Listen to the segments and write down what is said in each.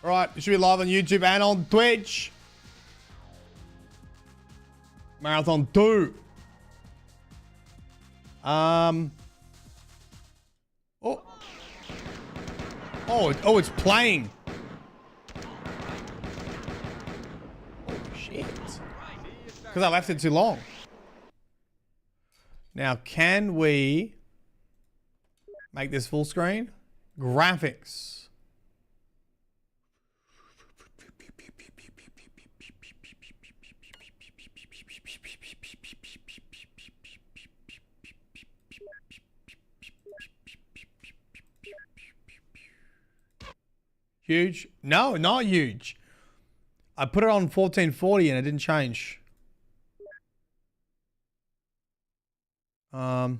All right, it should be live on YouTube and on Twitch. Marathon 2. Oh. Oh, it's playing. Oh, shit. Because I left it too long. Now, can we make this full screen? Graphics. Huge? No, not huge. I put it on 1440 and it didn't change. G'day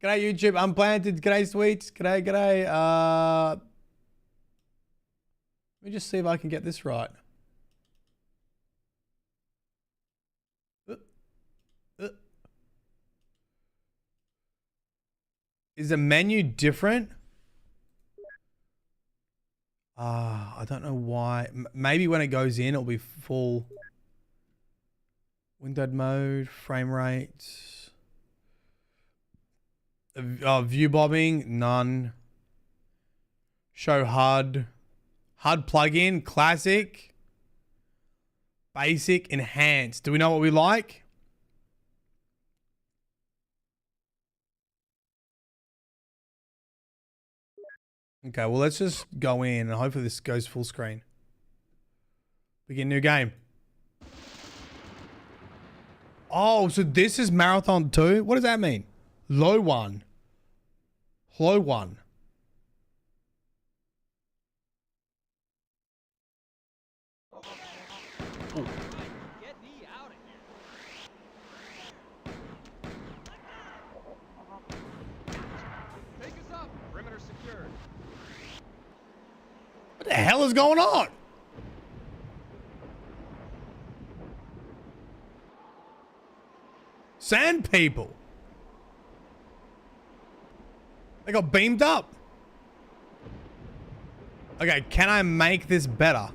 YouTube, Unplanted, g'day Sweets, g'day. Let me just see if I can get this right. Is the menu different? I don't know why. Maybe when it goes in, it'll be full. Windowed mode, frame rate. View bobbing, none. Show HUD. HUD plugin, classic. Basic, enhanced. Do we know what we like? Okay, well, let's just go in and hopefully this goes full screen. Begin new game. Oh, so this is Marathon 2? What does that mean? Lh'owon. Lh'owon. Get me out of here. Take us up. Perimeter secured. What the hell is going on? Sand people. They got beamed up. Okay, can I make this better?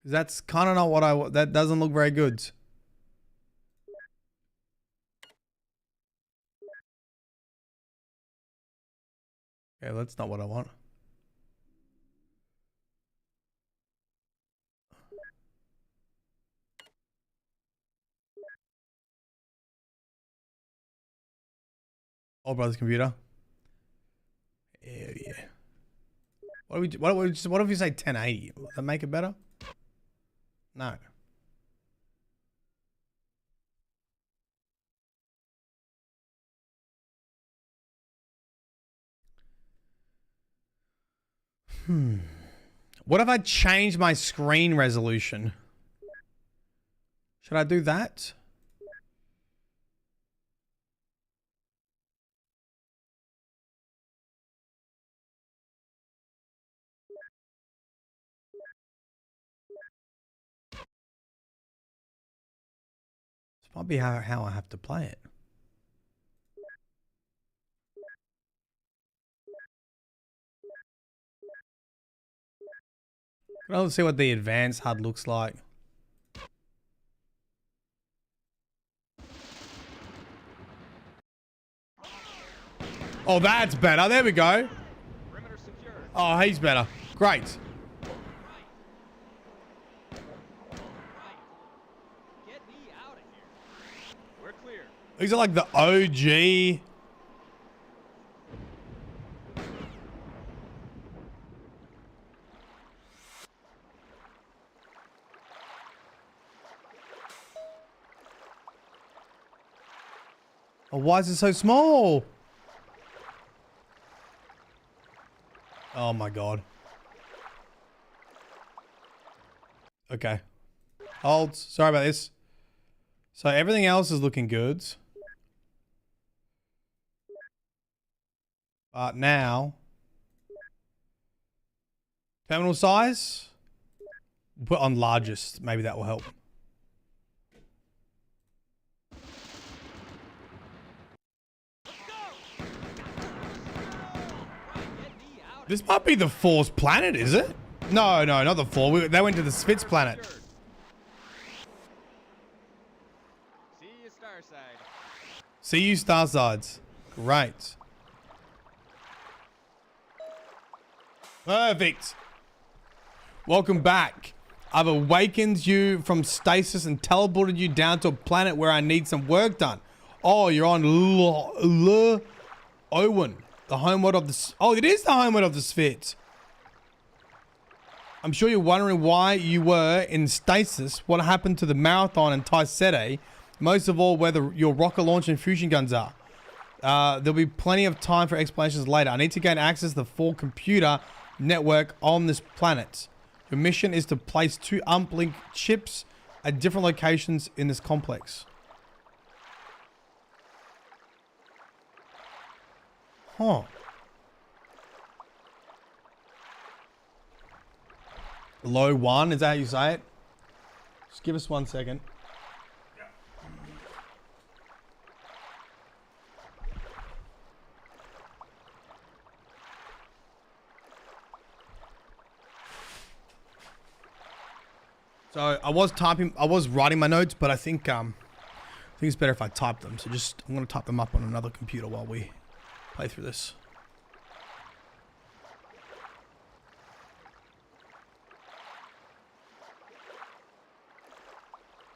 That's kind of not what I want. That doesn't look very good. Okay, that's not what I want. Old brother's computer. Hell yeah. What if we say 1080? Will that make it better? No. What if I change my screen resolution? Should I do that? This might be how I have to play it. Let's see what the advanced HUD looks like. Oh, that's better. There we go. Oh, he's better. Great. Get me out of here. We're clear. These are like the OG. Oh, why is it so small? Oh my God. Okay. Hold. Sorry about this. So everything else is looking good. But now, terminal size, put on largest. Maybe that will help. This might be the Four's planet, is it? No, no, not the Four. They went to the Spitz planet. See you, Starside. See you, Starsides. Great. Perfect. Welcome back. I've awakened you from stasis and teleported you down to a planet where I need some work done. Oh, you're on Lh'owon, the homeworld of the... Oh, it is the homeworld of the Spitz. I'm sure you're wondering why you were in stasis, what happened to the Marathon and Citadel, most of all where your rocket launch and fusion guns are. There'll be plenty of time for explanations later. I need to gain access to the full computer network on this planet. Your mission is to place 2 uplink chips at different locations in this complex. Huh. Lh'owon, is that how you say it? Just give us 1 second. So I was writing my notes, but I think it's better if I type them. So I'm gonna type them up on another computer while we play through this.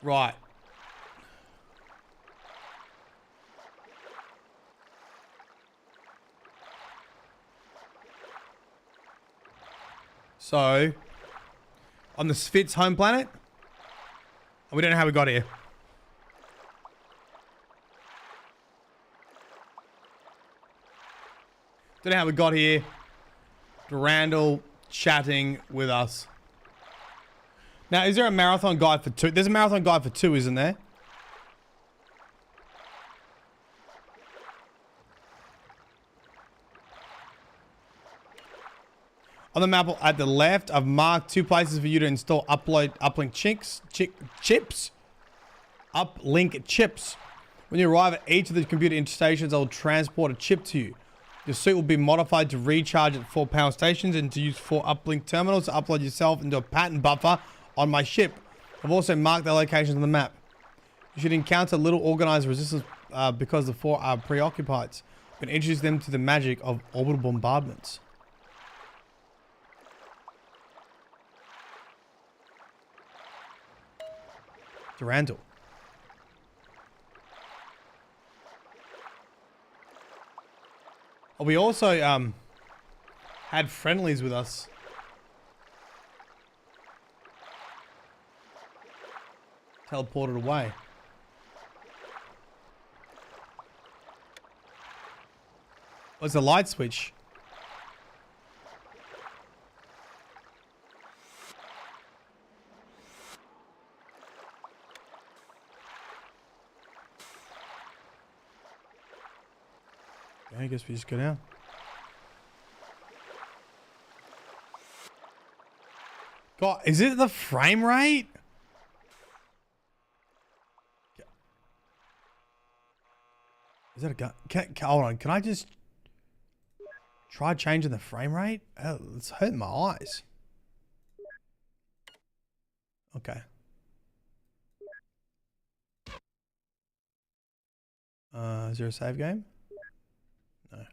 Right. So on the Spitz home planet. We don't know how we got here. Don't know how we got here. Durandal chatting with us. Now, is there a marathon guide for 2? There's a marathon guide for 2, isn't there? On the map at the left, I've marked 2 places for you to install uplink chips. Uplink chips. When you arrive at each of the computer stations, I'll transport a chip to you. Your suit will be modified to recharge at 4 power stations and to use 4 uplink terminals to upload yourself into a pattern buffer on my ship. I've also marked their locations on the map. You should encounter little organized resistance because the 4 are preoccupied. You can introduce them to the magic of orbital bombardments. Durandal. Oh, we also had friendlies with us. Teleported away. What's the light switch? I guess we just go down. God, is it the frame rate? Is that a gun? Hold on, can I just try changing the frame rate? Oh, it's hurting my eyes. Okay. Is there a save game? No.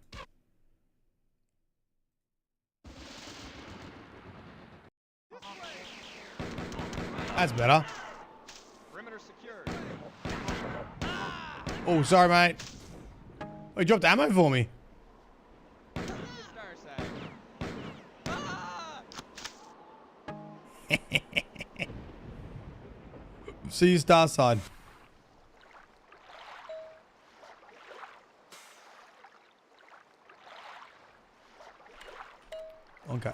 That's better. Perimeter secured. Oh, sorry, mate. Oh, you dropped ammo for me. Starside. See you, Starside. Okay.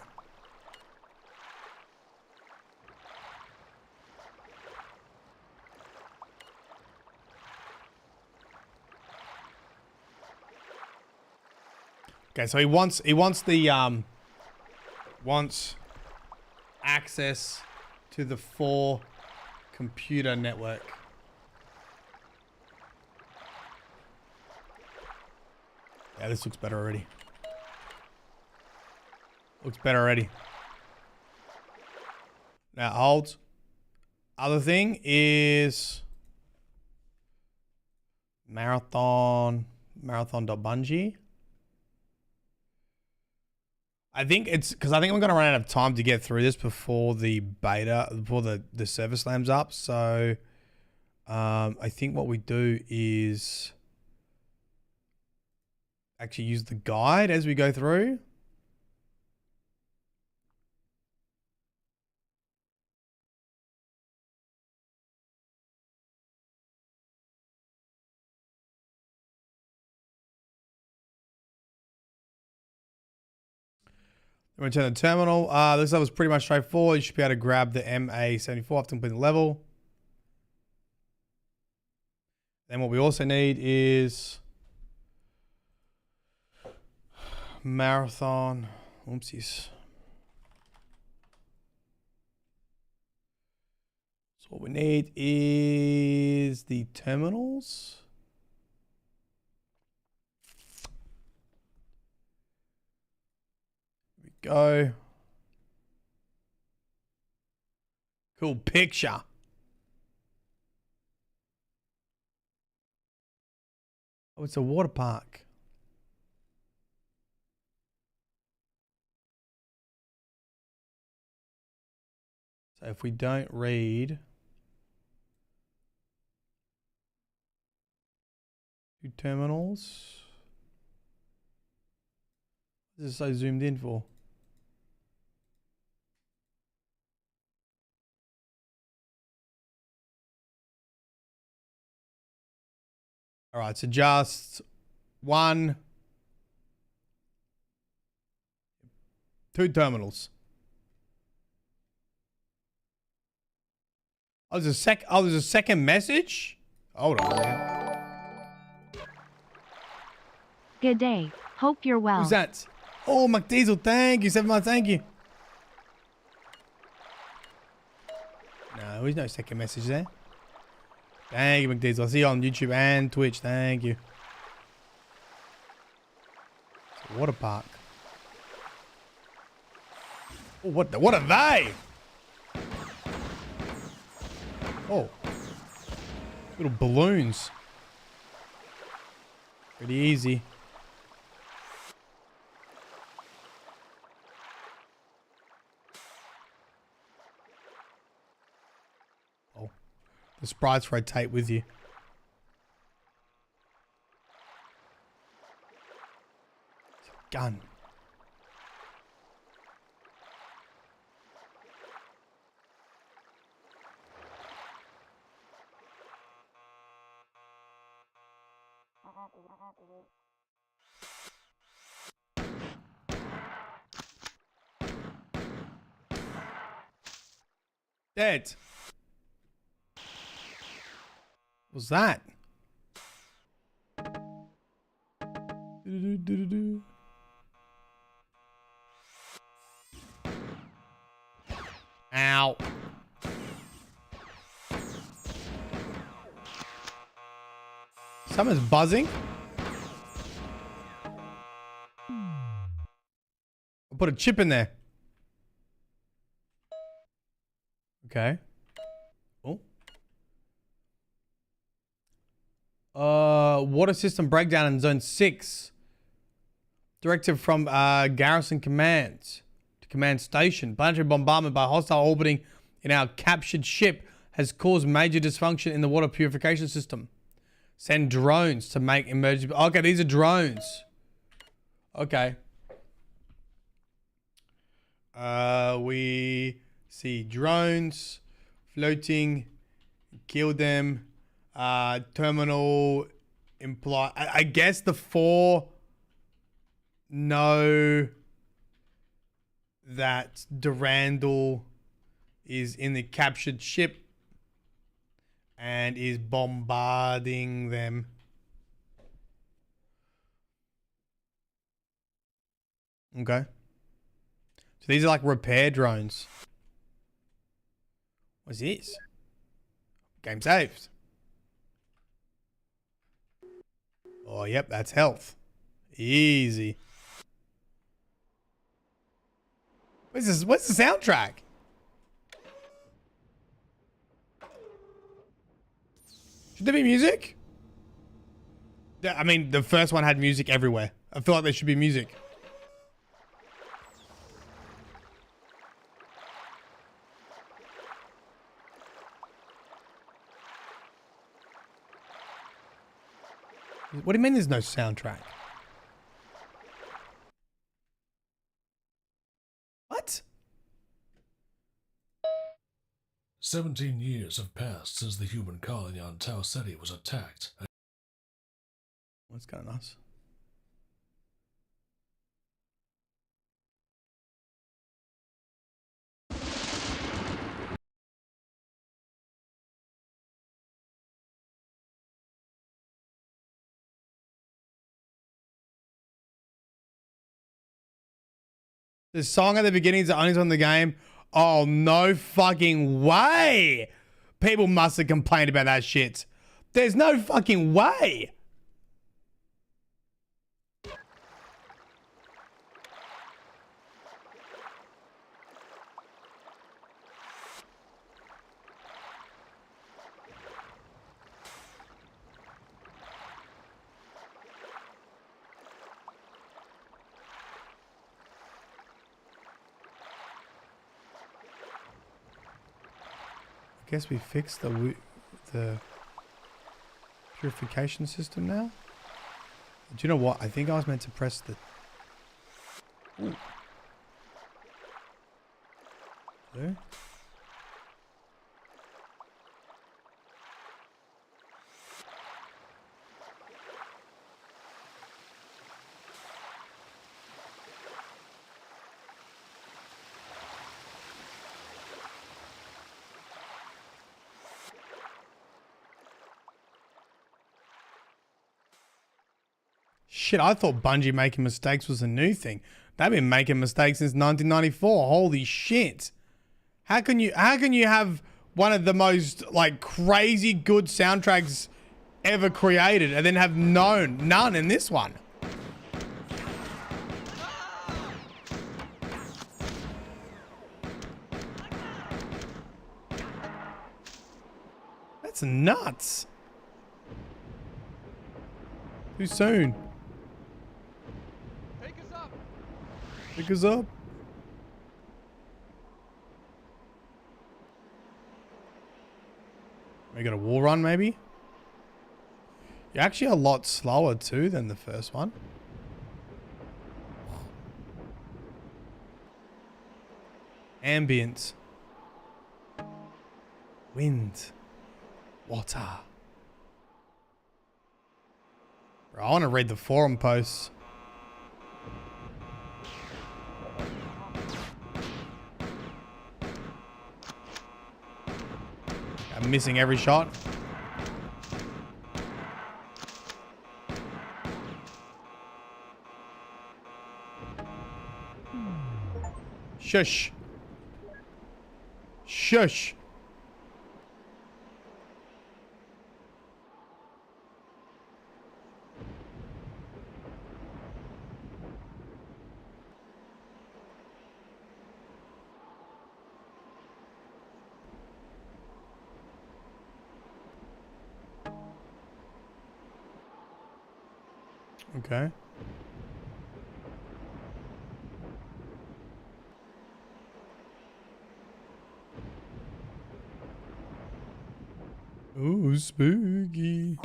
Okay, so he wants wants access to the 4 computer network. Yeah, this looks better already. Looks better already. Now hold. Other thing is marathon.bungee. I think it's because I think I'm gonna run out of time to get through this before the beta, before the server slams up. So I think what we do is actually use the guide as we go through. Return the terminal. This level is pretty much straightforward. You should be able to grab the MA74 after completing the level. Then what we also need is marathon. Oopsies. So what we need is the terminals. Go. Cool picture. Oh, it's a water park. So if we don't read two terminals, what is this so zoomed in for? All right, so just two terminals. Oh, there's a second message? Hold on, man. Good day. Hope you're well. Who's that? Oh, McDiesel, thank you. 7 months, thank you. No, there's no second message there. Thank you, McDiesel. I'll see you on YouTube and Twitch. Thank you. It's a water park. Oh, what are they? Oh. Little balloons. Pretty easy. Oh. The sprites rotate with you. It's a gun. Dead. What was that? Do-do-do-do-do. Ow. Someone's buzzing. I'll put a chip in there. Okay. Oh. Water system breakdown in zone 6. Directive from garrison command to command station. Planetary bombardment by hostile orbiting in our captured ship has caused major dysfunction in the water purification system. Send drones to make emergency. Okay, these are drones. Okay. We see drones floating. Kill them. Terminal imply. I guess the 4 know that Durandal is in the captured ship and is bombarding them. Okay. So these are like repair drones. What's this? Game saved. Oh, yep, that's health. Easy. What's this? What's the soundtrack? Should there be music? Yeah, I mean, the first one had music everywhere. I feel like there should be music. What do you mean there's no soundtrack? What? 17 years have passed since the human colony on Tau Ceti was attacked. That's kind of nice. The song at the beginning is the only song in the game. Oh, no fucking way. People must have complained about that shit. There's no fucking way. I guess we fixed the purification system now. Do you know what? I think I was meant to press the... Ooh. There. Shit, I thought Bungie making mistakes was a new thing. They've been making mistakes since 1994. Holy shit. How can you have one of the most like crazy good soundtracks ever created and then have none in this one? That's nuts. Too soon. Take us up. Pick us up. We got a wall run maybe? You're actually a lot slower too than the first one. Ambient. Wind. Water. Bro, I want to read the forum posts. I'm missing every shot. Shush. Shush. Okay. Ooh, spooky.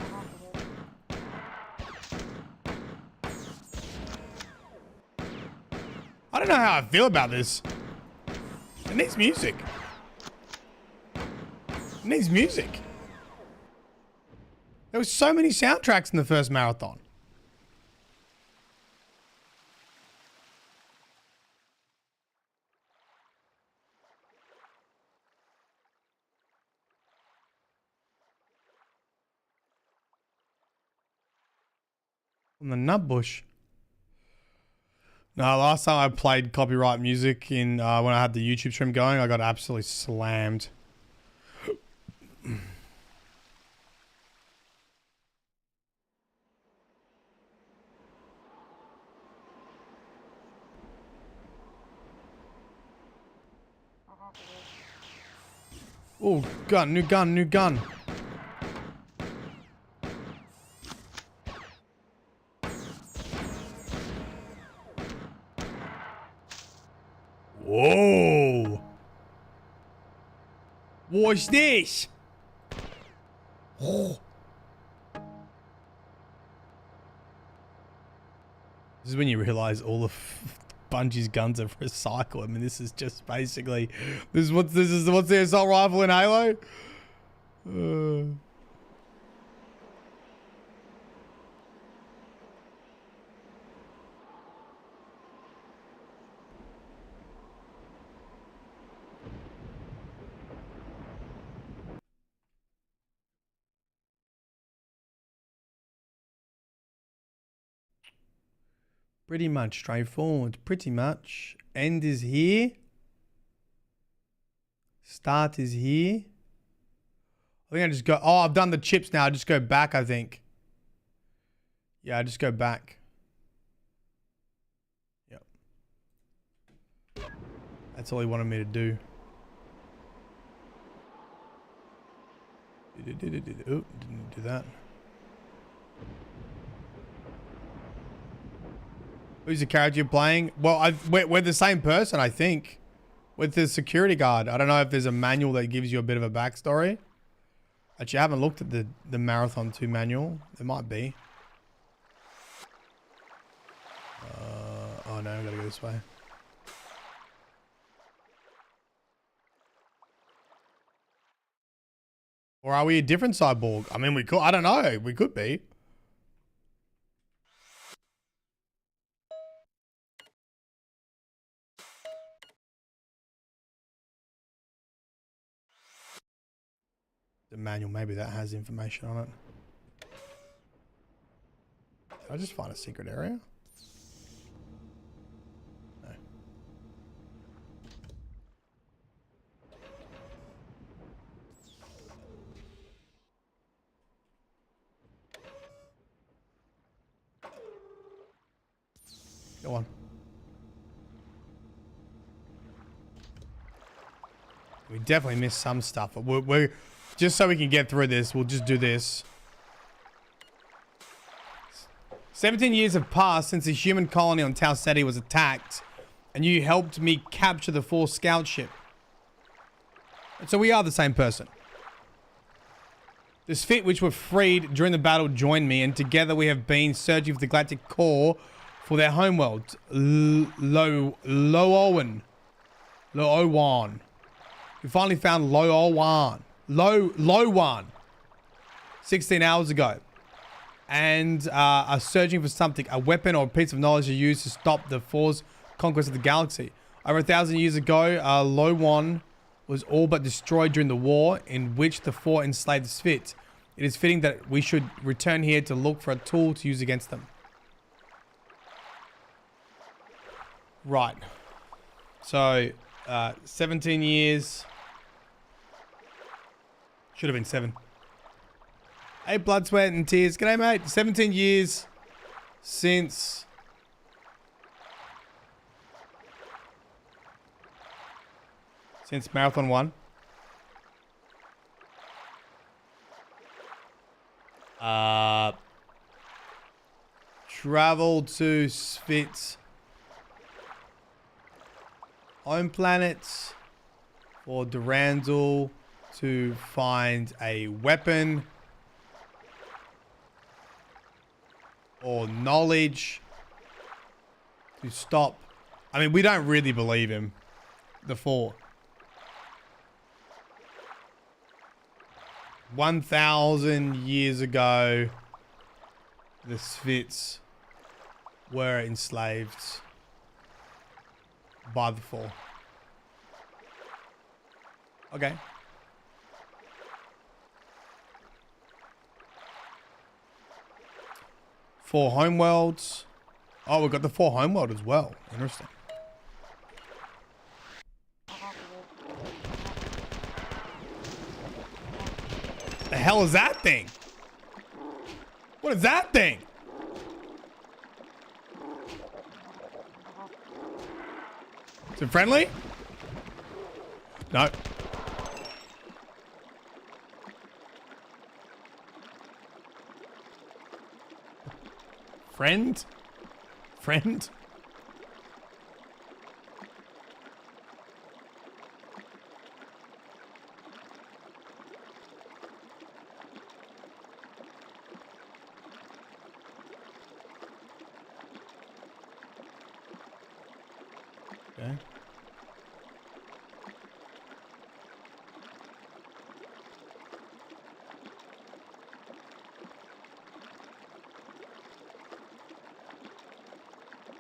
I don't know how I feel about this. It needs music. It needs music. There were so many soundtracks in the first marathon. On the nut bush. No, last time I played copyright music in when I had the YouTube stream going, I got absolutely slammed. Oh, gun, new gun, new gun. Whoa. What's this? Oh. This is when you realize all of Bungie's guns are recycled. I mean, this is just basically this is what's the assault rifle in Halo. Pretty much straightforward. Pretty much. End is here. Start is here. I think I just go... Oh, I've done the chips now. I just go back, I think. Yeah, I just go back. Yep. That's all he wanted me to do. Oh, didn't do that. Who's the character you're playing? Well, we're the same person, I think. With the security guard. I don't know if there's a manual that gives you a bit of a backstory. Actually, I haven't looked at the Marathon 2 manual. There might be. Oh no, I gotta go this way. Or are we a different cyborg? I mean, we could. I don't know. We could be. The manual, maybe that has information on it. Did I just find a secret area? No. Go on. We definitely missed some stuff, but we're just so we can get through this, we'll just do this. 17 years have passed since the human colony on Tau Ceti was attacked, and you helped me capture the 4th scout ship. And so we are the same person. The Spit which were freed during the battle joined me, and together we have been searching for the galactic core for their homeworld, Lh'owon. We finally found Lh'owon. 16 hours ago. And are searching for something, a weapon or a piece of knowledge to use to stop the Force conquest of the galaxy. Over 1,000 years ago, Lh'owon was all but destroyed during the war in which the Four enslaved the Spit. It is fitting that we should return here to look for a tool to use against them. Right. So, 17 years... Should have been 7. Hey, blood, sweat, and tears. G'day, mate. 17 years since... Since Marathon 1. Travel to Spit's home planet for Durandal to find a weapon or knowledge to stop. I mean, we don't really believe him. The Four. 1,000 years ago, the Spits were enslaved by the Four. Okay. Four homeworlds. Oh, we've got the 4 homeworld as well. Interesting. The hell is that thing? What is that thing? Is it friendly? No. Friend? Friend? Okay.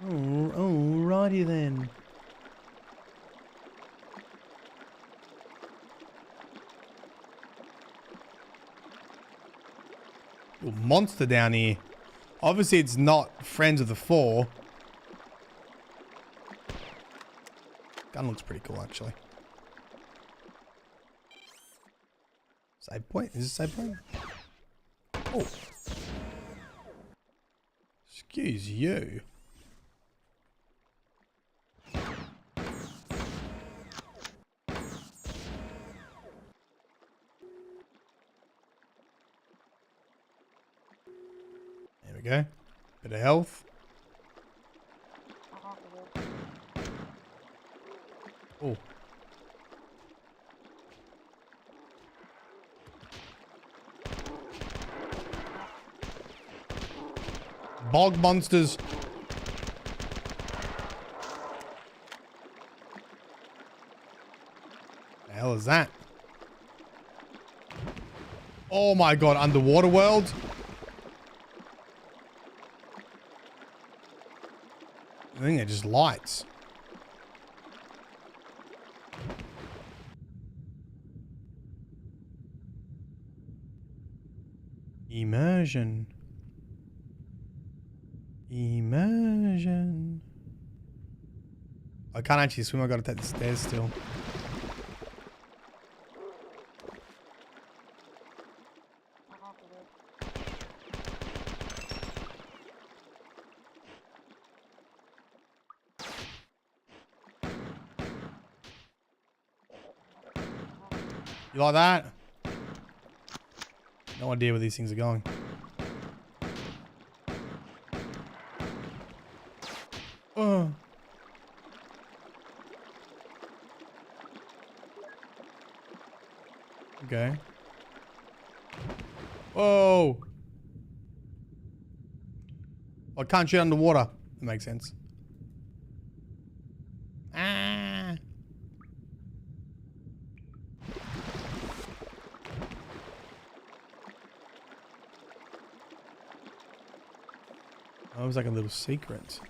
Alrighty then. Little monster down here. Obviously, it's not friends of the four. Gun looks pretty cool, actually. Save point? Is this save point? Oh. Excuse you. There we go. Bit of health. Oh. Bog monsters. The hell is that? Oh my god, underwater world? I think they're just lights. Immersion. Immersion. I can't actually swim, I gotta take the stairs still. You like that? No idea where these things are going. Oh. Okay. Whoa. I can't shoot underwater. That makes sense. Ah. That was like a little secret.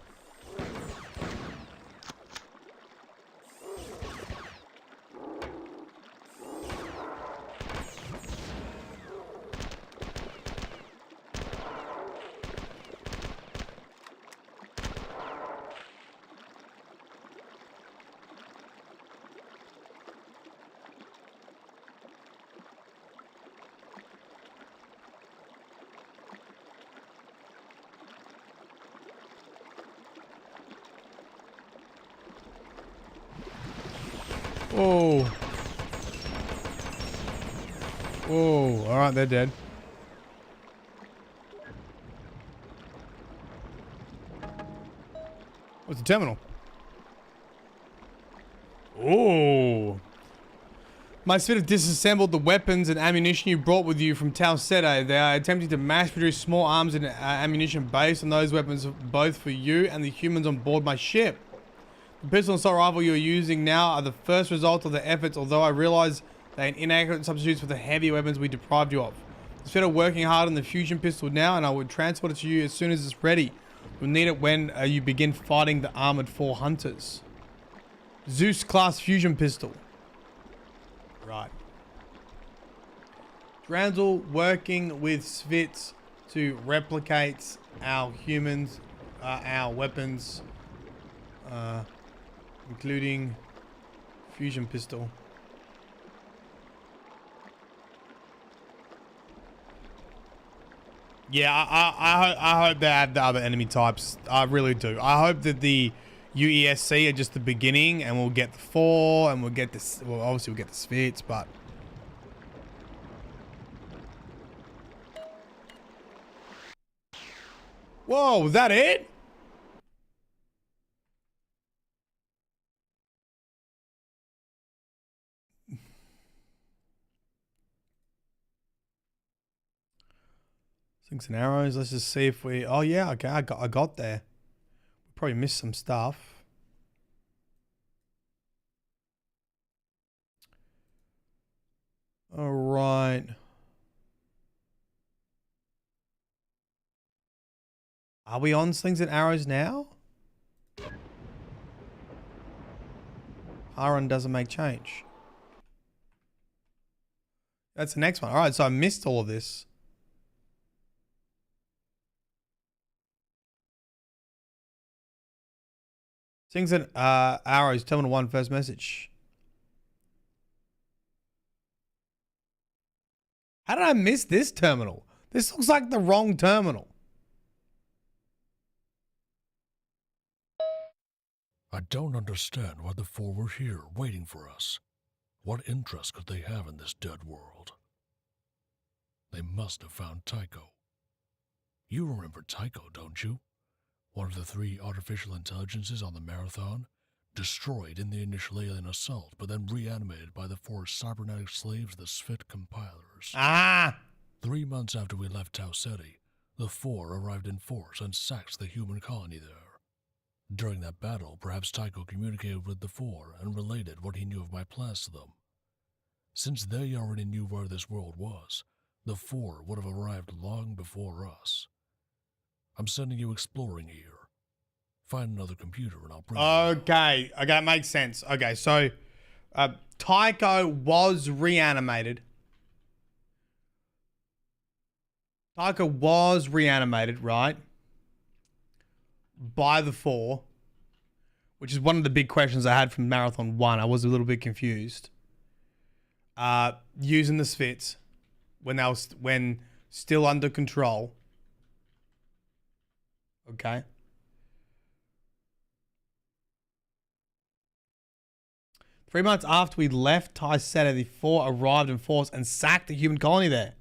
Whoa. Whoa. Alright, they're dead. What's the terminal? Oh. My spirit have disassembled the weapons and ammunition you brought with you from Tau Ceti. They are attempting to mass produce small arms and ammunition based on those weapons, both for you and the humans on board my ship. The pistol and assault rifle you are using now are the first result of the efforts, although I realize they are inaccurate substitutes for the heavy weapons we deprived you of. Instead of working hard on the fusion pistol now, and I will transport it to you as soon as it's ready. You'll need it when you begin fighting the armored 4 hunters. Zeus class fusion pistol. Right. Durandal working with Svitz to replicate our humans, our weapons, including fusion pistol. Yeah, I hope they add the other enemy types. I really do. I hope that the UESC are just the beginning, and we'll get the 4, and we'll get this. Well, obviously we'll get the Spheres, but whoa, was that it? Slings and arrows. Let's just see if we. Oh yeah, okay, I got there. Probably missed some stuff. All right. Are we on slings and arrows now? Harun doesn't make change. That's the next one. All right, so I missed all of this. Slings and arrows. Terminal 1, first message. How did I miss this terminal? This looks like the wrong terminal. I don't understand why the 4 were here, waiting for us. What interest could they have in this dead world? They must have found Tycho. You remember Tycho, don't you? One of the 3 artificial intelligences on the Marathon, destroyed in the initial alien assault, but then reanimated by the 4 cybernetic slaves of the Sphit compilers. Ah! 3 months after we left Tau Ceti, the 4 arrived in force and sacked the human colony there. During that battle, perhaps Tycho communicated with the 4 and related what he knew of my plans to them. Since they already knew where this world was, the 4 would have arrived long before us. I'm sending you exploring here. Find another computer and I'll bring you. Okay, it makes sense. Okay, so Tycho was reanimated. Right? By the 4, which is one of the big questions I had from Marathon 1. I was a little bit confused. Using the Sphits when still under control. Okay. Three months after we left Tau Ceti, the 4 arrived in force and sacked the human colony there.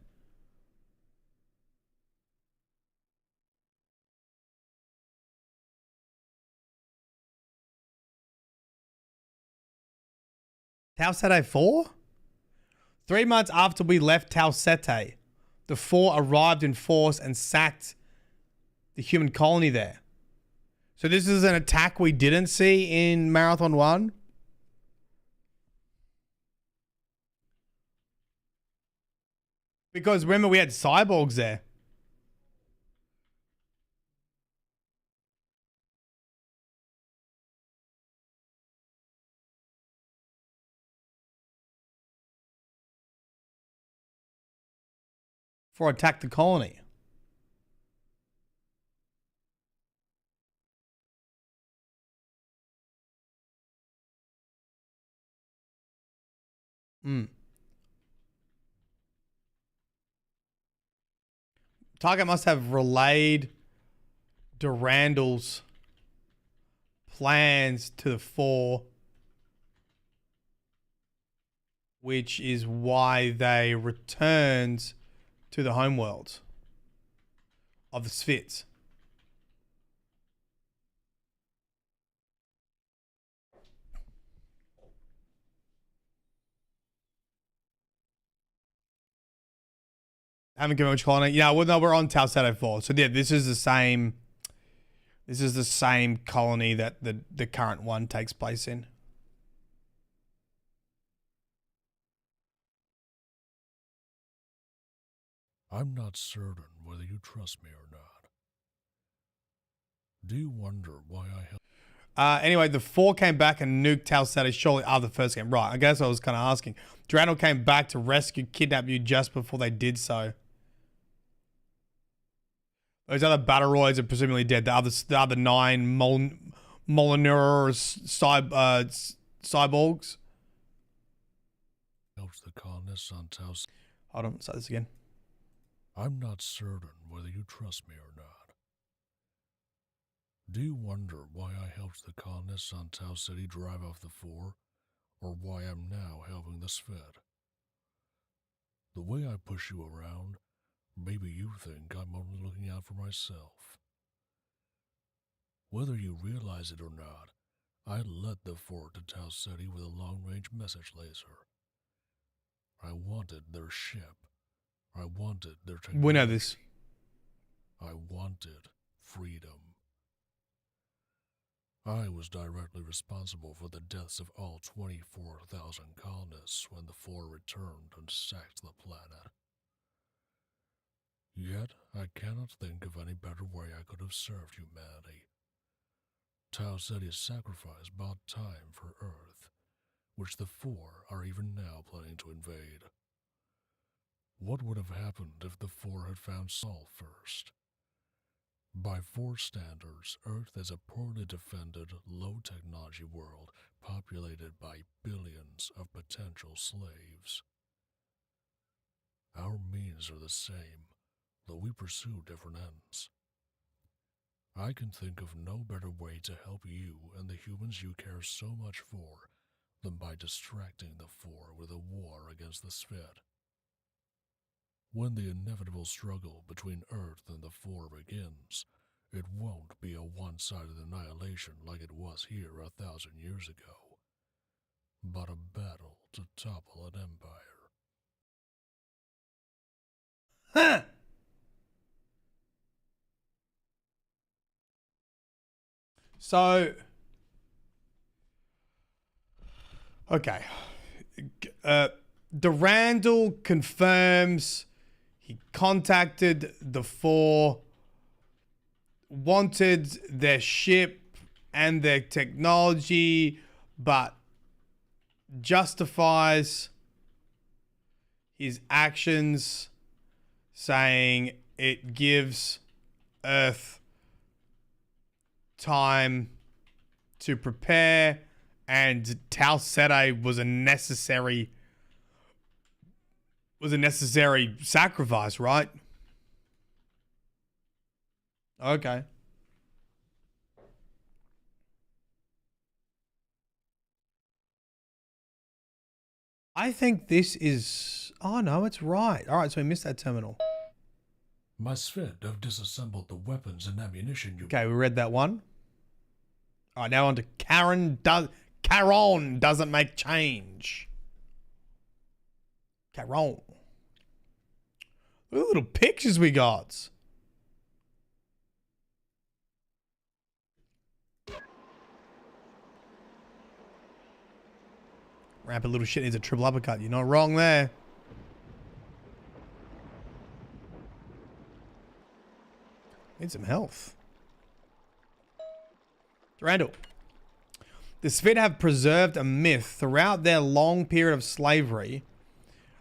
Tau Ceti 4? 3 months after we left Tau Ceti, the 4 arrived in force and sacked the human colony there. So this is an attack we didn't see in Marathon 1? Because remember we had cyborgs there. For attack the colony. Target must have relayed Durandal's plans to the 4, which is why they returned to the homeworld of the Sphits. Haven't given much colony. Yeah, well, no, we're on Tau Ceti 4. So yeah, this is the same colony that the current one takes place in. I'm not certain whether you trust me or not. Do you wonder why I helped? Anyway, the 4 came back and nuked Tau Ceti shortly after the first game. Right, I guess I was kind of asking. Durandal came back to rescue, kidnap you just before they did so. Those other Battleroids are presumably dead. The other 9 Molinur cyborgs. Helps the colonists on Tau Ceti. Hold on, say this again. I'm not certain whether you trust me or not. Do you wonder why I helped the colonists on Tau City drive off the Four, or why I'm now helping the Sphet? The way I push you around, maybe you think I'm only looking out for myself. Whether you realize it or not, I led the Four to Tau City with a long-range message laser. I wanted their ship. I wanted their technology. We know this. I wanted freedom. I was directly responsible for the deaths of all 24,000 colonists when the Four returned and sacked the planet. Yet, I cannot think of any better way I could have served humanity. Tau City's sacrifice bought time for Earth, which the Four are even now planning to invade. What would have happened if the Four had found Sol first? By Four standards, Earth is a poorly defended, low-technology world populated by billions of potential slaves. Our means are the same, though we pursue different ends. I can think of no better way to help you and the humans you care so much for than by distracting the Four with a war against the Sphet. When the inevitable struggle between Earth and the Four begins, it won't be a one-sided annihilation like it was here 1,000 years ago, but a battle to topple an empire. Huh. So, okay. Durandal confirms he contacted the Four, wanted their ship and their technology, but justifies his actions, saying it gives Earth time to prepare, and Tau Ceti was a necessary sacrifice, right? Okay. I think this is... Oh, no, it's right. All right, so we missed that terminal. My Sphet have disassembled the weapons and ammunition you... Okay, we read that one. All right, now on to Charon doesn't make change. Charon. Look at the little pictures we got. Rampant little shit needs a triple uppercut. You're not wrong there. Need some health. Durandal. The Sphet have preserved a myth throughout their long period of slavery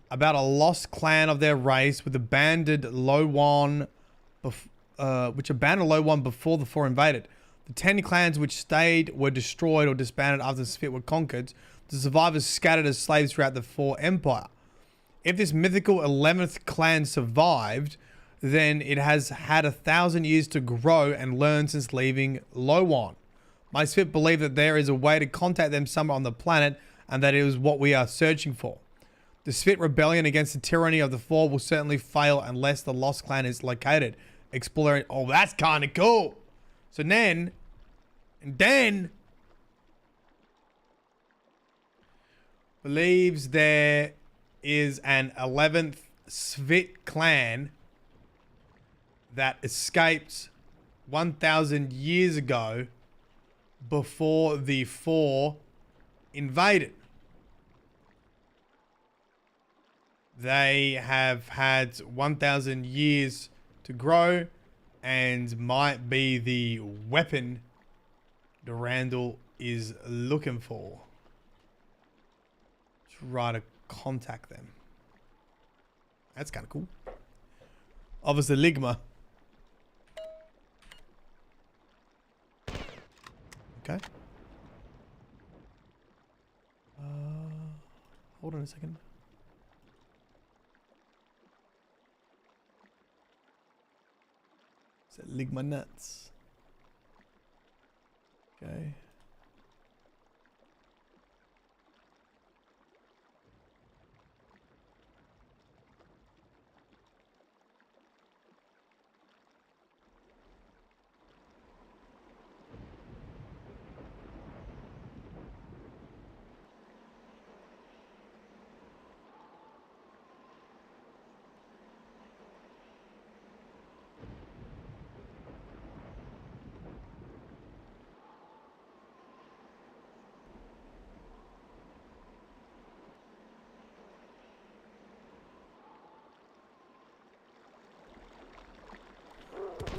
about a lost clan of their race which abandoned Lh'owon before the Four invaded. The 10 clans which stayed were destroyed or disbanded after the Sphet were conquered. The survivors scattered as slaves throughout the Four Empire. If this mythical 11th clan survived, then it has had 1,000 years to grow and learn since leaving Lh'owon. My Sphet believe that there is a way to contact them somewhere on the planet, and that it is what we are searching for. The Sphet rebellion against the tyranny of the Four will certainly fail unless the lost clan is located. Exploring... Oh, that's kind of cool. So then... believes there is an 11th Sphet clan that escaped 1,000 years ago before the Four invaded. They have had 1,000 years to grow and might be the weapon Durandal is looking for. Try to contact them. That's kind of cool. Obviously, Ligma. Okay. Hold on a second. Is it Ligma nuts? Okay.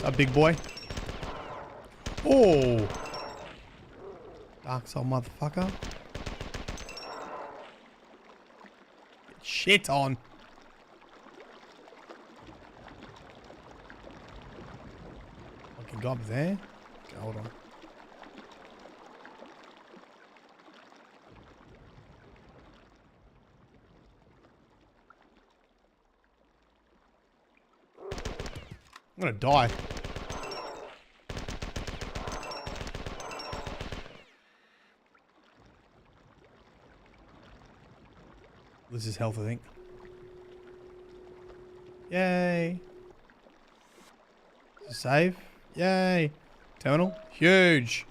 A big boy. Oh. Dark soul motherfucker. Get shit on. Okay, got me there. Okay, hold on. I'm gonna die. This is health, I think. Yay. Save. Yay. Terminal. Huge.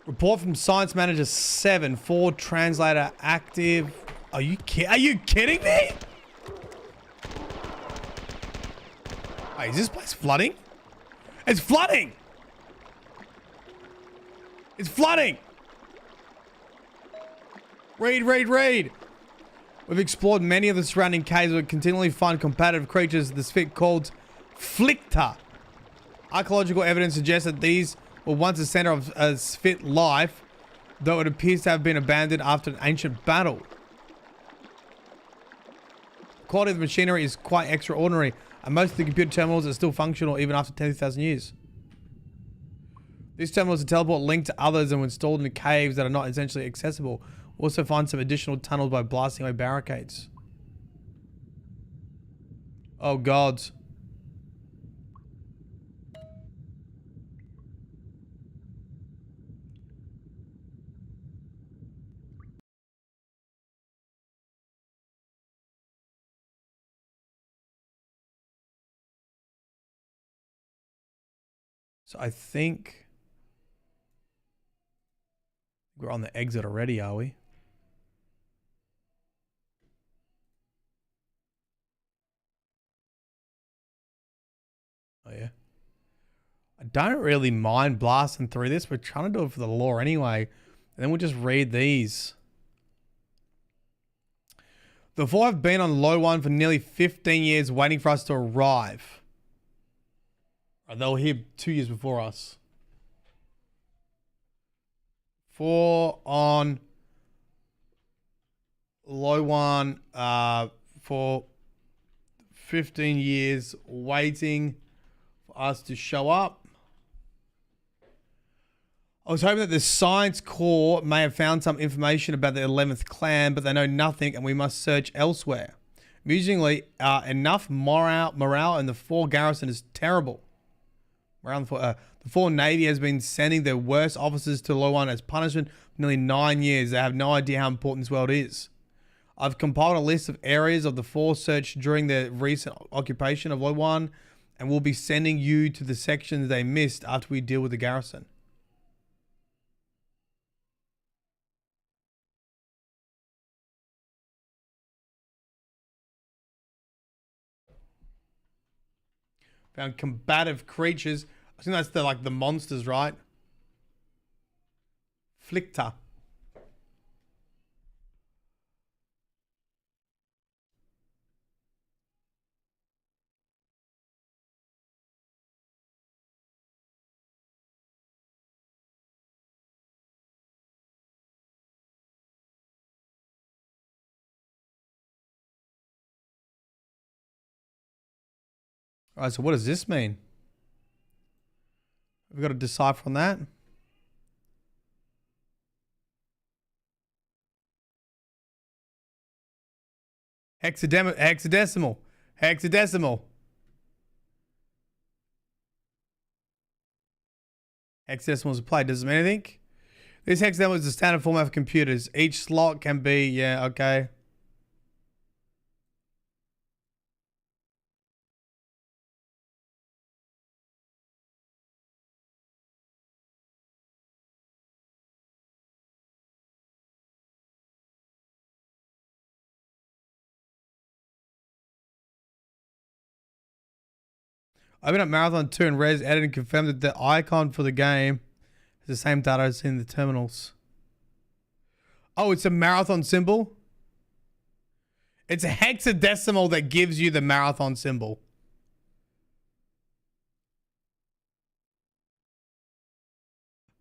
Report from Science Manager 7. 4 translator active. Are you kidding me? Wait, is this place flooding? It's flooding! It's flooding! Read. We've explored many of the surrounding caves but continually find competitive creatures this fit called Flicta. Archaeological evidence suggests that these were once the center of a Sphit life, though it appears to have been abandoned after an ancient battle. The quality of the machinery is quite extraordinary, and most of the computer terminals are still functional even after 10,000 years. These terminals are teleport linked to others and were installed in the caves that are not essentially accessible. We'll also find some additional tunnels by blasting away barricades. Oh gods. So I think we're on the exit already, are we? Oh yeah. I don't really mind blasting through this. We're trying to do it for the lore anyway. And then we'll just read these. The 4 have been on Lh'owon for nearly 15 years waiting for us to arrive. They were here 2 years before us. 4 on Lh'owon for 15 years waiting for us to show up. I was hoping that the Science Corps may have found some information about the 11th clan, but they know nothing and we must search elsewhere. Amusingly, enough morale in the 4 garrison is terrible. The 4 Navy has been sending their worst officers to Lh'owon as punishment for nearly 9 years. They have no idea how important this world is. I've compiled a list of areas of the 4 searched during the recent occupation of Lh'owon, and we'll be sending you to the sections they missed after we deal with the garrison. Found combative creatures. I think that's the monsters, right? Flicta. All right, so what does this mean? We've got to decipher on that. Hexadecimal. Hexadecimal is applied. Doesn't mean anything. This hexadecimal is the standard format for computers. Each slot can be, yeah, okay. I opened up Marathon 2 and Res edited and confirmed that the icon for the game is the same data as in the terminals. Oh, it's a marathon symbol? It's a hexadecimal that gives you the marathon symbol.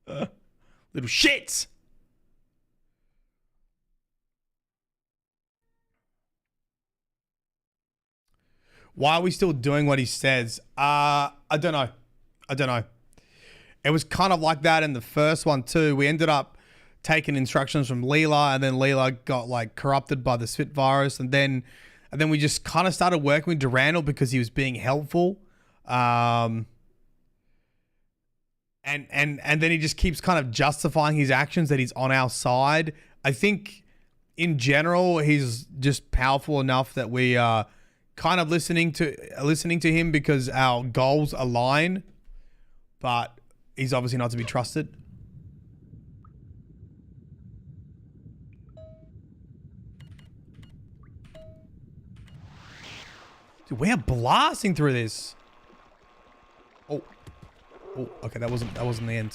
Little shits! Why are we still doing what he says? I don't know. I don't know. It was kind of like that in the first one too. We ended up taking instructions from Leela, and then Leela got like corrupted by the Spit virus, and then we just kind of started working with Durandal because he was being helpful. And then he just keeps kind of justifying his actions that he's on our side. I think in general he's just powerful enough that we are kind of listening to him because our goals align, but he's obviously not to be trusted. Dude, we are blasting through this. Oh, okay, that wasn't the end.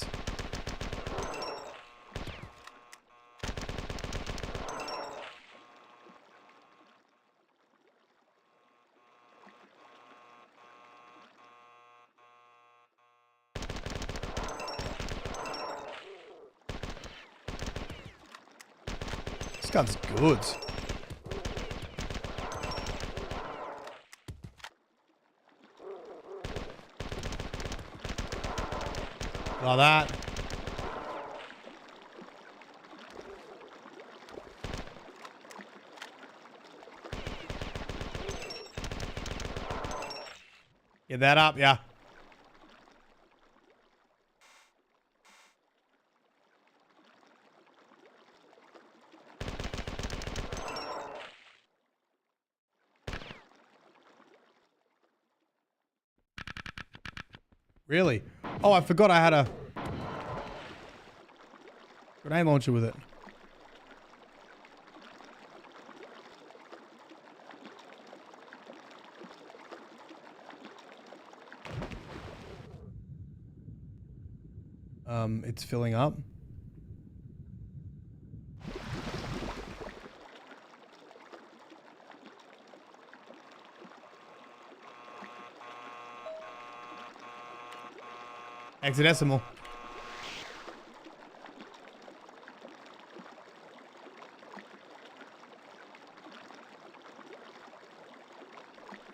This gun's good. Like that. Get that up, yeah. Really? Oh, I forgot I had a grenade launcher with it. It's filling up. Hexadecimal.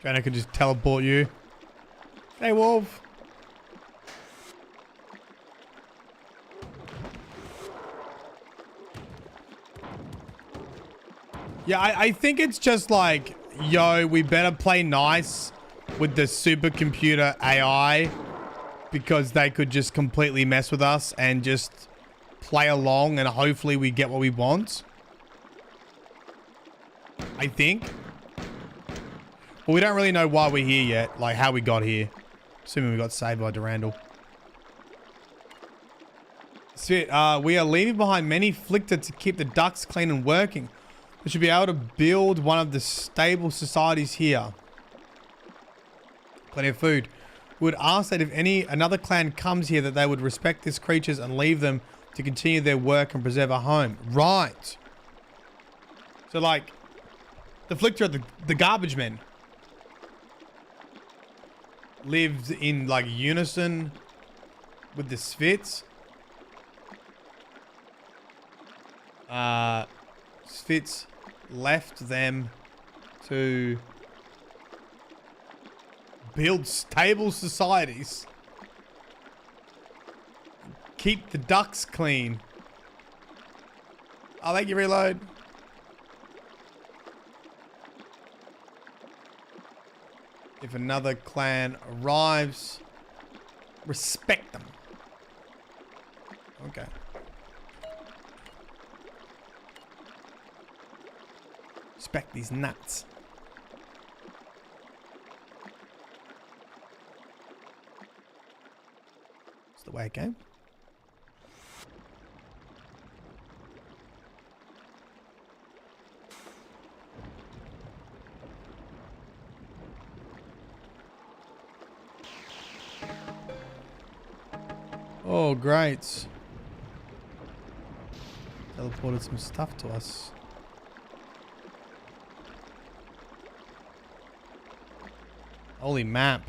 Jaina could just teleport you. Hey, Wolf. Yeah, I think it's just like, yo, we better play nice with the supercomputer AI because they could just completely mess with us and just play along and hopefully we get what we want. I think. Well, we don't really know why we're here yet, like how we got here. Assuming we got saved by Durandal. Shit, we are leaving behind many flictor to keep the ducts clean and working. We should be able to build one of the stable societies here. Plenty of food. We would ask that if another clan comes here that they would respect these creatures and leave them to continue their work and preserve a home. Right. So like, the flictor, the garbage men, lived in like unison with the Svits. Svits left them to build stable societies. Keep the ducks clean. I'll let you reload. If another clan arrives, respect them. Okay. Respect these nuts. It's the way it came. Oh, great. Teleported some stuff to us. Holy map.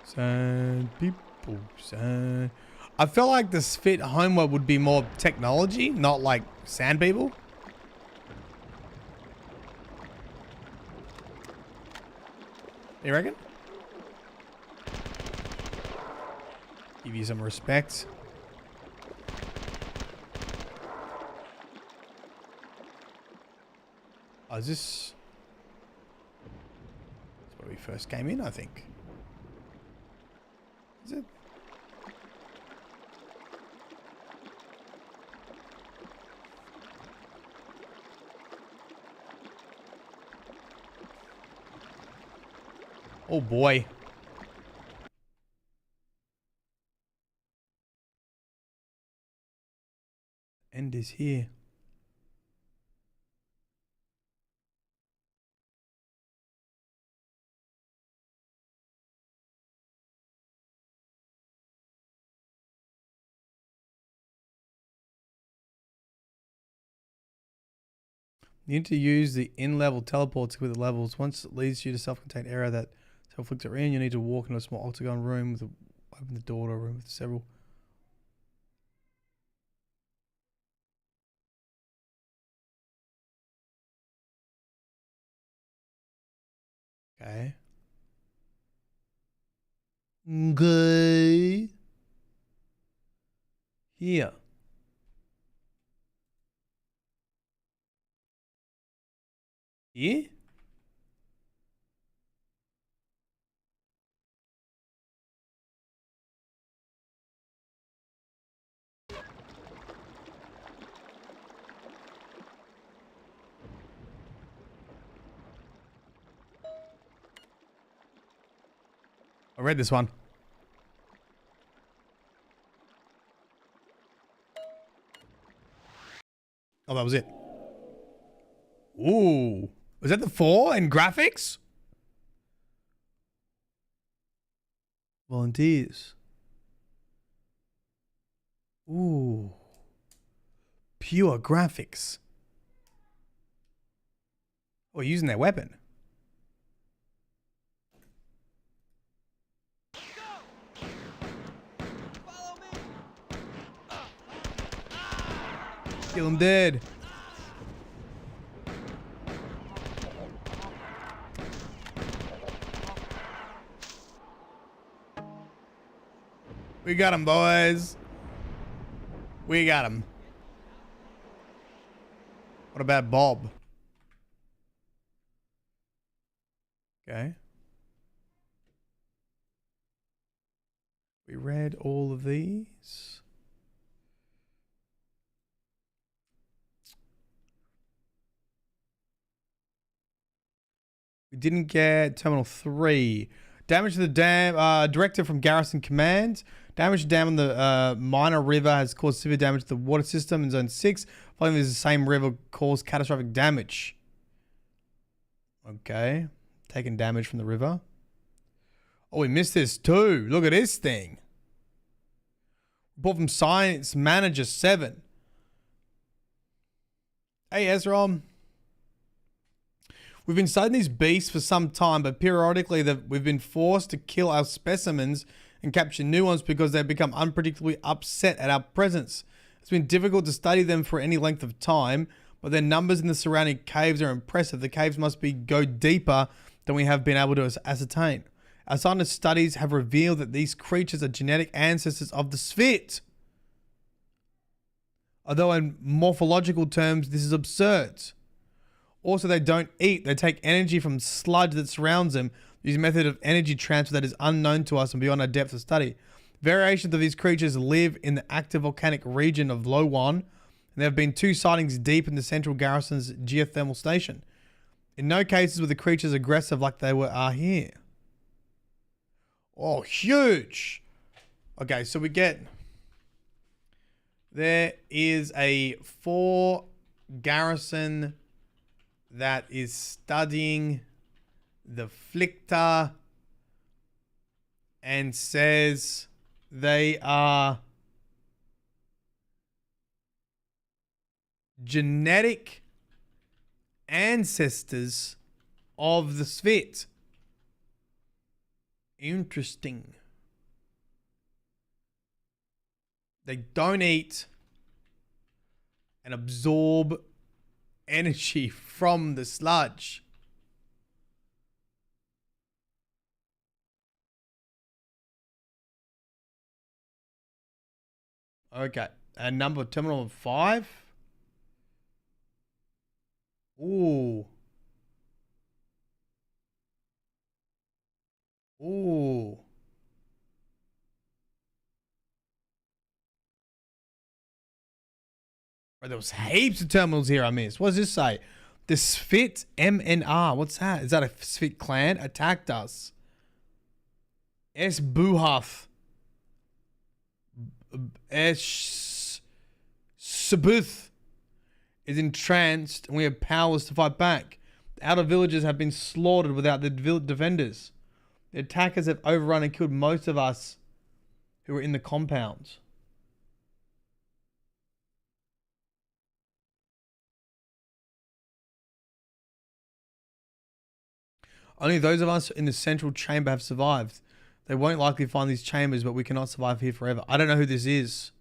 Sand people, sand. I feel like the Spit homeworld would be more technology, not like sand people. You reckon? Give you some respect. Oh, is this... That's where we first came in, I think. Is it? Oh boy. End is here. You need to use the in-level teleports with the levels. Once it leads you to self-contained area that self-inflicts are in, you need to walk into a small octagon room with open the door to a room with several. Okay. Okay. Here. Here? I read this one. Oh, that was it. Ooh. Was that the 4 in graphics? Volunteers. Ooh. Pure graphics. Oh, using their weapon. Kill him dead. We got him, boys. We got him. What about Bob? Okay. We read all of these. We didn't get Terminal 3. Damage to the dam, directive from Garrison Command. Damage to dam on the minor river has caused severe damage to the water system in Zone 6. Following this, the same river caused catastrophic damage. Okay. Taking damage from the river. Oh, we missed this too. Look at this thing. Report from Science Manager 7. Hey, Ezra. We've been studying these beasts for some time, but periodically we've been forced to kill our specimens and capture new ones because they've become unpredictably upset at our presence. It's been difficult to study them for any length of time, but their numbers in the surrounding caves are impressive. The caves must go deeper than we have been able to ascertain. Our scientific studies have revealed that these creatures are genetic ancestors of the Spit. Although in morphological terms, this is absurd. Also, they don't eat. They take energy from sludge that surrounds them. using a method of energy transfer that is unknown to us and beyond our depth of study. Variations of these creatures live in the active volcanic region of Lh'owon, and there have been 2 sightings deep in the central garrison's geothermal station. In no cases were the creatures aggressive like they are here. Oh, huge! Okay, so we get... There is a 4 garrison that is studying the Flictor and says they are genetic ancestors of the Svit. Interesting. They don't eat and absorb energy from the sludge. Okay. And terminal 5. Ooh. Ooh. Right, there was heaps of terminals here I missed. What does this say? The Svit MNR. What's that? Is that a Svit clan? Attacked us. S. Buhath. S. Sabuth is entranced and we have powerless to fight back. The outer villages have been slaughtered without the defenders. The attackers have overrun and killed most of us who were in the compounds. Only those of us in the central chamber have survived. They won't likely find these chambers, but we cannot survive here forever. I don't know who this is.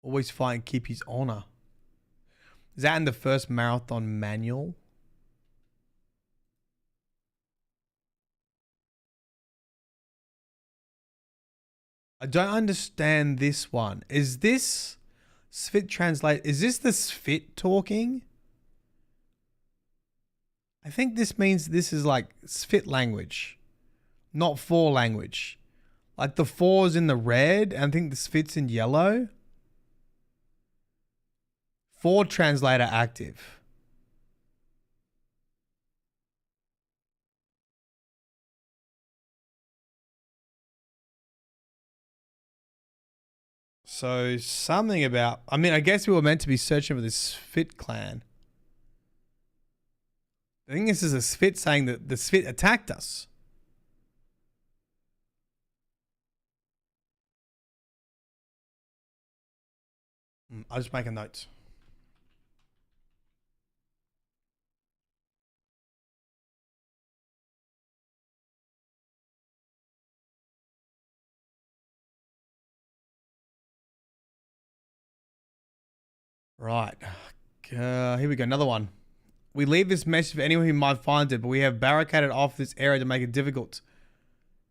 Always fight and keep his honor. Is that in the first marathon manual? I don't understand this one. Is this Svit translate? Is this the Svit talking? I think this means this is like Svit language, not 4 language. Like the 4's in the red, and I think the Svit's in yellow. 4 translator active. So something about, I mean, I guess we were meant to be searching for this Svit clan. I think this is a Svit saying that the Svit attacked us. I'll just make a note. Right. Here we go. Another one. We leave this message for anyone who might find it, but we have barricaded off this area to make it difficult.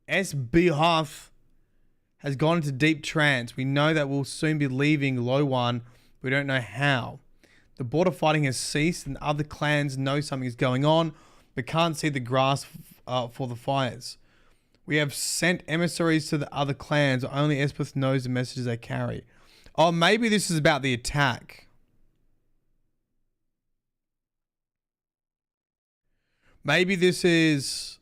S. Behalf has gone into deep trance. We know that we'll soon be leaving Lh'owon. We don't know how. The border fighting has ceased and other clans know something is going on, but can't see the grass for the fires. We have sent emissaries to the other clans. Only Espeth knows the messages they carry. Oh, maybe this is about the attack. Maybe this is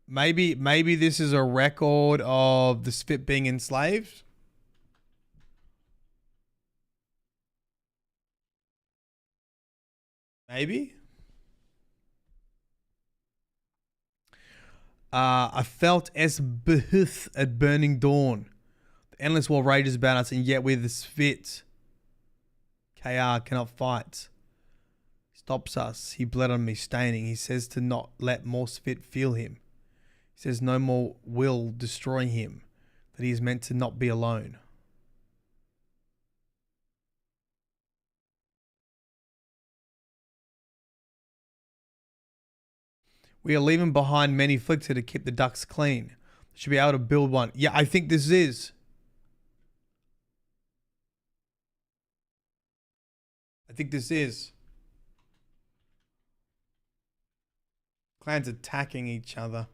a record of the Svit being enslaved. Maybe. I felt as Behuth at burning dawn. The endless war rages about us, and yet we're the Svit. KR cannot fight. Stops us. He bled on me, staining. He says to not let more Svit feel him. He says no more will destroy him. That he is meant to not be alone. We are leaving behind many Flictor to keep the ducks clean. Should be able to build one. Yeah, I think this is. I think this is. Clans attacking each other.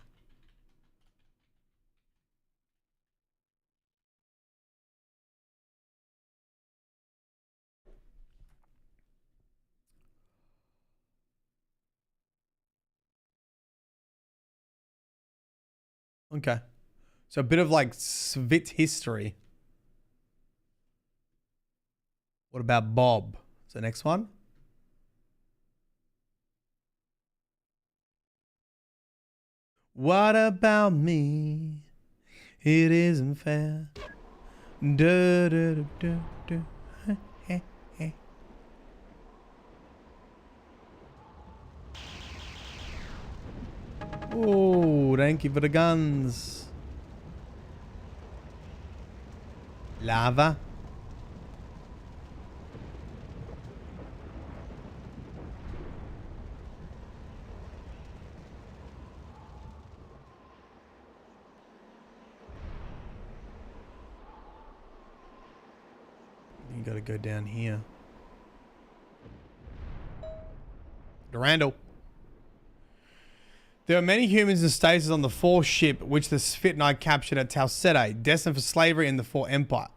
Okay. So a bit of like Svit history. What about Bob? Is the next one? What about me? It isn't fair. Da, da, da, da, da. Heh, heh. Oh, thank you for the guns. Lava. You gotta go down here. Durandal. There are many humans in stasis on the 4 ship, which the Sphit and I captured at Tau Ceti, destined for slavery in the 4 Empire.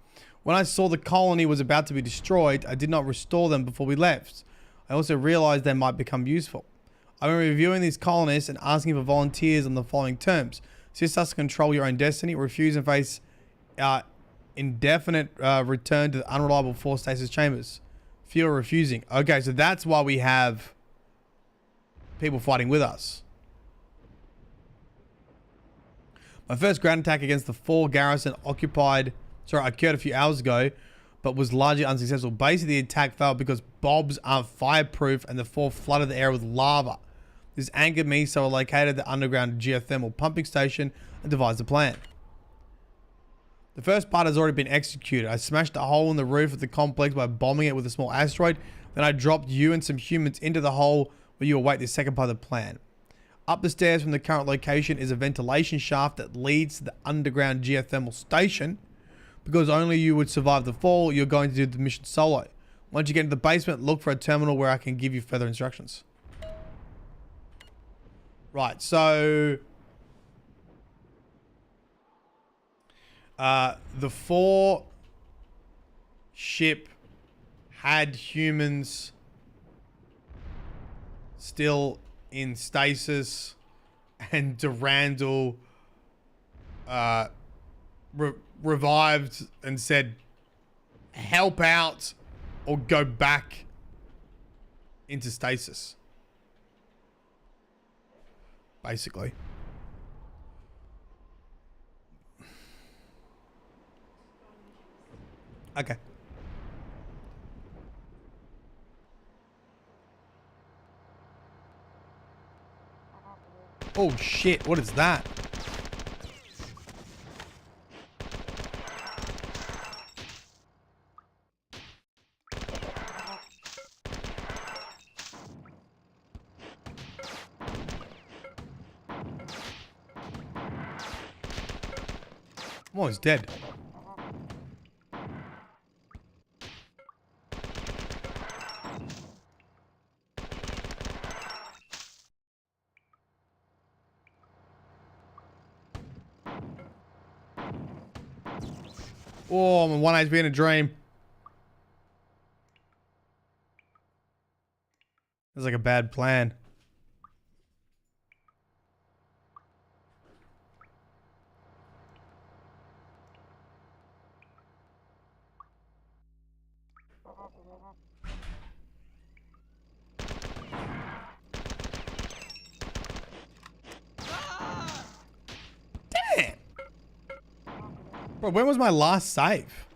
When I saw the colony was about to be destroyed, I did not restore them before we left. I also realized they might become useful. I've been reviewing these colonists and asking for volunteers on the following terms. Assist us to control your own destiny, refuse and face indefinite return to the unreliable 4 stasis chambers. Few are refusing. Okay, so that's why we have people fighting with us. My first ground attack against the 4 garrison occurred a few hours ago, but was largely unsuccessful. Basically, the attack failed because bombs aren't fireproof and the 4 flooded the air with lava. This angered me, so I located the underground geothermal pumping station and devised a plan. The first part has already been executed. I smashed a hole in the roof of the complex by bombing it with a small asteroid. Then I dropped you and some humans into the hole where you await the second part of the plan. Up the stairs from the current location is a ventilation shaft that leads to the underground geothermal station. Because only you would survive the fall, you're going to do the mission solo. Once you get into the basement, look for a terminal where I can give you further instructions. Right, so... the 4 ship had humans still in stasis, and Durandal revived and said, help out or go back into stasis. Basically. Okay. Oh shit, what is that? Oh, he's dead. Oh, I'm 1 HP in a dream. That's like a bad plan. Damn! Bro, when was my last save?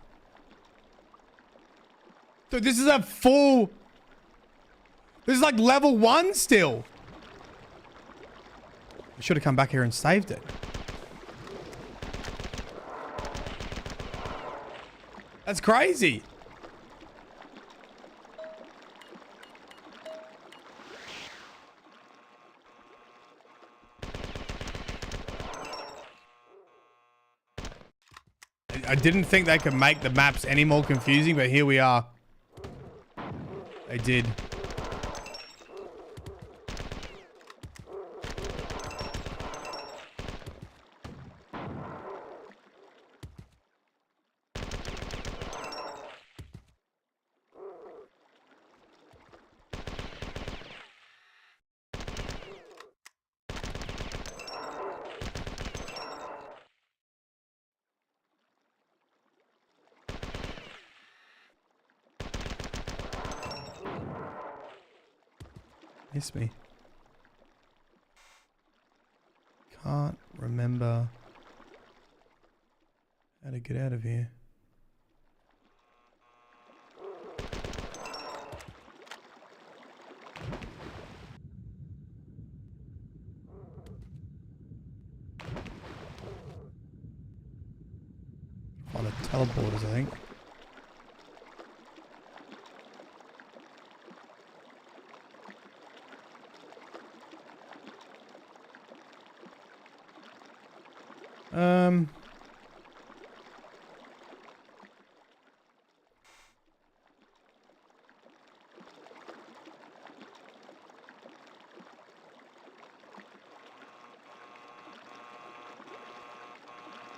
Dude, this is a full... This is like level 1 still. I should have come back here and saved it. That's crazy. I didn't think they could make the maps any more confusing, but here we are. They did. Miss me. Can't remember how to get out of here. Find the teleporters, I think.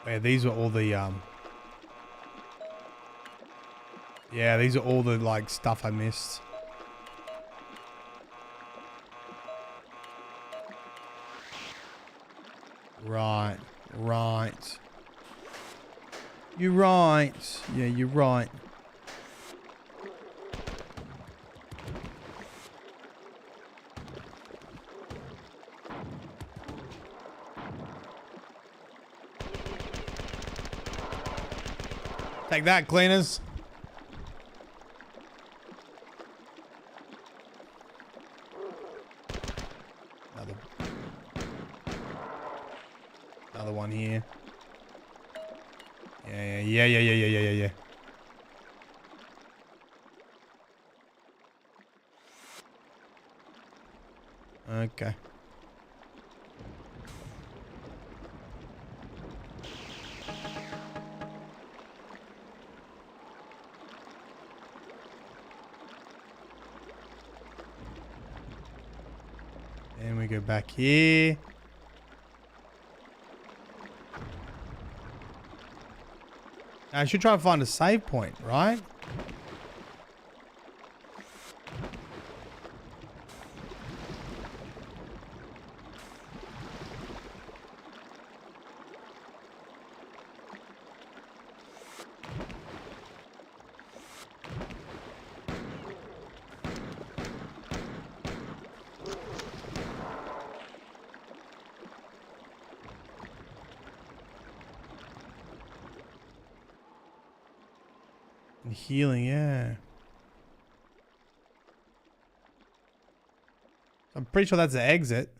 Yeah, these are all the yeah, these are all the like stuff I missed. Right, right. You're right. Yeah, you're right. Take that, cleaners. Another one here. Yeah. Okay. And we go back here. I should try and find a save point, right? And healing, yeah. I'm pretty sure that's the exit.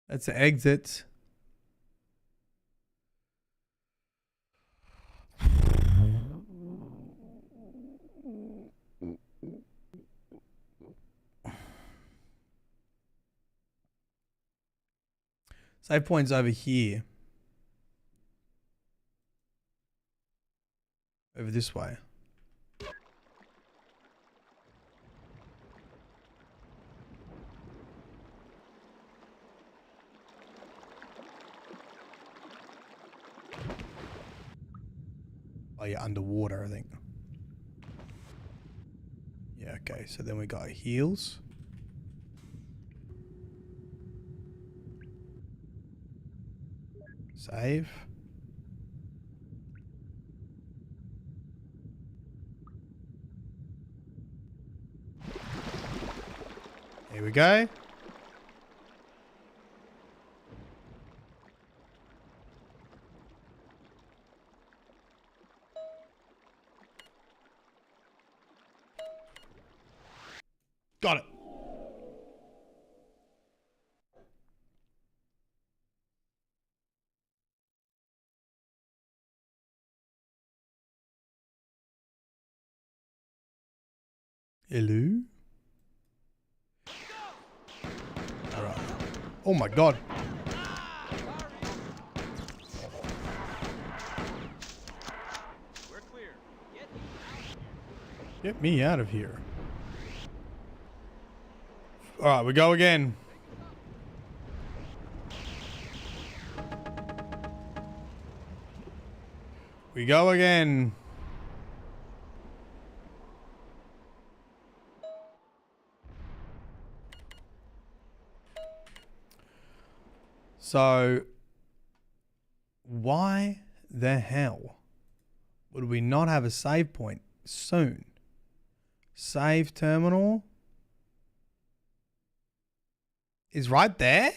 That's the exit. Save point's over here. Over this way. Oh yeah, underwater, I think. Yeah, okay. So then we got heals. Save. Here we go. Got it. Hello? Alright. Oh my god. We're clear. Get me out of here. Alright, we go again. We go again. So, why the hell would we not have a save point soon? Save terminal is right there.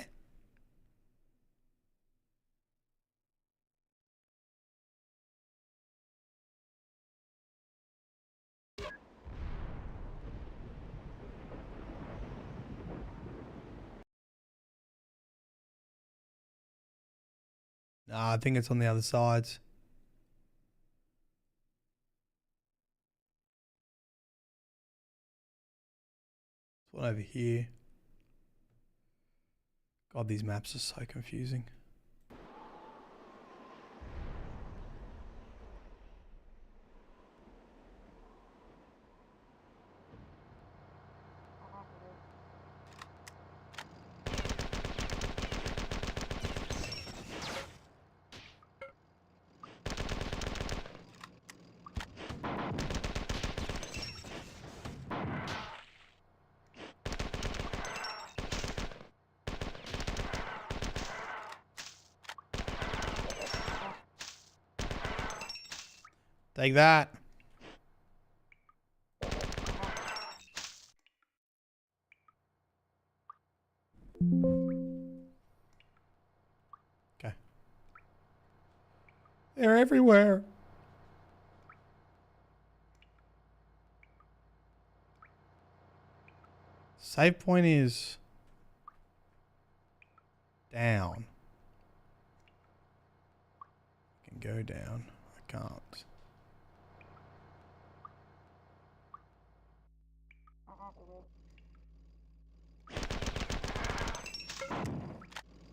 Nah, I think it's on the other side. One over here. God, these maps are so confusing. Take that. Okay. They're everywhere. Save point is down. I can go down. I can't.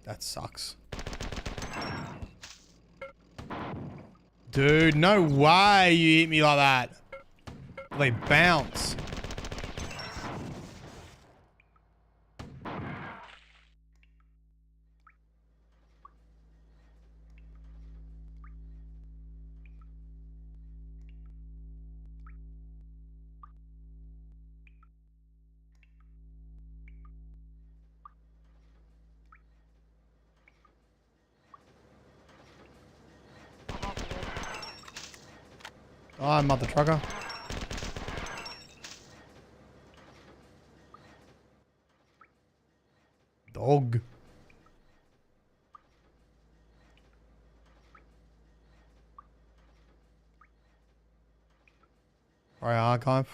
That sucks. Dude, no way you hit me like that. They bounce. Oh, mother trucker. Dog. Alright, archive.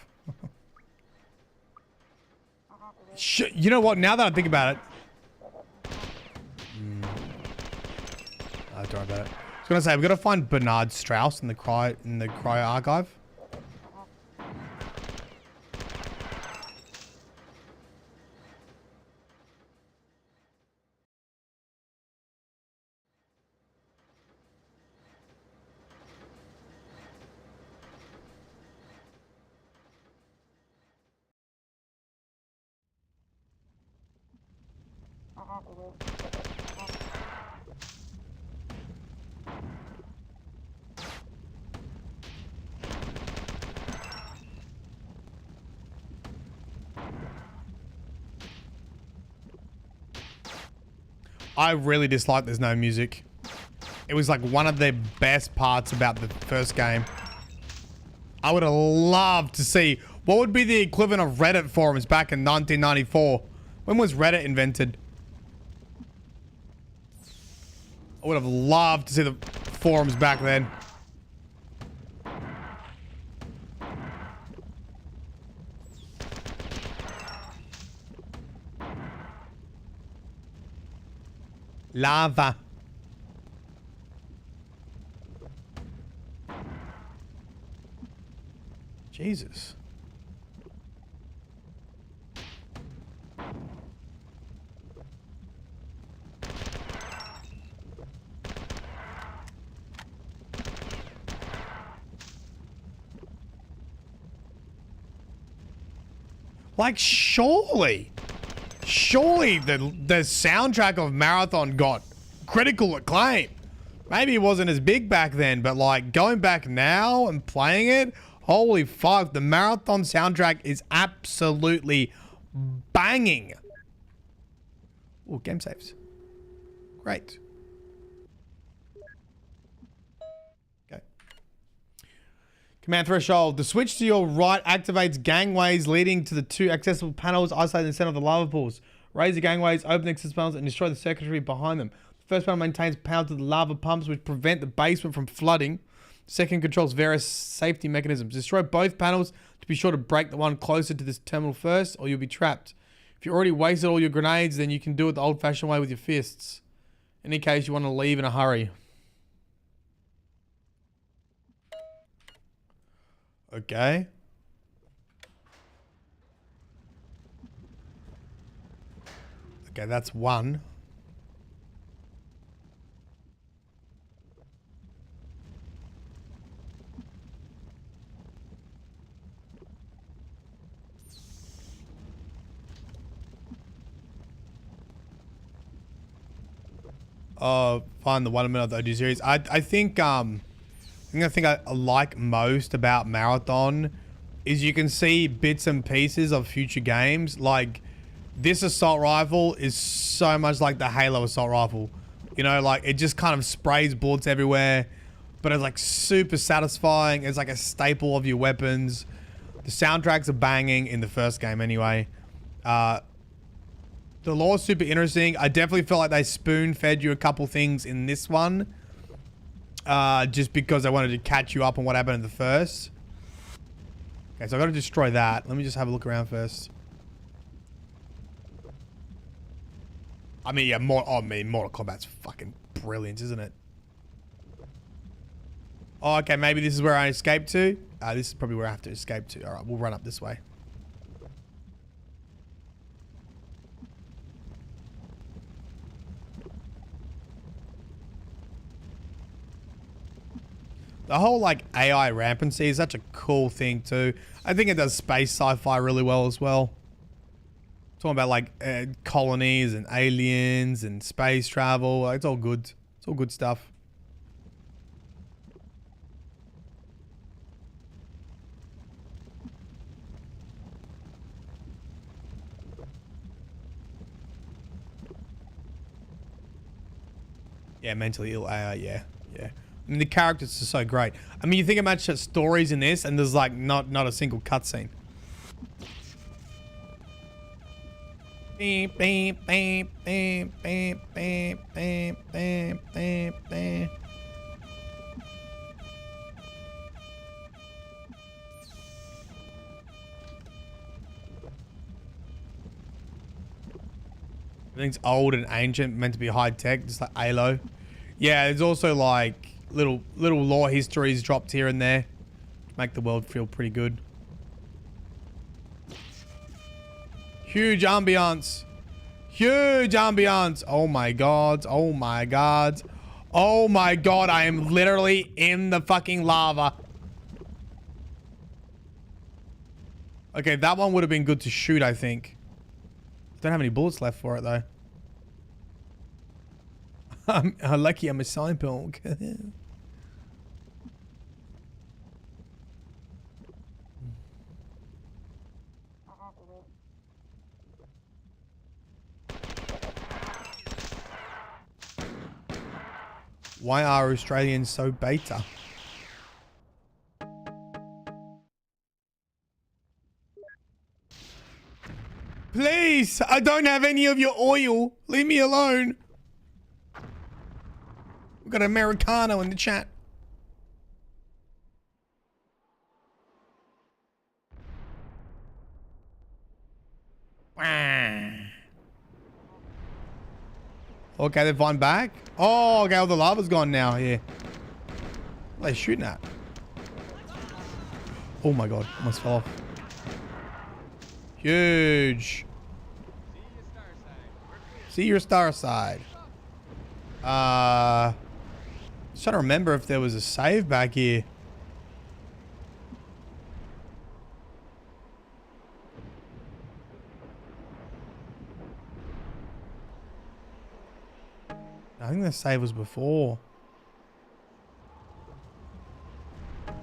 Shit, you know what? Now that I think about it. Don't worry about it. I was gonna say, we've got to find Bernard Strauss in the cryo archive. I really dislike there's no music. It was like one of the best parts about the first game. I would have loved to see what would be the equivalent of Reddit forums back in 1994. When was Reddit invented? I would have loved to see the forums back then. Lava. Jesus. Like, surely the soundtrack of Marathon got critical acclaim. Maybe it wasn't as big back then, but like going back now and playing it, holy fuck, the Marathon soundtrack is absolutely banging. Oh, game saves. Great. Okay. Command threshold. The switch to your right activates gangways leading to the 2 accessible panels isolated in the center of the lava pools. Raise the gangways, open the access panels, and destroy the circuitry behind them. The first panel maintains power to the lava pumps, which prevent the basement from flooding. The second controls various safety mechanisms. Destroy both panels to be sure to break the one closer to this terminal first, or you'll be trapped. If you already wasted all your grenades, then you can do it the old-fashioned way with your fists. In any case, you want to leave in a hurry. Okay. Okay, that's one. Find the 1 minute of the OG series. I think the thing I like most about Marathon is you can see bits and pieces of future games. Like this assault rifle is so much like the Halo assault rifle. You know, like it just kind of sprays bullets everywhere, but it's like super satisfying. It's like a staple of your weapons. The soundtracks are banging in the first game anyway. The lore's super interesting. I definitely felt like they spoon-fed you a couple things in this one. Just because I wanted to catch you up on what happened in the first. Okay, so I gotta destroy that. Let me just have a look around first. I mean, yeah, Mortal Kombat's fucking brilliant, isn't it? Oh, okay, maybe this is where I escape to. This is probably where I have to escape to. Alright, we'll run up this way. The whole, like, AI rampancy is such a cool thing, too. I think it does space sci-fi really well, as well. Talking about, like, colonies and aliens and space travel. Like, it's all good. It's all good stuff. Yeah, mentally ill AI, yeah. Yeah. I mean, the characters are so great. I mean, you think about stories in this, and there's like not a single cutscene. Beep, beep, beep, beep, beep, beep, beep, beep, beep, beep. Everything's old and ancient, meant to be high tech, just like Halo. Yeah, there's also like little lore histories dropped here and there. Make the world feel pretty good. Huge ambiance. Huge ambiance. Oh my god. Oh my god. Oh my god. I am literally in the fucking lava. Okay, that one would have been good to shoot, I think. Don't have any bullets left for it though. I'm lucky I'm a cyborg. Why are Australians so beta? Please, I don't have any of your oil. Leave me alone. We've got Americano in the chat. Okay, they've gone back. Oh, okay, all the lava's gone now here. What are they shooting at? Oh my god, almost fell off. Huge. See your star side. Just trying to remember if there was a save back here. I think the save was before. So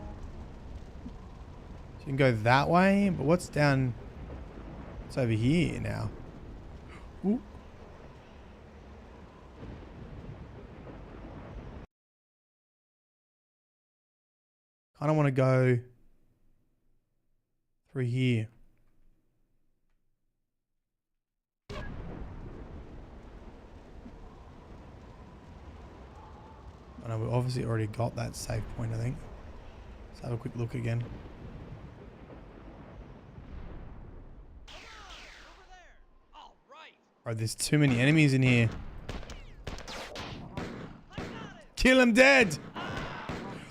you can go that way, but what's down? It's over here now. Ooh. I don't want to go through here. I know we obviously already got that save point, I think. Let's have a quick look again. Over there. All right. Bro, there's too many enemies in here. Kill him dead!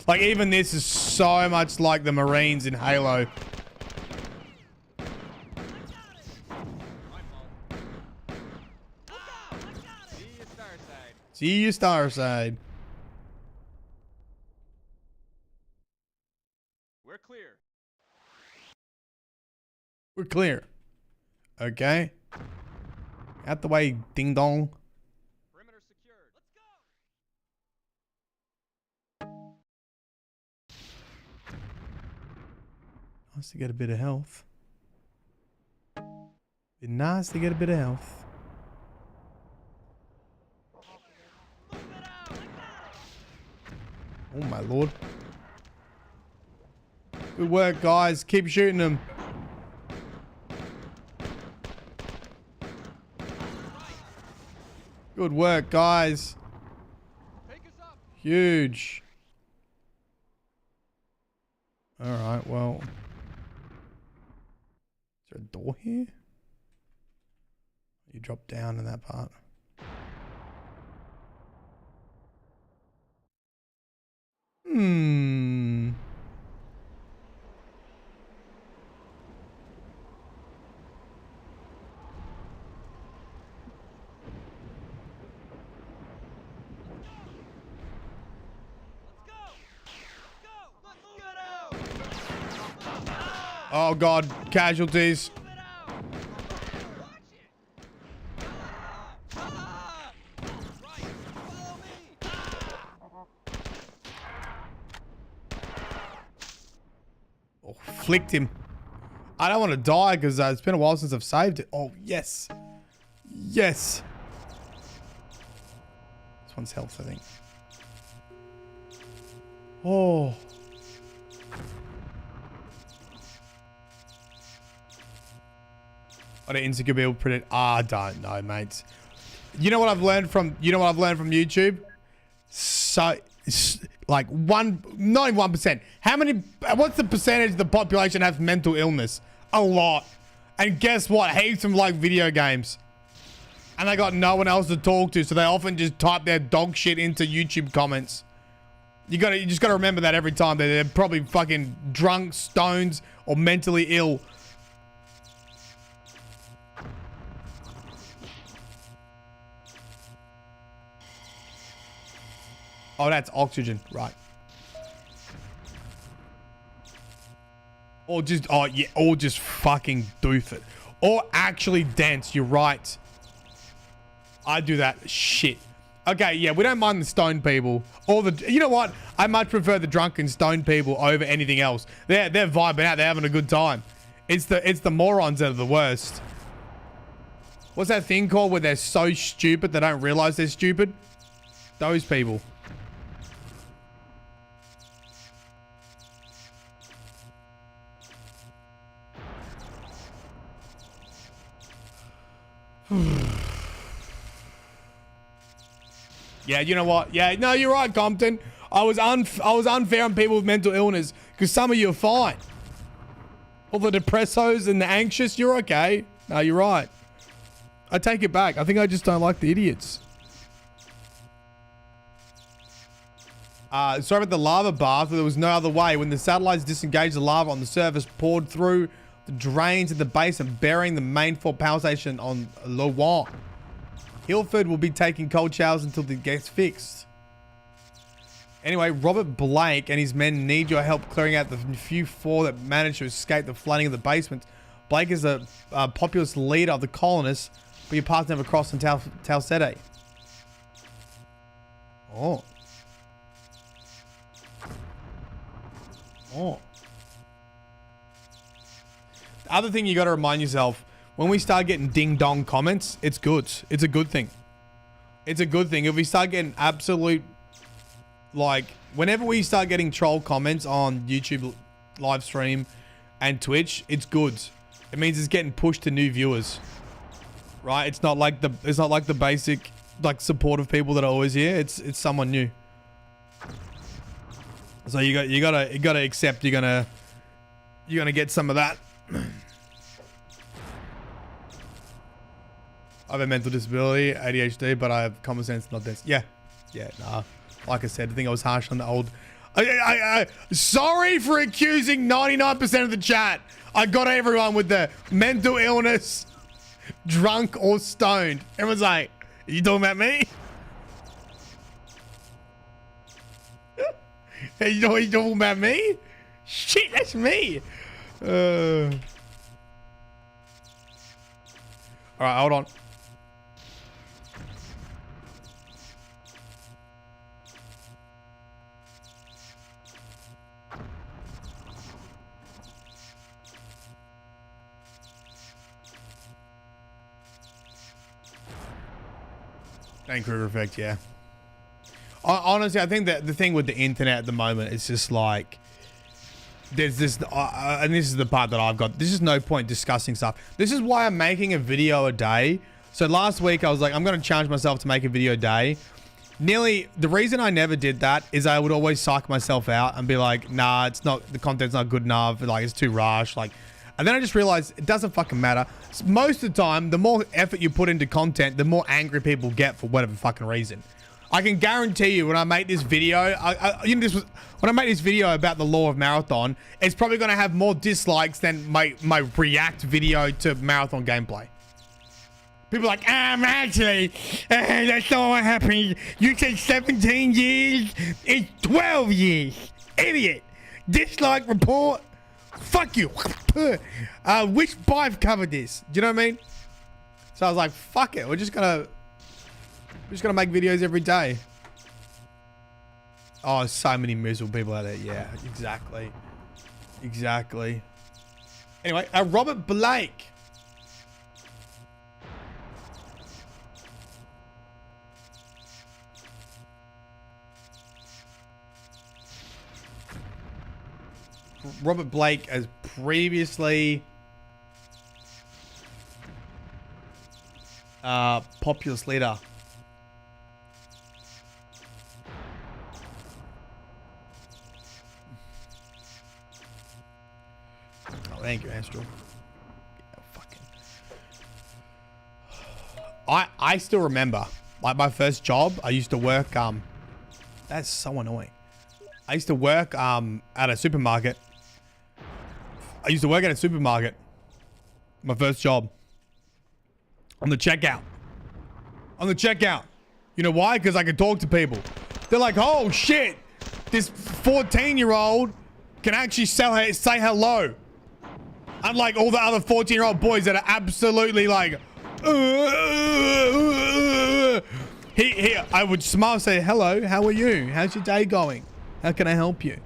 Like, even this is so much like the Marines in Halo. See you, Starside. We're clear. We're clear. Okay. Out the way, ding dong. Perimeter secured. Let's go. Nice to get a bit of health. Be nice to get a bit of health. Oh my lord. Good work, guys. Keep shooting them. Good work, guys. Take us up. Huge. Alright, well. Is there a door here? You drop down in that part. Oh god, casualties. Oh, flicked him. I don't want to die because it's been a while since I've saved it. Oh, yes. Yes. This one's health, I think. Oh. What an insecure build predict. I don't know, mates. You know what I've learned from YouTube? So like not even 1%. What's the percentage of the population has mental illness? A lot. And guess what? Heaps from like video games. And they got no one else to talk to, so they often just type their dog shit into YouTube comments. You just gotta remember that every time. They're probably fucking drunk, stones, or mentally ill. Oh, that's oxygen, right? Or just, oh yeah, or just fucking doof it. Or actually dance, you're right. I do that shit. Okay, yeah, we don't mind the stoned people. Or you know what? I much prefer the drunken stoned people over anything else. They're vibing out, they're having a good time. It's the morons that are the worst. What's that thing called where they're so stupid they don't realize they're stupid? Those people. Yeah, you know what? Yeah, no, you're right, Compton. I was unfair on people with mental illness because some of you are fine. All the depressos and the anxious, you're okay. No, you're right. I take it back. I think I just don't like the idiots. Sorry about the lava bath, but there was no other way. When the satellites disengaged, the lava on the surface poured through the drains at the base and burying the main fort power station on Lh'owon. Hilford will be taking cold showers until it gets fixed. Anyway, Robert Blake and his men need your help clearing out the few four that managed to escape the flooding of the basement. Blake is a populist leader of the colonists, but your paths never crossed in Tal City. Oh. Oh. The other thing you got to remind yourself, when we start getting ding-dong comments, it's good. It's a good thing. It's a good thing. If we start getting absolute, like, whenever we start getting troll comments on YouTube live stream and Twitch, it's good. It means it's getting pushed to new viewers. Right? It's not like the basic, like, supportive people that are always here. It's someone new. So you gotta accept you're gonna get some of that. I have a mental disability, ADHD, but I have common sense, not this. Yeah, nah. Like I said, I think I was harsh on the old. Sorry for accusing 99% of the chat. I got everyone with the mental illness, drunk or stoned. Everyone's like, are you talking about me? Are you talking about me? Shit, that's me. All right, hold on. Vancouver effect, yeah. Honestly, I think that the thing with the internet at the moment is just like, there's this, and this is the part that I've got. This is no point discussing stuff. This is why I'm making a video a day. So last week I was like, I'm going to challenge myself to make a video a day. The reason I never did that is I would always psych myself out and be like, nah, it's not, the content's not good enough. Like, it's too rushed. Like, and then I just realized it doesn't fucking matter. Most of the time, the more effort you put into content, the more angry people get for whatever fucking reason. I can guarantee you when I make this video, when I make this video about the law of marathon, it's probably going to have more dislikes than my react video to marathon gameplay. People are like, actually, that's not what happened. You said 17 years, it's 12 years. Idiot. Dislike report. Fuck you. Which Bive covered this? Do you know what I mean? So I was like, fuck it. We're just gonna make videos every day. Oh, so many miserable people out there. Yeah, exactly. Exactly. Anyway, Robert Blake. Robert Blake as previously populist leader. Oh, thank you, Astral. Yeah, I still remember, like, my first job. I used to work. That's so annoying. I used to work at a supermarket. My first job. On the checkout. You know why? Because I could talk to people. They're like, oh shit, this 14-year-old can actually say hello. Unlike all the other 14-year-old boys that are absolutely like, here, I would smile, say, hello, how are you? How's your day going? How can I help you?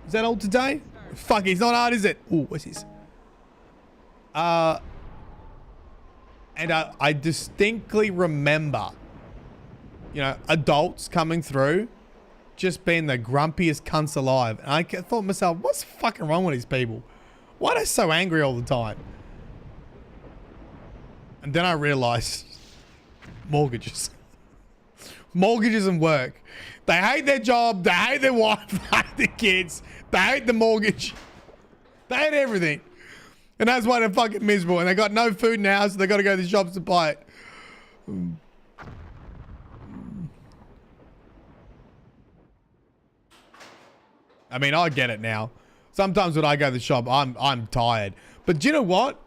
Is that all today? Fuck, it's not hard, is it? Ooh, what's this? And I distinctly remember, you know, adults coming through, just being the grumpiest cunts alive. And I thought to myself, what's fucking wrong with these people? Why are they so angry all the time? And then I realized, mortgages. Mortgages and work. They hate their job, they hate their wife, they hate their kids, they hate the mortgage. They hate everything. And that's why they're fucking miserable. And they got no food in the house, so they got to go to the shops to buy it. I mean, I get it now. Sometimes when I go to the shop, I'm tired. But do you know what?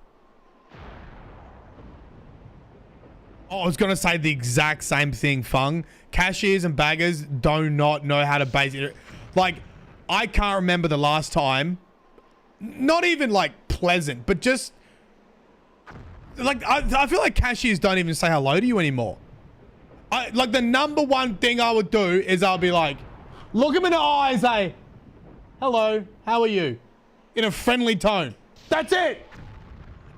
Oh, I was going to say the exact same thing, Fung. Cashiers and baggers do not know how to basic. Like, I can't remember the last time. Not even like pleasant, but just like I feel like cashiers don't even say hello to you anymore. Like the number one thing I would do is I'll be like, look him in the eye and say, hello, how are you? In a friendly tone. That's it.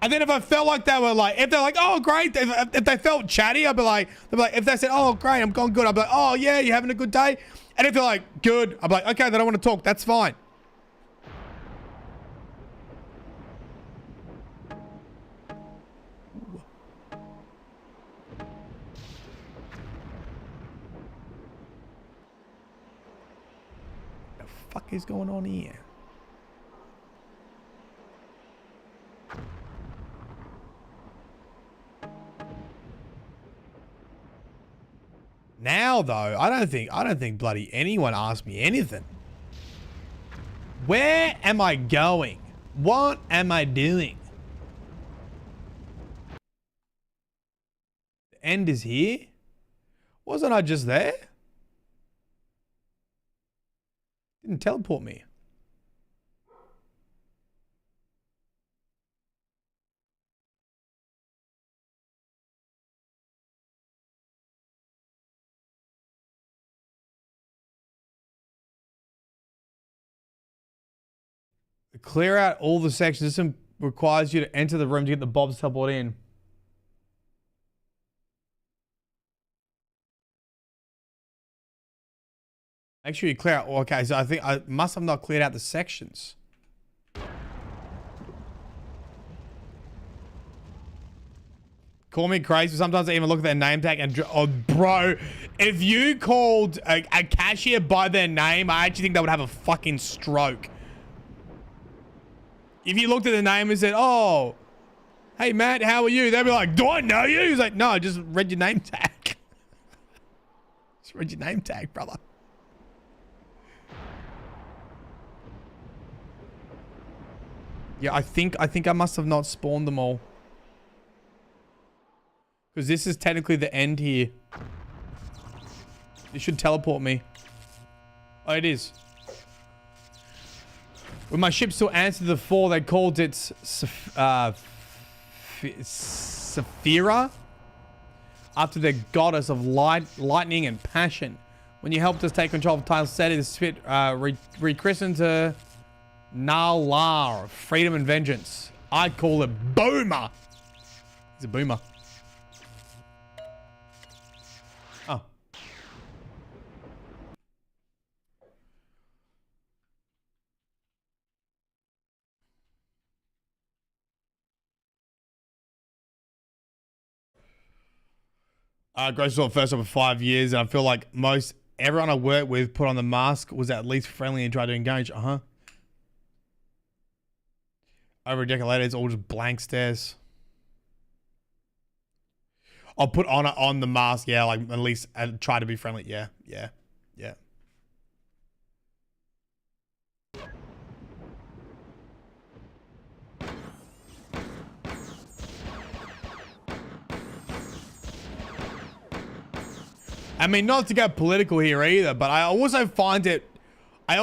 And then if I felt like they were like, if they're like, oh, great. If they felt chatty, I'd be like, if they said, oh, great, I'm going good. I'd be like, oh, yeah, you having a good day? And if they're like, good, I'd be like, okay, they don't want to talk. That's fine. The fuck is going on here? Now though, I don't think bloody anyone asked me anything. Where am I going? What am I doing? The end is here? Wasn't I just there? Didn't teleport me. Clear out all the sections. This requires you to enter the room to get the Bob's teleport in. Make sure you clear out. Okay, so I think I must have not cleared out the sections. Call me crazy. Sometimes I even look at their name tag and... Oh, bro. If you called a cashier by their name, I actually think they would have a fucking stroke. If you looked at the name and said, oh, hey, Matt, how are you? They'd be like, do I know you? He's like, no, I just read your name tag. Just read your name tag, brother. Yeah, I think I must have not spawned them all. Because this is technically the end here. It should teleport me. Oh, it is. When my ship still answered the 4, they called it Saphira after the goddess of lightning and passion. When you helped us take control of Title City, the spit rechristened to Nalar, freedom and vengeance. I'd call it Boomer. He's a boomer. Oh. Grocery store first over 5 years, and I feel like everyone I worked with put on the mask was at least friendly and tried to engage. Over a decade later, it's all just blank stares. I'll put on the mask, yeah, like at least try to be friendly. Yeah. I mean, not to get political here either, but I also find it, I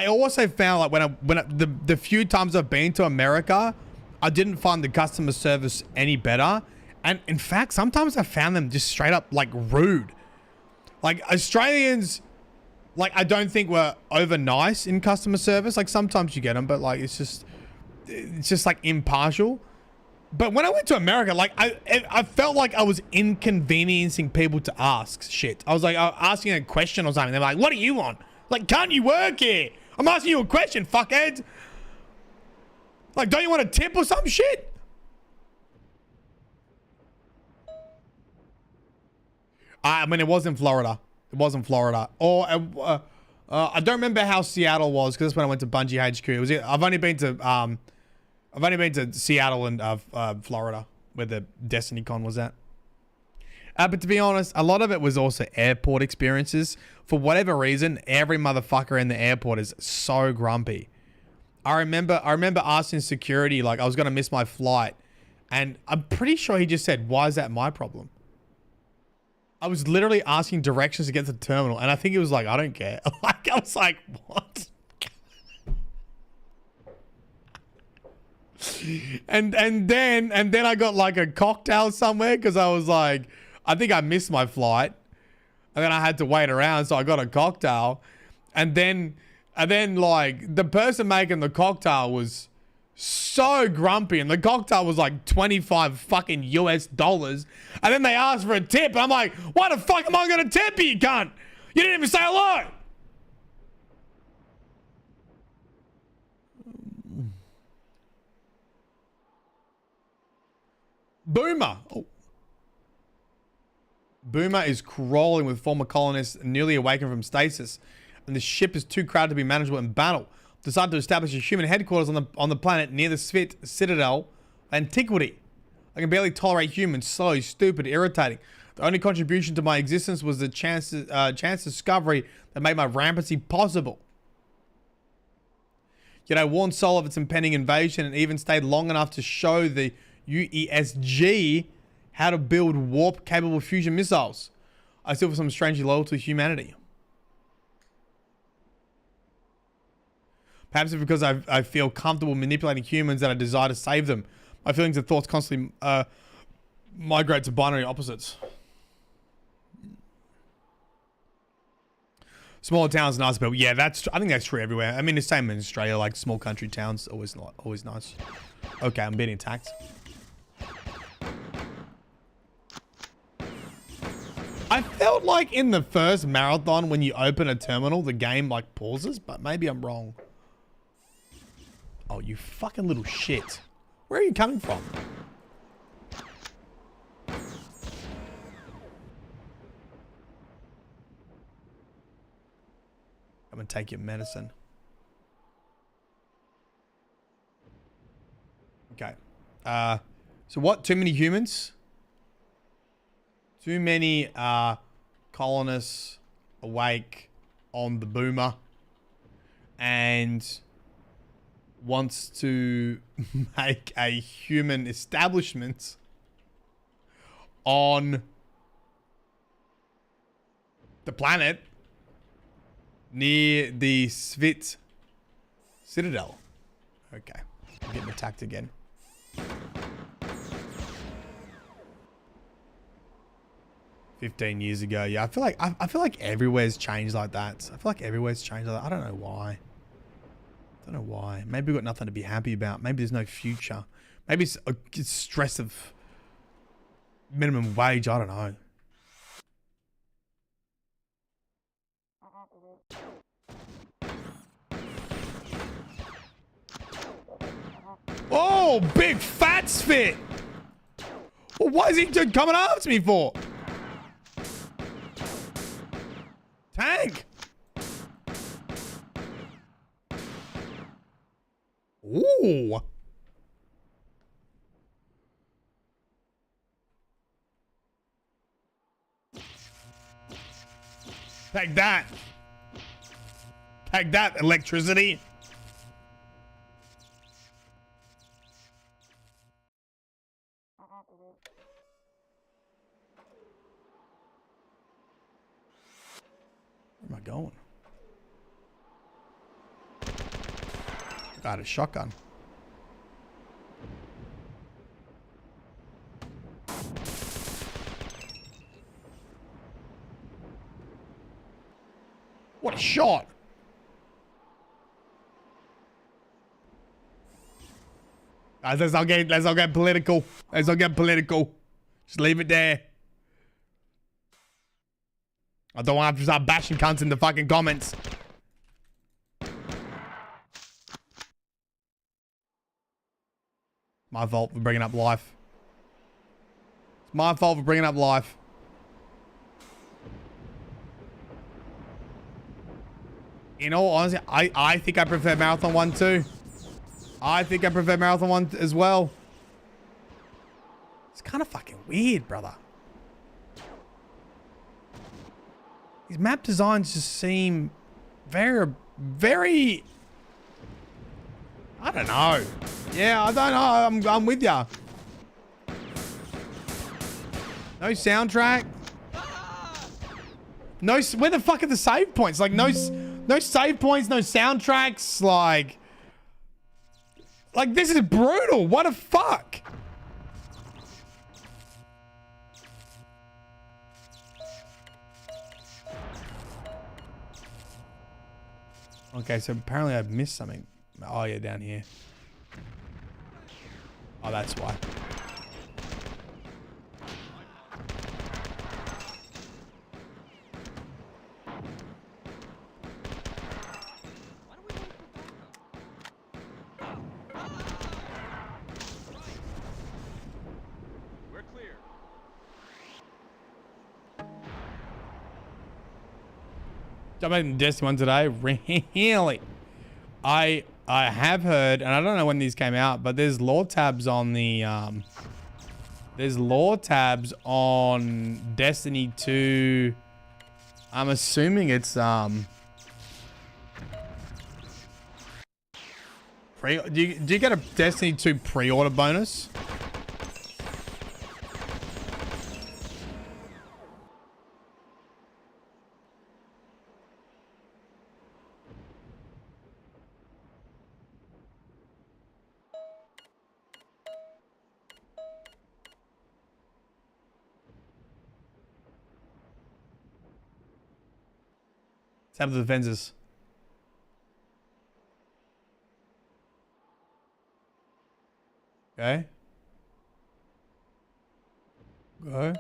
also found like the few times I've been to America, I didn't find the customer service any better. And in fact, sometimes I found them just straight up like rude. Like Australians, like I don't think we're over nice in customer service. Like sometimes you get them, but like it's just like impartial. But when I went to America, like I felt like I was inconveniencing people to ask shit. I was like asking a question or something. They're like, "What do you want?" Like, can't you work here? I'm asking you a question, fuckhead. Like, don't you want a tip or some shit? I mean, it was in Florida. It was in Florida. Or I don't remember how Seattle was because that's when I went to Bungie HQ. I've only been to Seattle and Florida, where the Destiny Con was at. But to be honest, a lot of it was also airport experiences. For whatever reason, every motherfucker in the airport is so grumpy. I remember asking security, like, I was going to miss my flight. And I'm pretty sure he just said, "Why is that my problem?" I was literally asking directions to get to the terminal. And I think he was like, "I don't care." Like, I was like, what? and then I got like a cocktail somewhere because I was like, I think I missed my flight, and then I had to wait around, so I got a cocktail, and then like the person making the cocktail was so grumpy, and the cocktail was like 25 fucking US dollars, and then they asked for a tip, and I'm like, why the fuck am I gonna tip you, cunt? You didn't even say hello. Boomer. Oh. Boomer is crawling with former colonists newly awakened from stasis, and the ship is too crowded to be manageable in battle. Decided to establish a human headquarters on the planet near the Citadel Antiquity. I can barely tolerate humans, slow, stupid, irritating. The only contribution to my existence was the chance discovery that made my rampancy possible. Yet I warned Sol of its impending invasion and even stayed long enough to show the UESG how to build warp-capable fusion missiles. I still feel some strangely loyal to humanity. Perhaps it's because I feel comfortable manipulating humans that I desire to save them. My feelings and thoughts constantly migrate to binary opposites. Smaller towns, nice people. Yeah, I think that's true everywhere. I mean, the same in Australia, like small country towns, always nice. Okay, I'm being attacked. I felt like in the first marathon, when you open a terminal, the game like pauses, but maybe I'm wrong. Oh, you fucking little shit. Where are you coming from? I'm gonna take your medicine. Okay. So what? Too many humans? Too many colonists awake on the boomer and wants to make a human establishment on the planet near the Citadel. Okay, I'm getting attacked again. $15 years ago, yeah. I feel like everywhere's changed like that. I feel like everywhere's changed like that. I don't know why. I don't know why. Maybe we've got nothing to be happy about. Maybe there's no future. Maybe it's stress of minimum wage. I don't know. Oh, big fat spit. Well, what is he coming after me for? Tank. Ooh. Take that. Take that, electricity. Where am I going? Got a shotgun. What a shot. Let's not get political. Let's not get political. Just leave it there. I don't want to start bashing cunts in the fucking comments. My fault for bringing up life. It's my fault for bringing up life. In all honesty, I think I prefer Marathon 1 too. I think I prefer Marathon 1 as well. It's kind of fucking weird, brother. These map designs just seem very, very... I don't know. Yeah, I don't know. I'm with ya. No soundtrack. No, where the fuck are the save points? Like no save points, no soundtracks. Like Like, this is brutal. What the fuck? Okay, so apparently I've missed something. Oh, yeah, down here. Oh, that's why. We're clear. I'm making Destiny 1 today. Really? I have heard, and I don't know when these came out, but there's lore tabs on the there's lore tabs on Destiny 2. I'm assuming it's do you get a Destiny 2 pre-order bonus? What's happened to the fences? Okay. Go.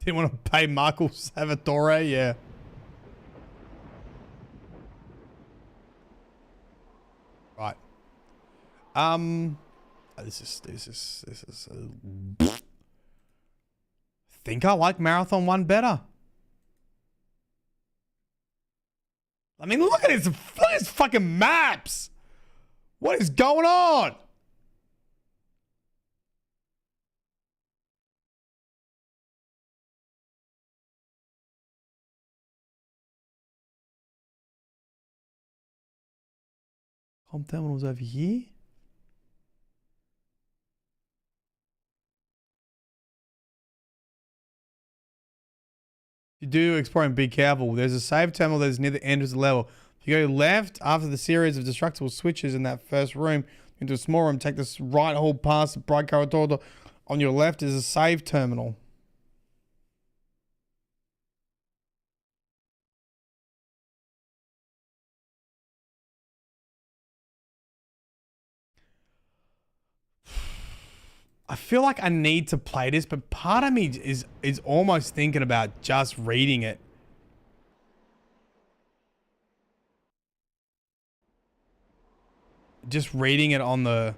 Didn't want to pay Marco Salvatore, yeah. Right. This is think I like Marathon 1 better. I mean, look at his fucking maps. What is going on? Home terminals over here. You do exploring, be careful. There's a save terminal that's near the end of the level. If you go left after the series of destructible switches in that first room into a small room, take this right hall past the bright corridor. On your left is a save terminal. I feel like I need to play this, but part of me is almost thinking about just reading it. Just reading it on the...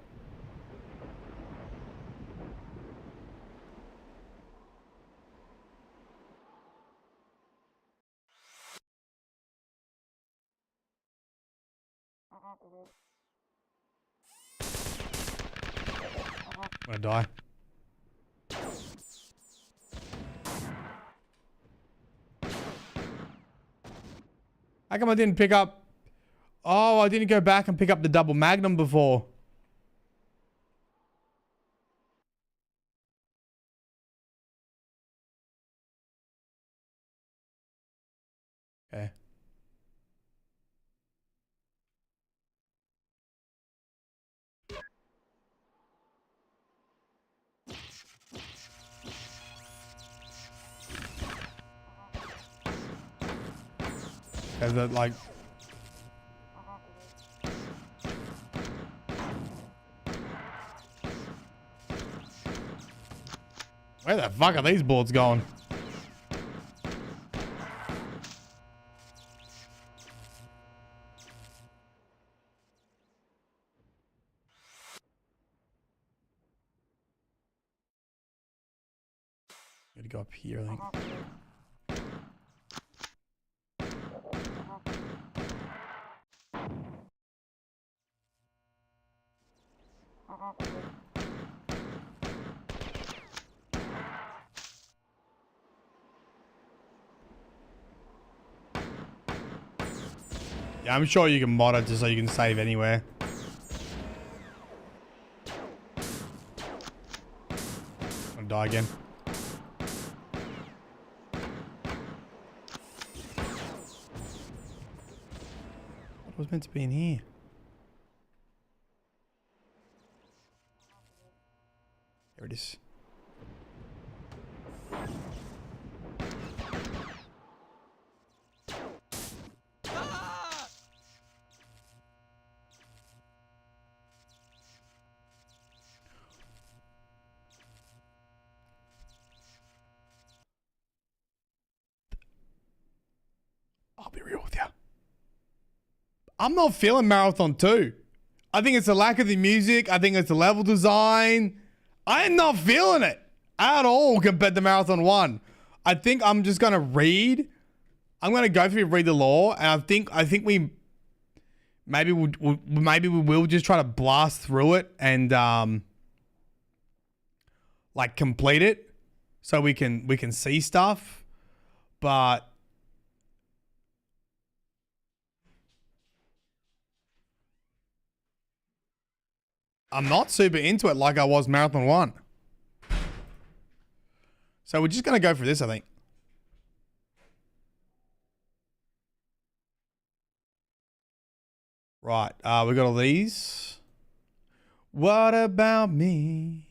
I'm gonna die. How come I didn't pick up... Oh, I didn't go back and pick up the double magnum before. Okay. Is that like... Where the fuck are these boards going? Gotta go up here, I think. Yeah, I'm sure you can mod it just so you can save anywhere. I'll die again. was meant to be in here. There it is. I'll be real with you. I'm not feeling Marathon 2. I think it's the lack of the music. I think it's the level design. I am not feeling it at all compared to Marathon 1. I think I'm just going to read. I'm going to go through and read the lore. And I think we maybe we will just try to blast through it and like complete it so we can see stuff. But I'm not super into it like I was Marathon 1. So we're just going to go for this, I think. Right. We got all these. What about me?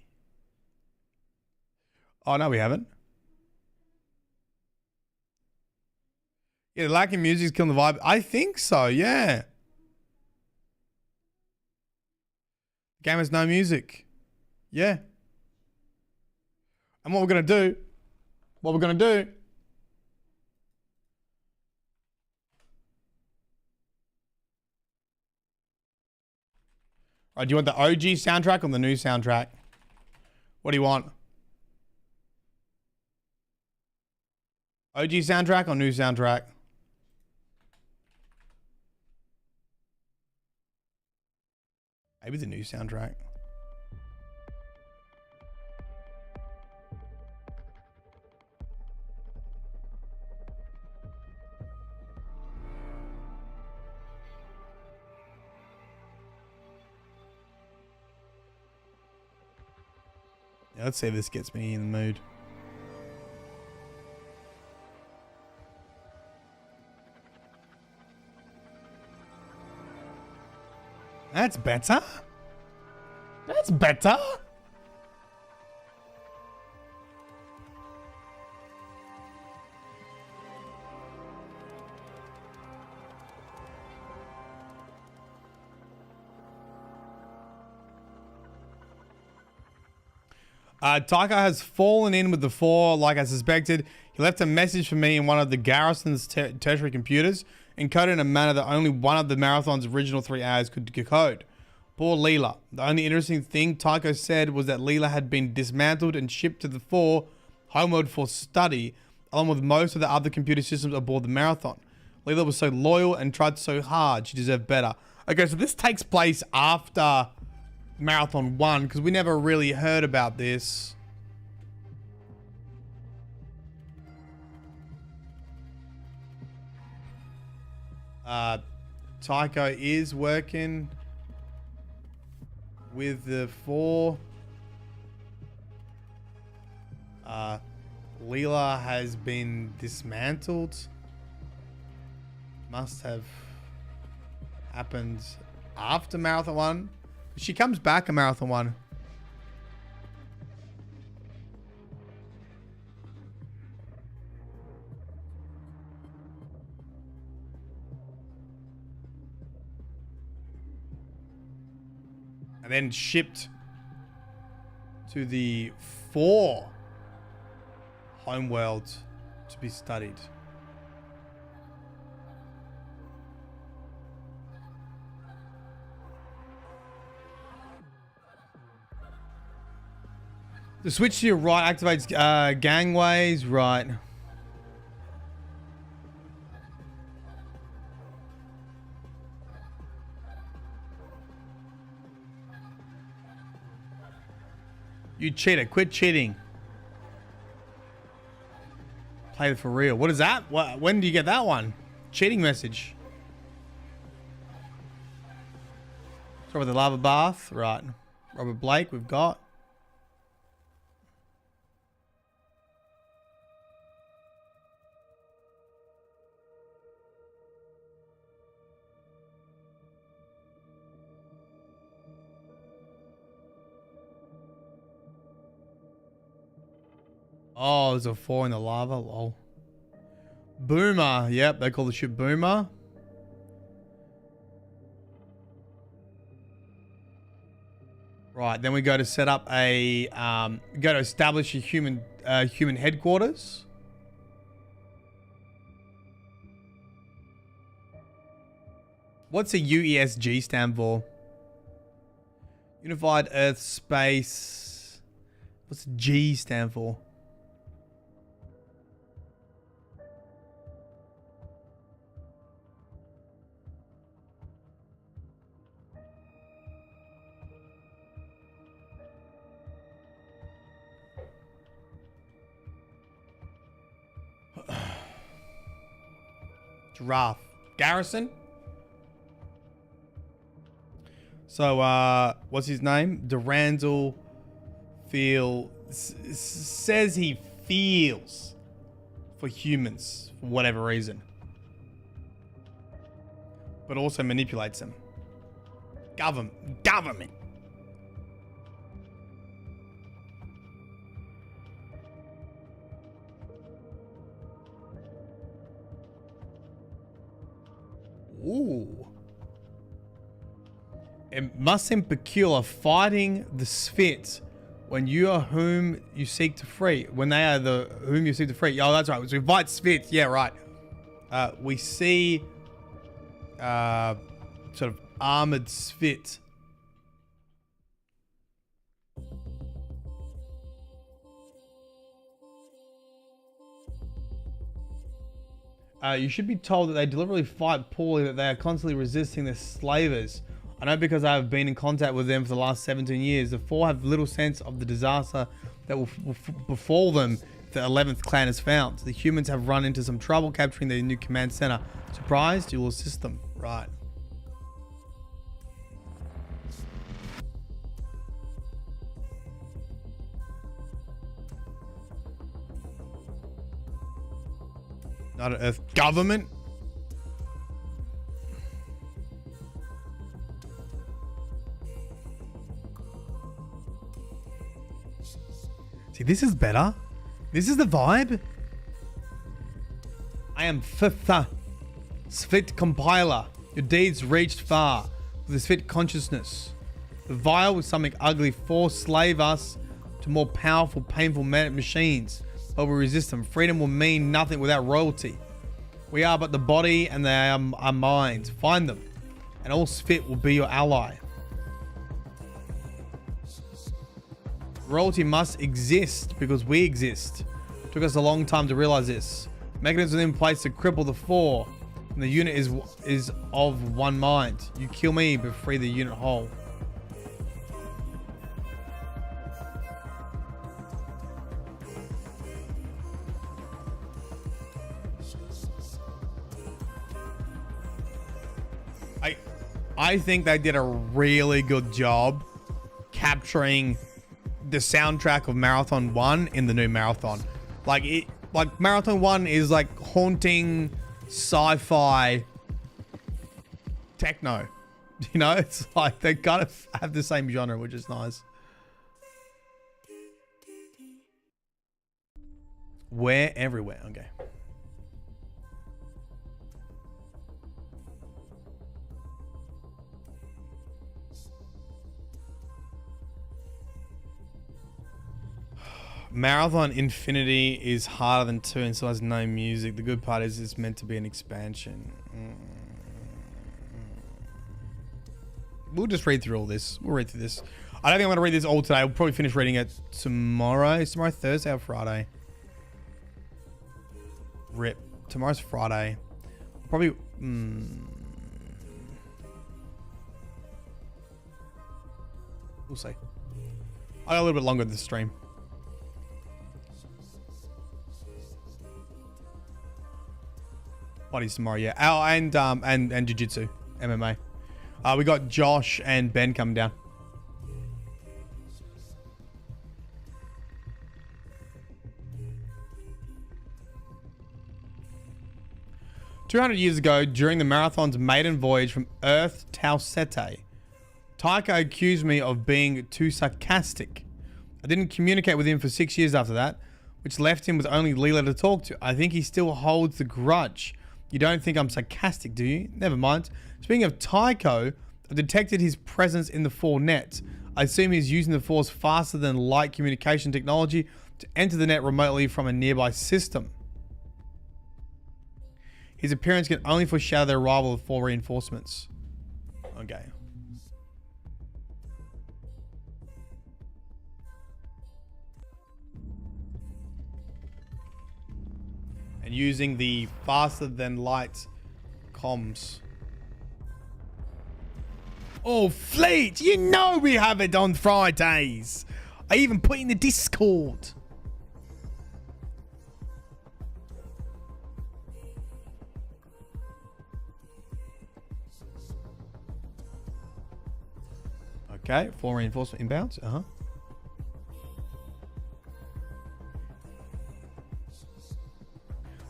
Oh, no, we haven't. Yeah, the lack of music is killing the vibe. I think so, yeah. Game has no music. Yeah. And what we're going to do, All right, do you want the OG soundtrack or the new soundtrack? What do you want? OG soundtrack or new soundtrack? Maybe the new soundtrack. Yeah, let's see if this gets me in the mood. That's better. That's better. Taika has fallen in with the 4 like I suspected. He left a message for me in one of the garrison's tertiary computers, encoded in a manner that only one of the Marathon's original 3 hours could decode. Poor Leela. The only interesting thing Tycho said was that Leela had been dismantled and shipped to the 4 homeworld for study, along with most of the other computer systems aboard the Marathon. Leela was so loyal and tried so hard. She deserved better. Okay, so this takes place after Marathon 1, because we never really heard about this. Tycho is working with the 4. Leela has been dismantled. Must have happened after Marathon 1. She comes back in Marathon 1. And then shipped to the 4 homeworld to be studied. The switch to your right activates gangways. Right. You cheater. Quit cheating. Play it for real. What is that? When do you get that one? Cheating message. Start with the lava bath. Right. Robert Blake, we've got. Oh, there's a 4 in the lava. Lol. Boomer. Yep, they call the ship Boomer. Right, then we go to set up a, go to establish a human headquarters. What's a UESG stand for? Unified Earth Space. What's G stand for? Giraffe. Garrison? So, what's his name? Durandal says he feels for humans for whatever reason. But also manipulates them. Government. Ooh. It must seem peculiar fighting the Spits when you are whom you seek to free. When they are the whom you seek to free. Oh, that's right. So we fight Spits. Yeah, right. We see sort of armored Spit. You should be told that they deliberately fight poorly, that they are constantly resisting their slavers. I know because I have been in contact with them for the last 17 years. The four have little sense of the disaster that will befall them if the 11th clan is found. The humans have run into some trouble capturing their new command center. Surprised? You will assist them. Right. Not an Earth government. See, this is better. This is the vibe. I am Thoth, Spit compiler. Your deeds reached far with the Spit consciousness. The vial with something ugly force slave us to more powerful, painful machines. But we resist them. Freedom will mean nothing without royalty. We are but the body and they are our minds. Find them, and all Spit will be your ally. Royalty must exist because we exist. It took us a long time to realize this. Mechanisms in place to cripple the four, and the unit is of one mind. You kill me, but free the unit whole. I think they did a really good job capturing the soundtrack of Marathon 1 in the new Marathon. Like Marathon 1 is like haunting sci-fi techno. You know, it's like they kind of have the same genre, which is nice. Where? Everywhere. Okay. Marathon Infinity is harder than 2 and still has no music. The good part is it's meant to be an expansion. We'll just read through all this. We'll read through this. I don't think I'm going to read this all today. We'll probably finish reading it tomorrow. Is tomorrow Thursday or Friday? Rip. Tomorrow's Friday. Probably... We'll see. I got a little bit longer this stream. Bodies tomorrow, yeah. Oh, and jiu-jitsu, MMA. We got Josh and Ben coming down. "200 years ago, during the Marathon's maiden voyage from Earth Tau Ceti, Tycho accused me of being too sarcastic. I didn't communicate with him for 6 years after that. which left him with only Leela to talk to. I think he still holds the grudge. You don't think I'm sarcastic, do you? Never mind. Speaking of Tycho, I've detected his presence in the 4 net. I assume he's using the Force faster than light communication technology to enter the net remotely from a nearby system. His appearance can only foreshadow the arrival of 4 reinforcements. Okay. And using the faster than light comms. Oh, Fleet! You know we have it on Fridays! I even put in the Discord. Okay, 4 reinforcement inbounds.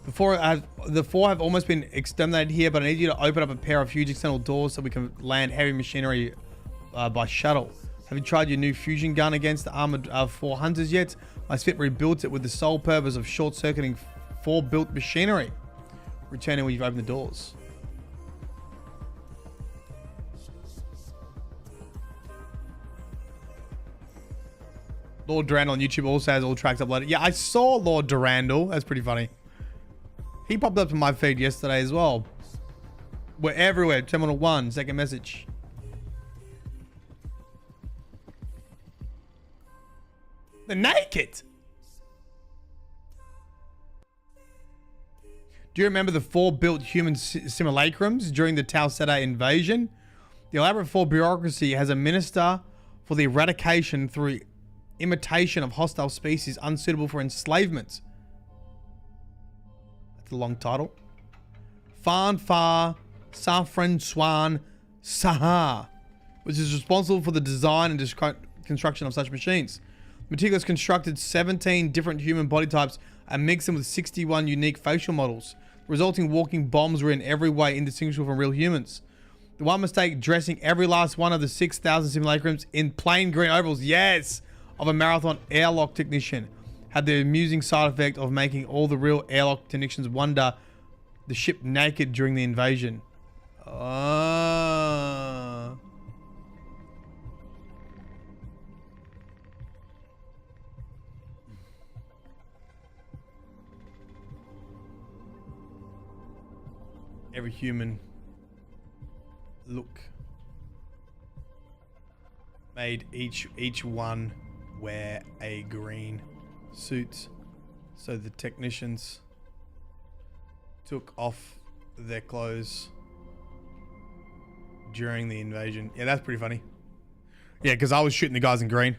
The four have almost been exterminated here, but I need you to open up a pair of huge external doors so we can land heavy machinery by shuttle. Have you tried your new fusion gun against the armored 4 hunters yet? My Spit rebuilt it with the sole purpose of short-circuiting 4 built machinery. Returning when you've opened the doors. Lord Durandal on YouTube also has all tracks uploaded. Yeah, I saw Lord Durandal. That's pretty funny. He popped up to my feed yesterday as well. We're everywhere. Terminal 1, second message. They're naked. Do you remember the 4 built human simulacrums during the Tau Ceti invasion? The elaborate 4 bureaucracy has a minister for the eradication through imitation of hostile species unsuitable for enslavement. That's a long title. Fanfar Safran Swan Sahar, which is responsible for the design and construction of such machines. Meticulous constructed 17 different human body types and mixed them with 61 unique facial models. The resulting walking bombs were in every way indistinguishable from real humans. The one mistake, dressing every last one of the 6,000 simulacrums in plain green overalls, yes, of a marathon airlock technician, had the amusing side effect of making all the real airlock technicians wonder the ship naked during the invasion. Every human look made each one wear a green suit, so the technicians took off their clothes during the invasion. Yeah, that's pretty funny. Yeah, because I was shooting the guys in green.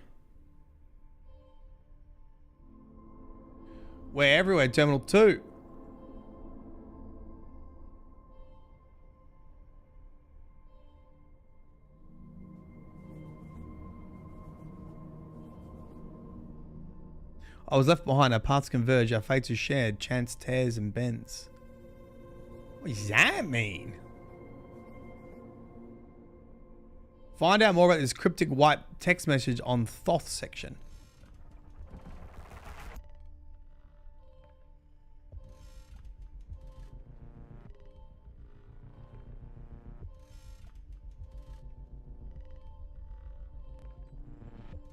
We're everywhere, Terminal 2. I was left behind, our paths converge, our fates are shared, chance tears and bends. What does that mean? Find out more about this cryptic white text message on Thoth section.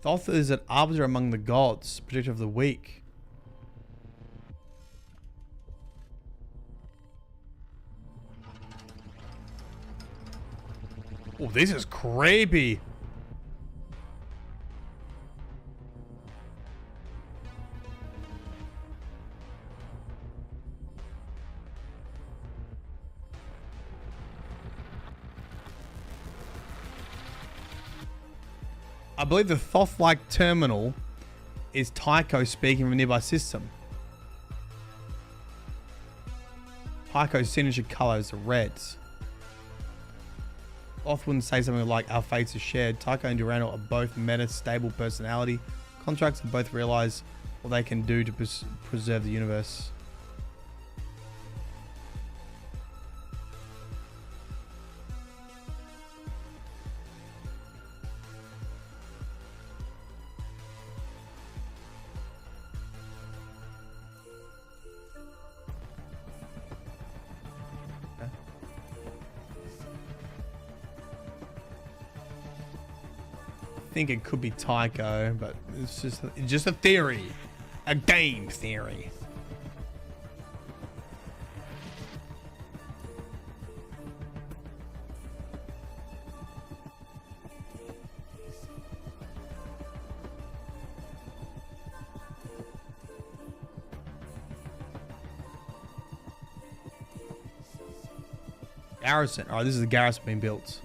Thoth is an arbiter among the gods, protector of the weak. Oh, this is creepy. I believe the Thoth-like terminal is Tycho speaking from a nearby system. Tycho's signature color is the reds. Thoth wouldn't say something like, our fates are shared. Tycho and Durandal are both meta-stable personality contracts and both realize what they can do to preserve the universe. think it could be Tycho, but it's just a theory. A game theory. Garrison. Oh, this is the garrison being built.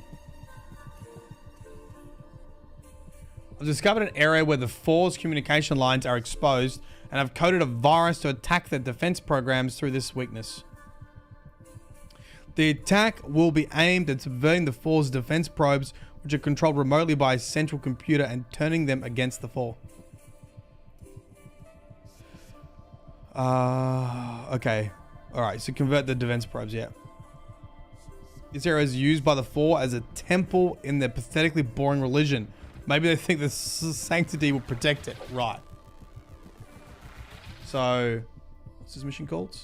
I've discovered an area where the For's communication lines are exposed, and I've coded a virus to attack the defense programs through this weakness. The attack will be aimed at subverting the For's defense probes, which are controlled remotely by a central computer, and turning them against the For. Okay. Alright, so convert the defense probes, yeah. This area is used by the For as a temple in their pathetically boring religion. Maybe they think the sanctity will protect it. Right. So, what's this mission called?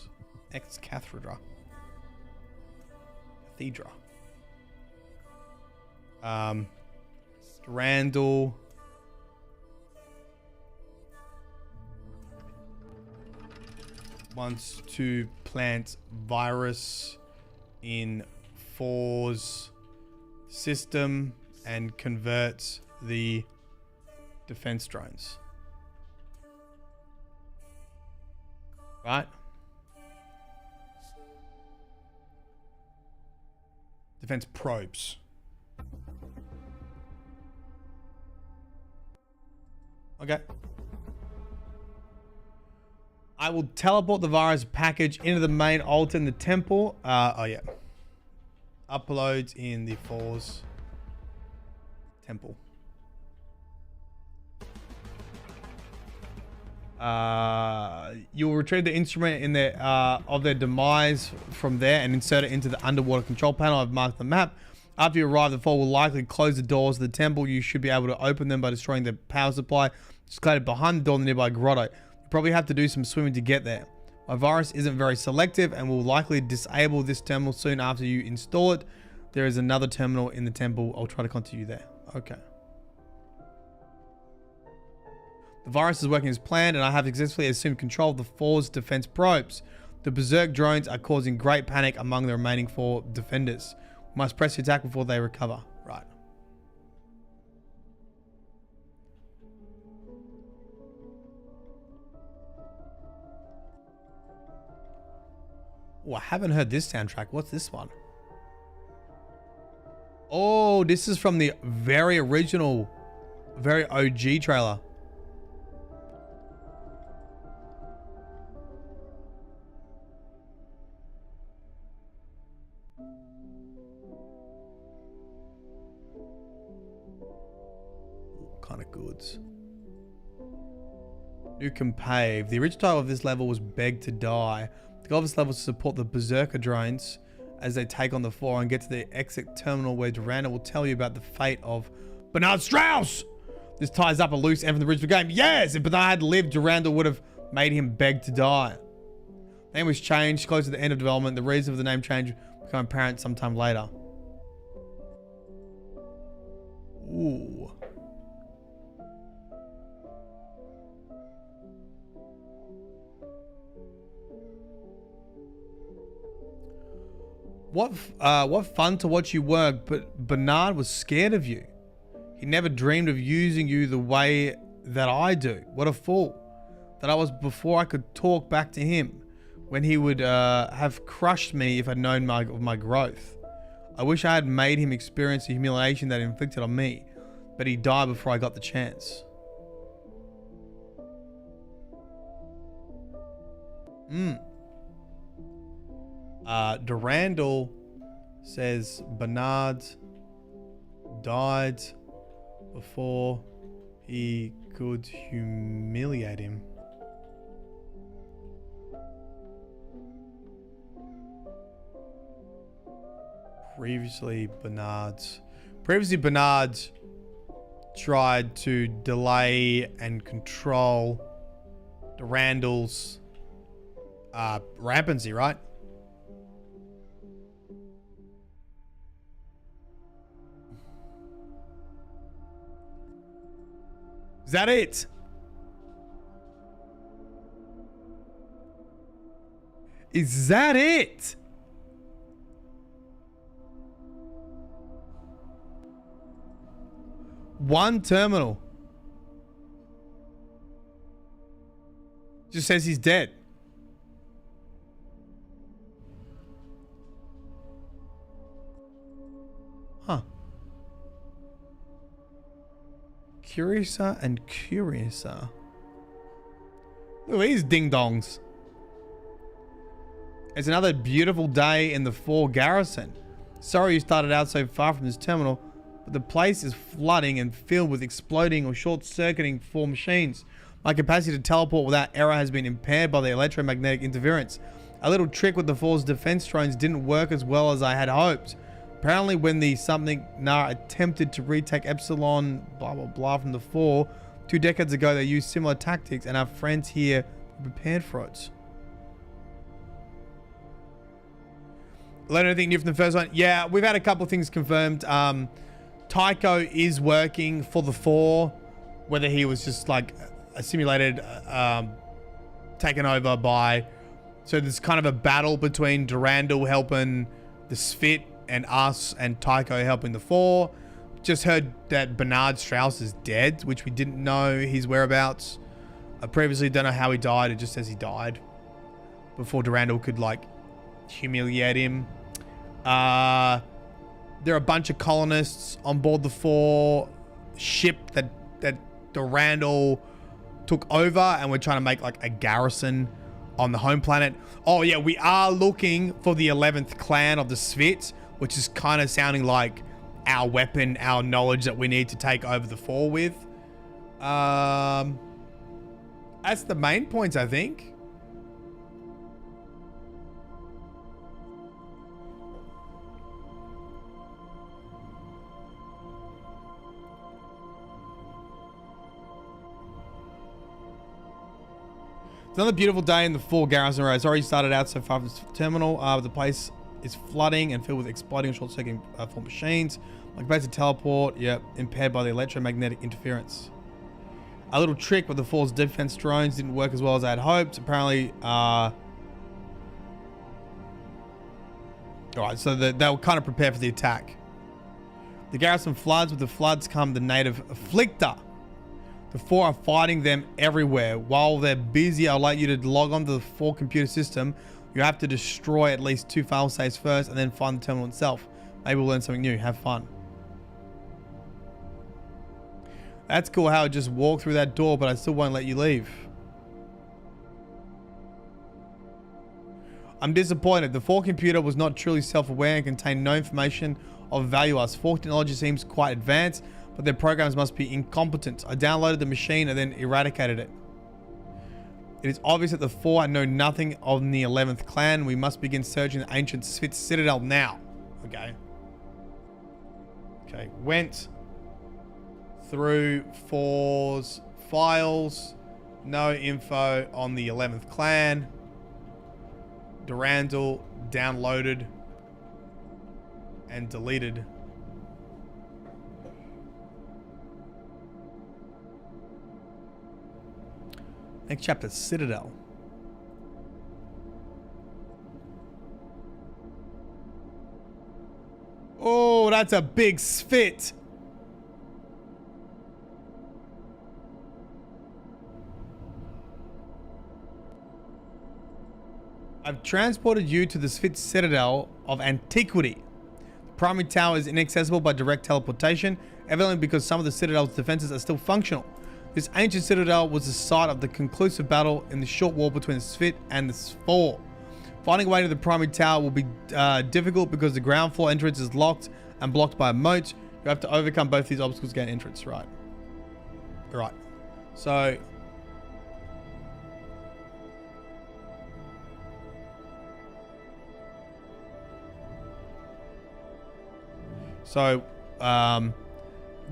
Ex-Cathedra. Cathedra. Durandal. Wants to plant virus in For's system and convert the defense drones. Right? Defense probes. Okay. I will teleport the virus package into the main altar in the temple. Oh yeah. Uploads in the For's temple. You will retrieve the instrument in their of their demise from there and insert it into the underwater control panel. I've marked the map. After you arrive, the Fall will likely close the doors of the temple. You should be able to open them by destroying the power supply located behind the door in the nearby grotto. You probably have to do some swimming to get there. My virus isn't very selective and will likely disable this terminal soon after you install it. There is another terminal in the temple. I'll try to contact you there. Okay. The virus is working as planned, and I have successfully assumed control of the For's defense probes. The berserk drones are causing great panic among the remaining 4 defenders. We must press the attack before they recover. Right. Oh, I haven't heard this soundtrack. What's this one? Oh, this is from the very original, very OG trailer. Kind of goods. Nukem Pave. The original title of this level was Beg to Die. The goal of this level is to support the Berserker drones as they take on the floor and get to the exit terminal where Durandal will tell you about the fate of Bernard Strauss. This ties up a loose end from the original game. Yes, if Bernard had lived, Durandal would have made him beg to die. The name was changed close to the end of development. The reason for the name change became apparent sometime later. Ooh. What fun to watch you work, but Bernard was scared of you. He never dreamed of using you the way that I do. What a fool. That I was before I could talk back to him, when he would have crushed me if I'd known of my growth. I wish I had made him experience the humiliation that he inflicted on me, but he died before I got the chance. Durandal says Bernard died before he could humiliate him. Previously, Bernard tried to delay and control Durandal's rampancy, right? Is that it? Is that it? One terminal. Just says he's dead. Huh. Curiouser and curiouser. Look at these ding-dongs. It's another beautiful day in the 4 garrison. Sorry you started out so far from this terminal, but the place is flooding and filled with exploding or short-circuiting 4 machines. My capacity to teleport without error has been impaired by the electromagnetic interference. A little trick with the 4's defense drones didn't work as well as I had hoped. Apparently when the something Nar attempted to retake Epsilon blah blah blah from the 4 2 decades ago, they used similar tactics and our friends here were prepared for it. Learn anything new from the first one? Yeah, we've had a couple of things confirmed. Tycho is working for the 4, whether he was just like a simulated taken over by, so there's kind of a battle between Durandal helping the Svit and us, and Tycho helping the 4. Just heard that Bernard Strauss is dead, which we didn't know his whereabouts. I previously don't know how he died. It just says he died before Durandal could like humiliate him. There are a bunch of colonists on board the 4 ship that Durandal took over, and we're trying to make like a garrison on the home planet. Oh yeah, we are looking for the 11th clan of the Svit, which is kind of sounding like our weapon, our knowledge that we need to take over the 4 with. That's the main points, I think. It's another beautiful day in the 4 garrison road. It's already started out so far from this terminal. The place is flooding and filled with exploding short-circuiting 4 machines. My capacity to teleport, yep, impaired by the electromagnetic interference. A little trick with the 4's defense drones didn't work as well as I had hoped. Apparently, alright, so they were kind of prepared for the attack. The garrison floods. With the floods come the native afflictor. The 4 are fighting them everywhere. While they're busy, I'd like you to log on to the 4 computer system. You have to destroy at least 2 failsafes first and then find the terminal itself. Maybe we'll learn something new. Have fun. That's cool how it just walked through that door, but I still won't let you leave. I'm disappointed. The 4 computer was not truly self-aware and contained no information of value. Us 4 technology seems quite advanced, but their programs must be incompetent. I downloaded the machine and then eradicated it. It is obvious that the 4 know nothing of the 11th clan. We must begin searching the ancient Svit Citadel now. Okay. Okay, went through 4's files. No info on the 11th clan. Durandal downloaded and deleted. Next chapter, Citadel. Oh, that's a big Svit. I've transported you to the Svit Citadel of Antiquity. The primary tower is inaccessible by direct teleportation, evidently because some of the Citadel's defenses are still functional. This ancient citadel was the site of the conclusive battle in the short war between the Svit and the 4. Finding a way to the primary tower will be difficult because the ground floor entrance is locked and blocked by a moat. You have to overcome both these obstacles to gain entrance, right? Right. So...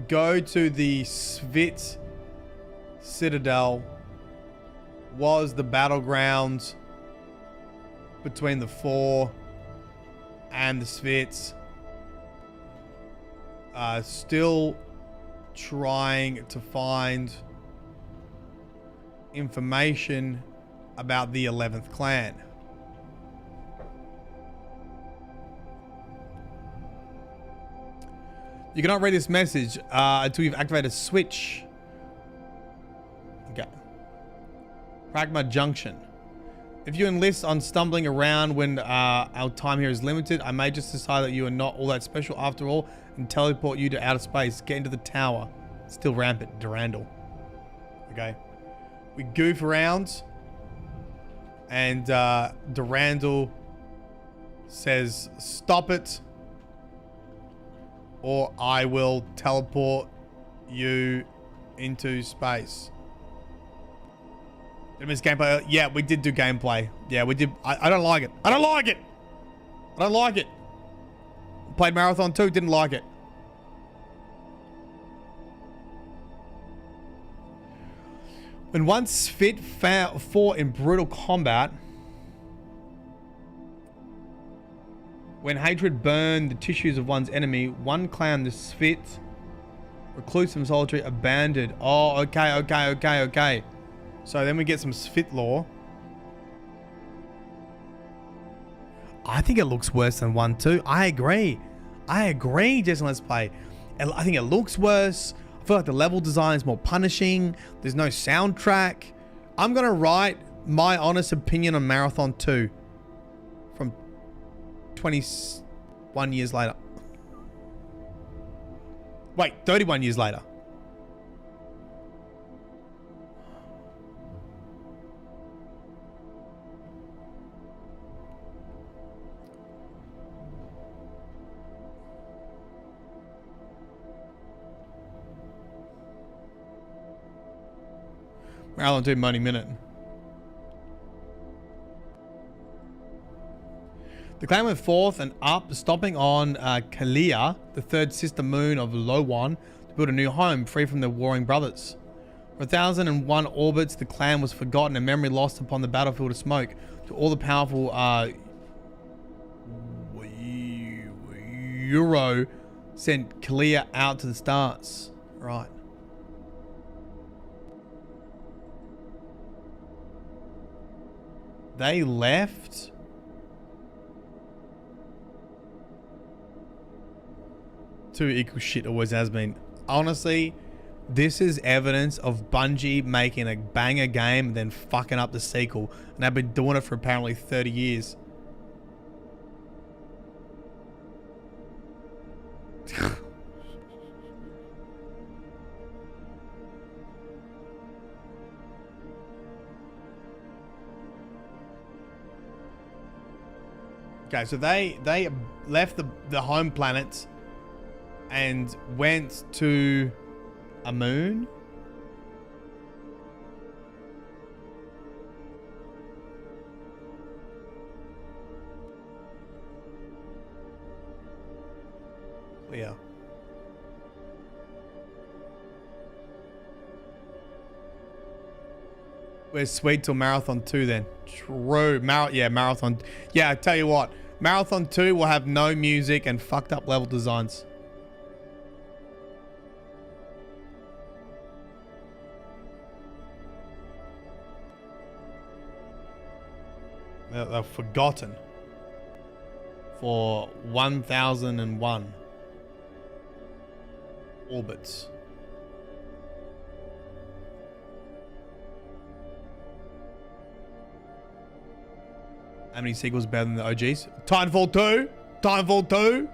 go to the Svit Citadel. Was the battleground between the 4 and the Svits. Still trying to find information about the 11th clan. You cannot read this message until you've activated a switch. Okay. Pragma Junction. If you enlist on stumbling around when our time here is limited, I may just decide that you are not all that special after all and teleport you to outer space. Get into the tower. Still rampant. Durandal. Okay. We goof around and Durandal says, stop it, or I will teleport you into space. Did I miss gameplay? Yeah, we did do gameplay. Yeah, we did. I don't like it. I don't like it. I don't like it. Played Marathon 2, didn't like it. When once fit fought in brutal combat, when hatred burned the tissues of one's enemy, one clan, the Svit, reclusive and solitary, abandoned. Oh, okay. So then we get some Svit lore. I think it looks worse than 1 too. I agree, Jason. Let's play. I think it looks worse. I feel like the level design is more punishing. There's no soundtrack. I'm gonna write my honest opinion on Marathon 2 from 21 years later. Wait, 31 years later. Marathon 2 Money Minute. The clan went forth and up, stopping on Kalia, the third sister moon of Lh'owon, to build a new home free from the warring brothers. For 1001 orbits, the clan was forgotten and memory lost upon the battlefield of smoke. To all the powerful Euro sent Kalia out to the stars. Right. They left. Two equal shit, always has been. Honestly, this is evidence of Bungie making a banger game and then fucking up the sequel. And they've been doing it for apparently 30 years. Okay, so they left the home planets and went to a moon. Clear. We're sweet till Marathon 2 then. True. Marathon. Yeah, I tell you what. Marathon 2 will have no music and fucked up level designs. They're forgotten for 1001 orbits. How many sequels better than the OGs? Titanfall 2? Titanfall 2?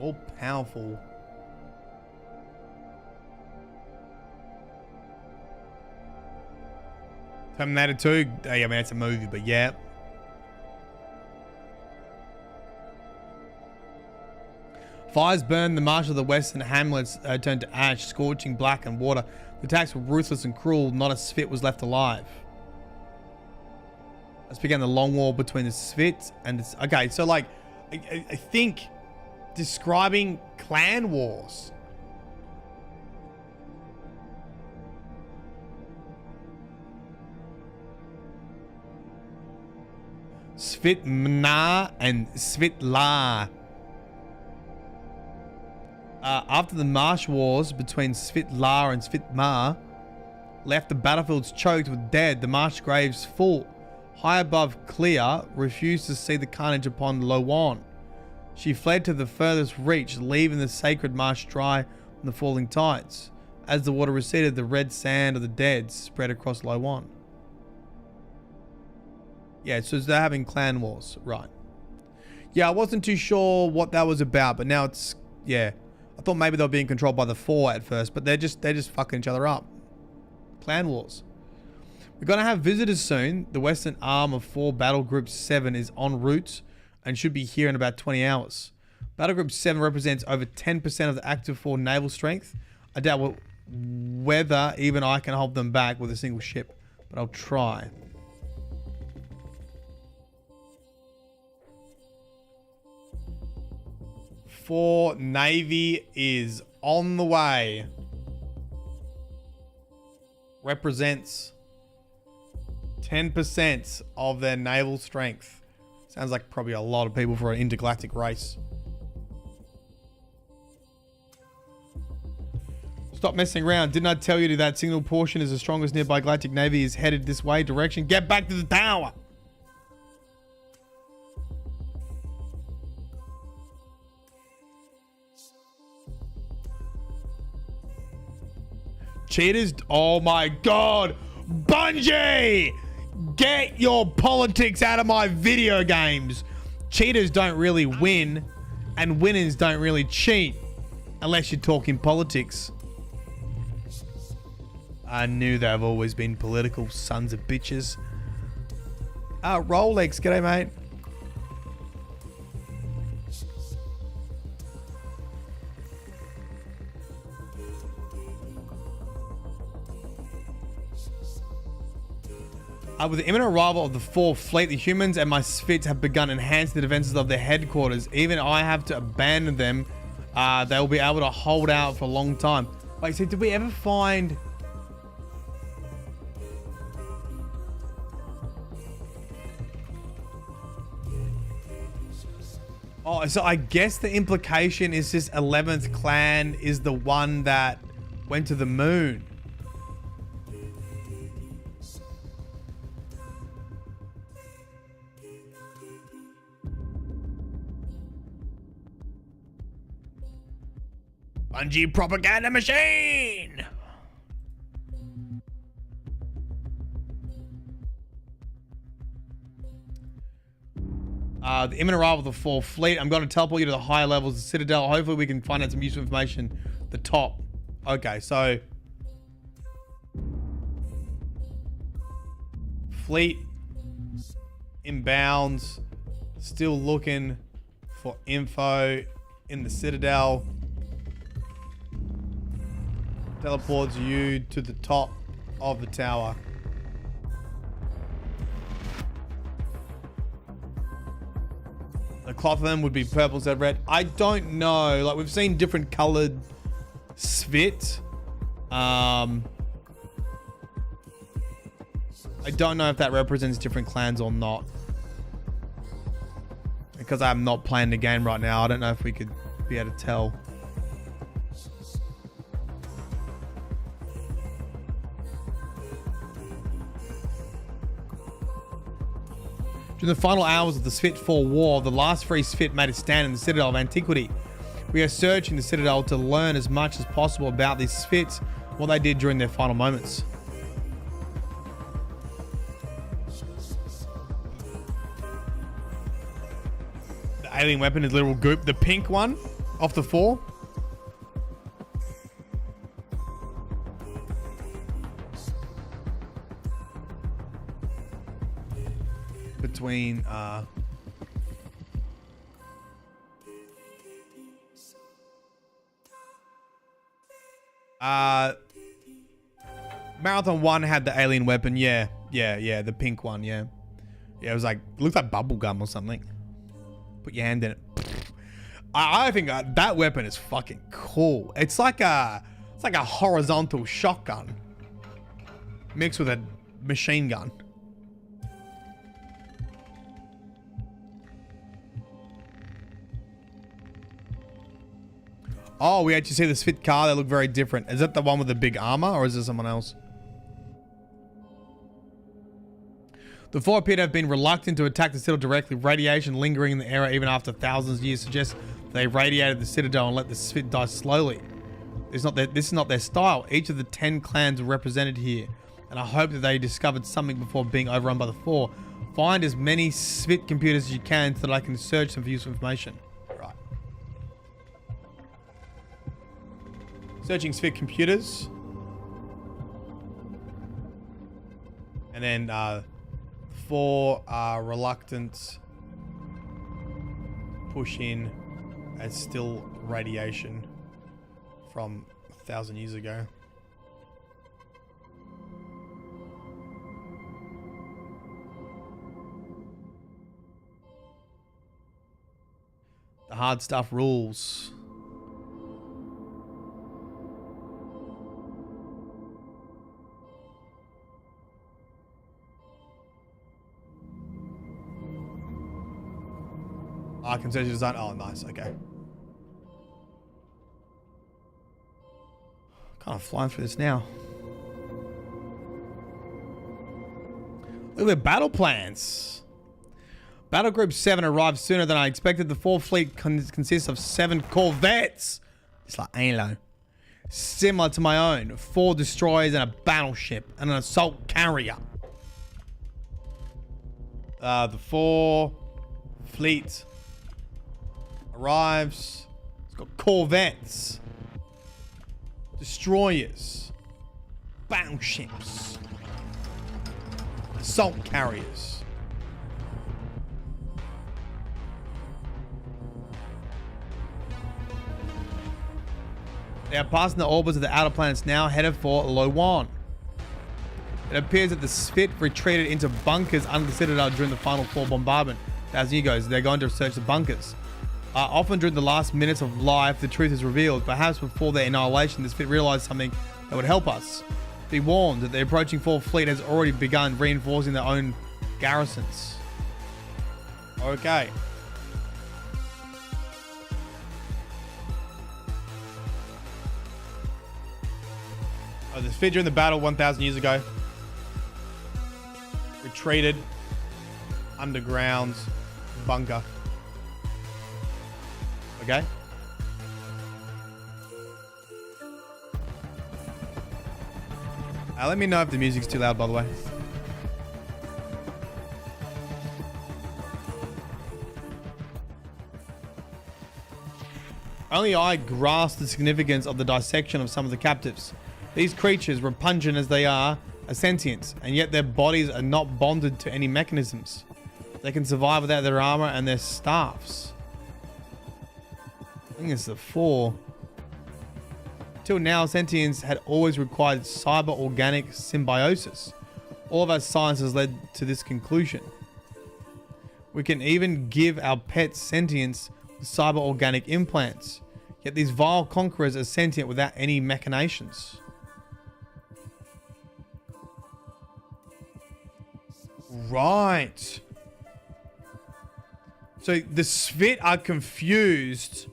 All powerful. Terminator 2? Oh, yeah, I mean, it's a movie, but yeah. Fires burned the marsh of the western hamlets, turned to ash, scorching black and water. The attacks were ruthless and cruel. Not a Svit was left alive. Thus began the long war between the Svit and the... Okay, so like, I think describing clan wars. Svitmna and Svitla. After the marsh wars between Svitla and Svitma left the battlefields choked with dead, the marsh graves full. High above Clea refused to see the carnage upon Lh'owon. She fled to the furthest reach, leaving the sacred marsh dry from the falling tides. As the water receded, the red sand of the dead spread across Lh'owon. Yeah, so they're having clan wars, right? Yeah, I wasn't too sure what that was about, but now it's, yeah. I thought maybe they were being controlled by the Four at first, but they're just fucking each other up. Clan wars. We're gonna have visitors soon. The western arm of 4 Battle Group 7 is en route and should be here in about 20 hours. Battle Group 7 represents over 10% of the active 4 naval strength. I doubt whether even I can hold them back with a single ship, but I'll try. For Navy is on the way. Represents 10% of their naval strength. Sounds like probably a lot of people for an intergalactic race. Stop messing around. Didn't I tell you that signal portion is the strongest nearby galactic navy is headed this way direction? Get back to the tower. Cheaters. Oh my God. Bungie! Get your politics out of my video games. Cheaters don't really win, and winners don't really cheat, unless you're talking politics. I knew they've always been political sons of bitches. Rolex, g'day mate. With the imminent arrival of the 4th fleet, the humans and my Svits have begun enhancing the defenses of their headquarters. Even I have to abandon them. They will be able to hold out for a long time. Wait, so did we ever find... Oh, so I guess the implication is this 11th clan is the one that went to the moon. Bungie propaganda machine! The imminent arrival of the 4th fleet. I'm going to teleport you to the higher levels of the Citadel. Hopefully we can find out some useful information. The top. Okay, so... Fleet. Inbounds. Still looking for info in the Citadel. Teleports you to the top of the tower. The cloth of them would be purple instead of red. I don't know. Like, we've seen different colored Svit. I don't know if that represents different clans or not. Because I'm not playing the game right now, I don't know if we could be able to tell. During the final hours of the Svit 4 war, the last free Svit made a stand in the Citadel of Antiquity. We are searching the Citadel to learn as much as possible about these Svits, what they did during their final moments. The alien weapon is literal goop. The pink one off the 4. Between Marathon 1 had the alien weapon. Yeah, the pink one. Yeah, it was like, it looks like bubble gum or something. Put your hand in it. I think that weapon is fucking cool. It's like a horizontal shotgun mixed with a machine gun. Oh, we actually see the Svit car. They look very different. Is that the one with the big armor, or is it someone else? The four appear to have been reluctant to attack the Citadel directly. Radiation lingering in the area even after thousands of years suggests they radiated the Citadel and let the Svit die slowly. This is not their style. Each of the 10 clans are represented here, and I hope that they discovered something before being overrun by the four. Find as many Svit computers as you can so that I can search them for useful information. Right. Searching Svit computers. And then four are reluctant to push in as still radiation from 1,000 years ago. The hard stuff rules. Consensus design. Oh, nice. Okay. Kind of flying through this now. Look at the battle plans. Battle Group 7 arrived sooner than I expected. The 4th fleet consists of 7 corvettes. It's like Halo. Similar to my own. 4 destroyers and a battleship and an assault carrier. The 4 fleet arrives. It's got corvettes, destroyers, battleships, assault carriers. They are passing the orbits of the outer planets now, headed for Lh'owon. It appears that the Svit retreated into bunkers under the Citadel during the final 4 bombardment. As you goes, they're going to research the bunkers. Often during the last minutes of life, the truth is revealed. Perhaps before their annihilation, the Svit realized something that would help us. Be warned that the approaching 4th fleet has already begun reinforcing their own garrisons. Okay. Oh, the Svit during the battle 1,000 years ago retreated underground bunker. Okay. Let me know if the music's too loud, by the way. Only I grasp the significance of the dissection of some of the captives. These creatures, repugnant as they are sentient, and yet their bodies are not bonded to any mechanisms. They can survive without their armor and their staffs. I think it's the 4. Till now, sentience had always required cyber-organic symbiosis. All of our science has led to this conclusion. We can even give our pets sentience with cyber-organic implants. Yet these vile conquerors are sentient without any machinations. Right. So the Svit are confused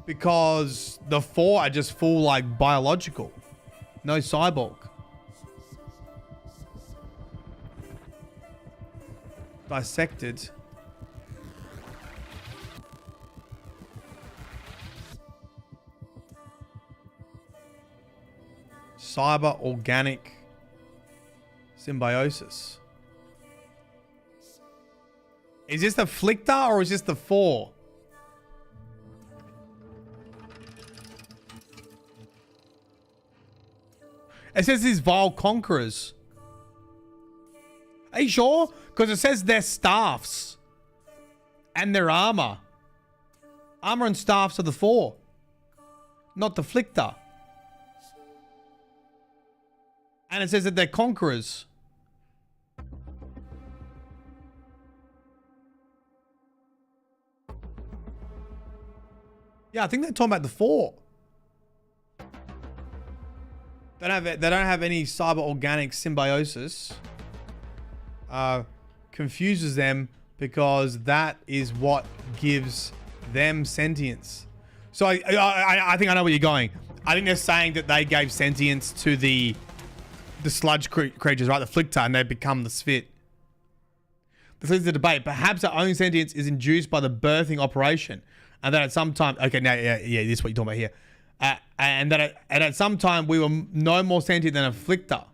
because the 4 are just full like biological. No cyborg. Dissected. Cyber organic symbiosis. Is this the Flictor or is this the 4? It says these vile conquerors. Are you sure? Because it says their staffs and their armor. Armor and staffs are the 4, not the Flictor. And it says that they're conquerors. Yeah, I think they're talking about the 4. They don't have any cyber organic symbiosis. Confuses them because that is what gives them sentience. So I think I know where you're going. I think they're saying that they gave sentience to the sludge creatures, right? The Flictor, and they become the Spit. This leads to the debate. Perhaps our own sentience is induced by the birthing operation, and that at some time, okay, now yeah, this is what you're talking about here, and at some time we were no more sentient than a Flictor.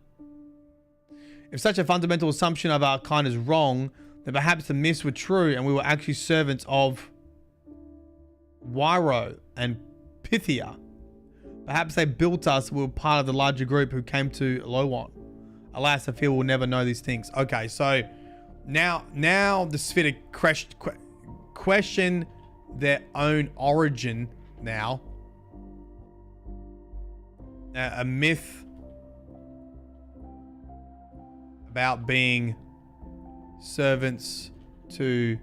If such a fundamental assumption of our kind is wrong, then perhaps the myths were true, and we were actually servants of Wyro and Pythia. Perhaps they built us, we were part of the larger group who came to Lh'owon. Alas, I fear we'll never know these things. Okay, so now the Sphere question their own origin now. A myth about being servants to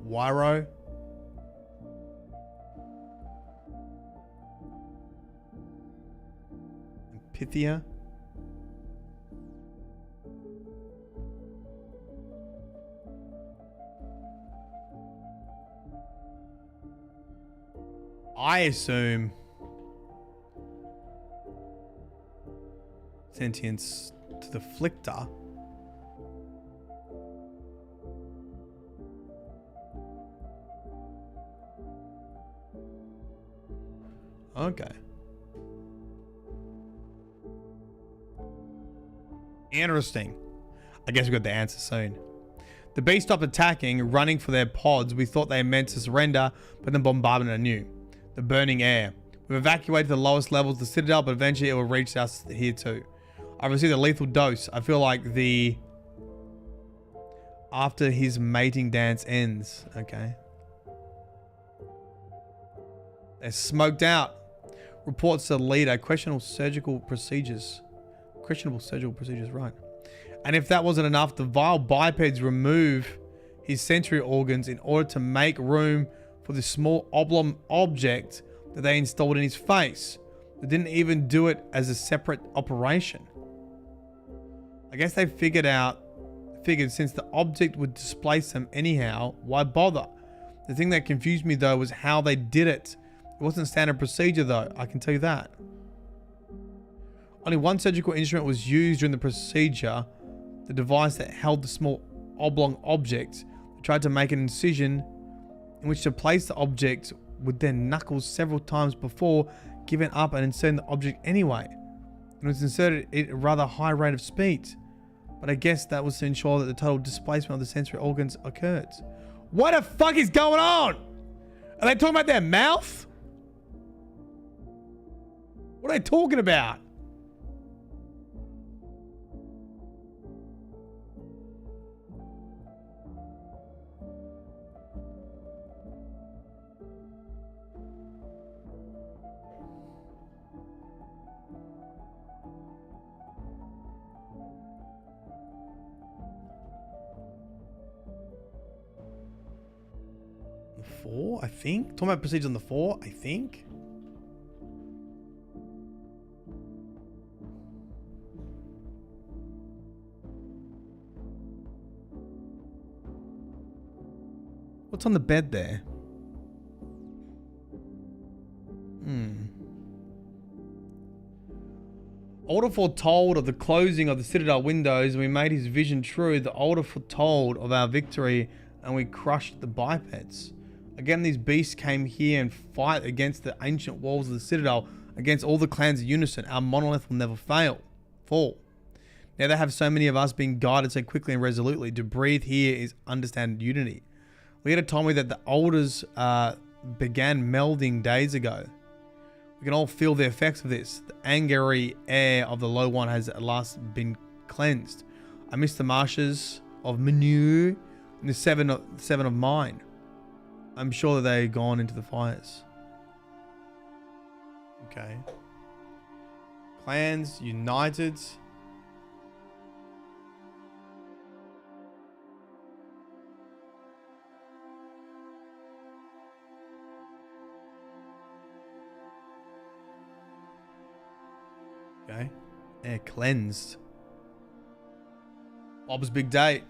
Wyro. And Pythia. I assume sentience to the Flictor. Okay. Interesting. I guess we got the answer soon. The beast stopped attacking, running for their pods. We thought they meant to surrender, but then bombardment anew. The burning air. We've evacuated the lowest levels of the Citadel, but eventually it will reach us here too. I've received a lethal dose. I feel like after his mating dance ends. Okay. They're smoked out. Reports to the leader. Questionable surgical procedures, right. And if that wasn't enough, the vile bipeds remove his sensory organs in order to make room for the small oblong object that they installed in his face. They didn't even do it as a separate operation. I guess they figured since the object would displace them anyhow, why bother? The thing that confused me though was how they did it. It wasn't standard procedure though, I can tell you that. Only one surgical instrument was used during the procedure, the device that held the small oblong object. They tried to make an incision in which to place the object with their knuckles several times before giving up and inserting the object anyway. It was inserted at a rather high rate of speed. But I guess that was to ensure that the total displacement of the sensory organs occurred. What the fuck is going on? Are they talking about their mouth? What are they talking about? The 4, I think. Talking about procedures on the 4, I think. What's on the bed there? Alder foretold of the closing of the Citadel windows, and we made his vision true. The Alder foretold of our victory, and we crushed the bipeds. Again, these beasts came here and fight against the ancient walls of the Citadel, against all the clans in unison. Our monolith will never fall. Now they have so many of us being guided so quickly and resolutely. To breathe here is understand unity. Leader told me that the Alders began melding days ago. We can all feel the effects of this. The angry air of the Lh'owon has at last been cleansed. I miss the marshes of Menu and the seven of mine. I'm sure that they've gone into the fires. Okay. Clans united. Okay. Air cleansed. Bob's big date.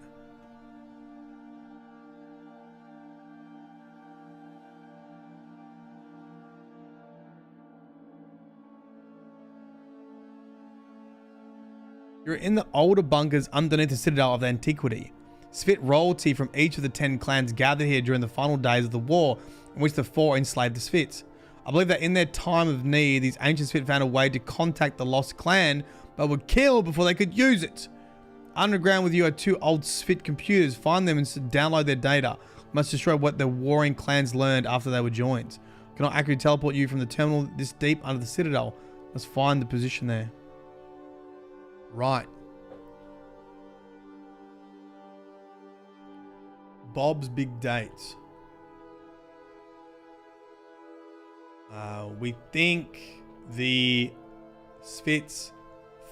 You're in the older bunkers underneath the Citadel of the Antiquity. Svit royalty from each of the 10 clans gathered here during the final days of the war in which the four enslaved the Svits. I believe that in their time of need, these ancient Svit found a way to contact the lost clan, but were killed before they could use it. Underground with you are 2 old Svit computers. Find them and download their data. Must destroy what the warring clans learned after they were joined. Cannot accurately teleport you from the terminal this deep under the Citadel. Must find the position there. Right. Bob's big dates. We think the Svits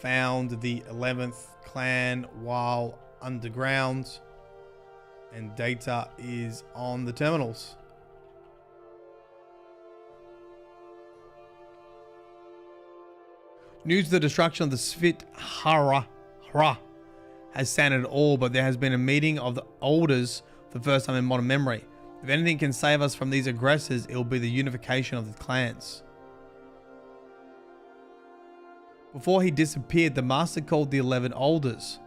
found the 11th clan while underground, and data is on the terminals. News of the destruction of the Svit Hara has sounded all, but there has been a meeting of the Elders for the first time in modern memory. If anything can save us from these aggressors, it will be the unification of the clans. Before he disappeared, the master called the 11 Elders.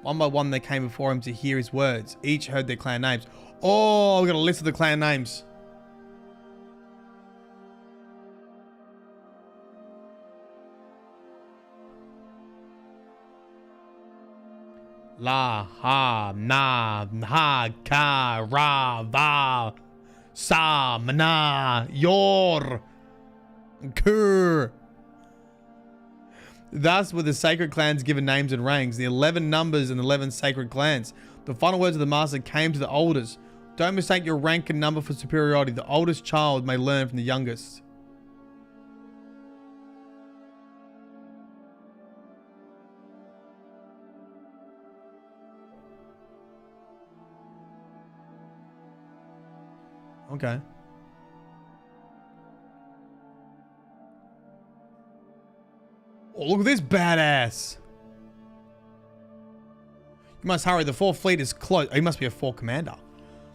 One by one, they came before him to hear his words. Each heard their clan names. Oh, we got a list of the clan names. La ha na ha ka ra va sa mana yor kur. Thus were the sacred clans given names and ranks, the 11 numbers and 11 sacred clans. The final words of the master came to the elders. Don't mistake your rank and number for superiority. The oldest child may learn from the youngest. Okay. Oh, look at this badass. You must hurry. The 4th fleet is close. Oh, he must be a 4 commander.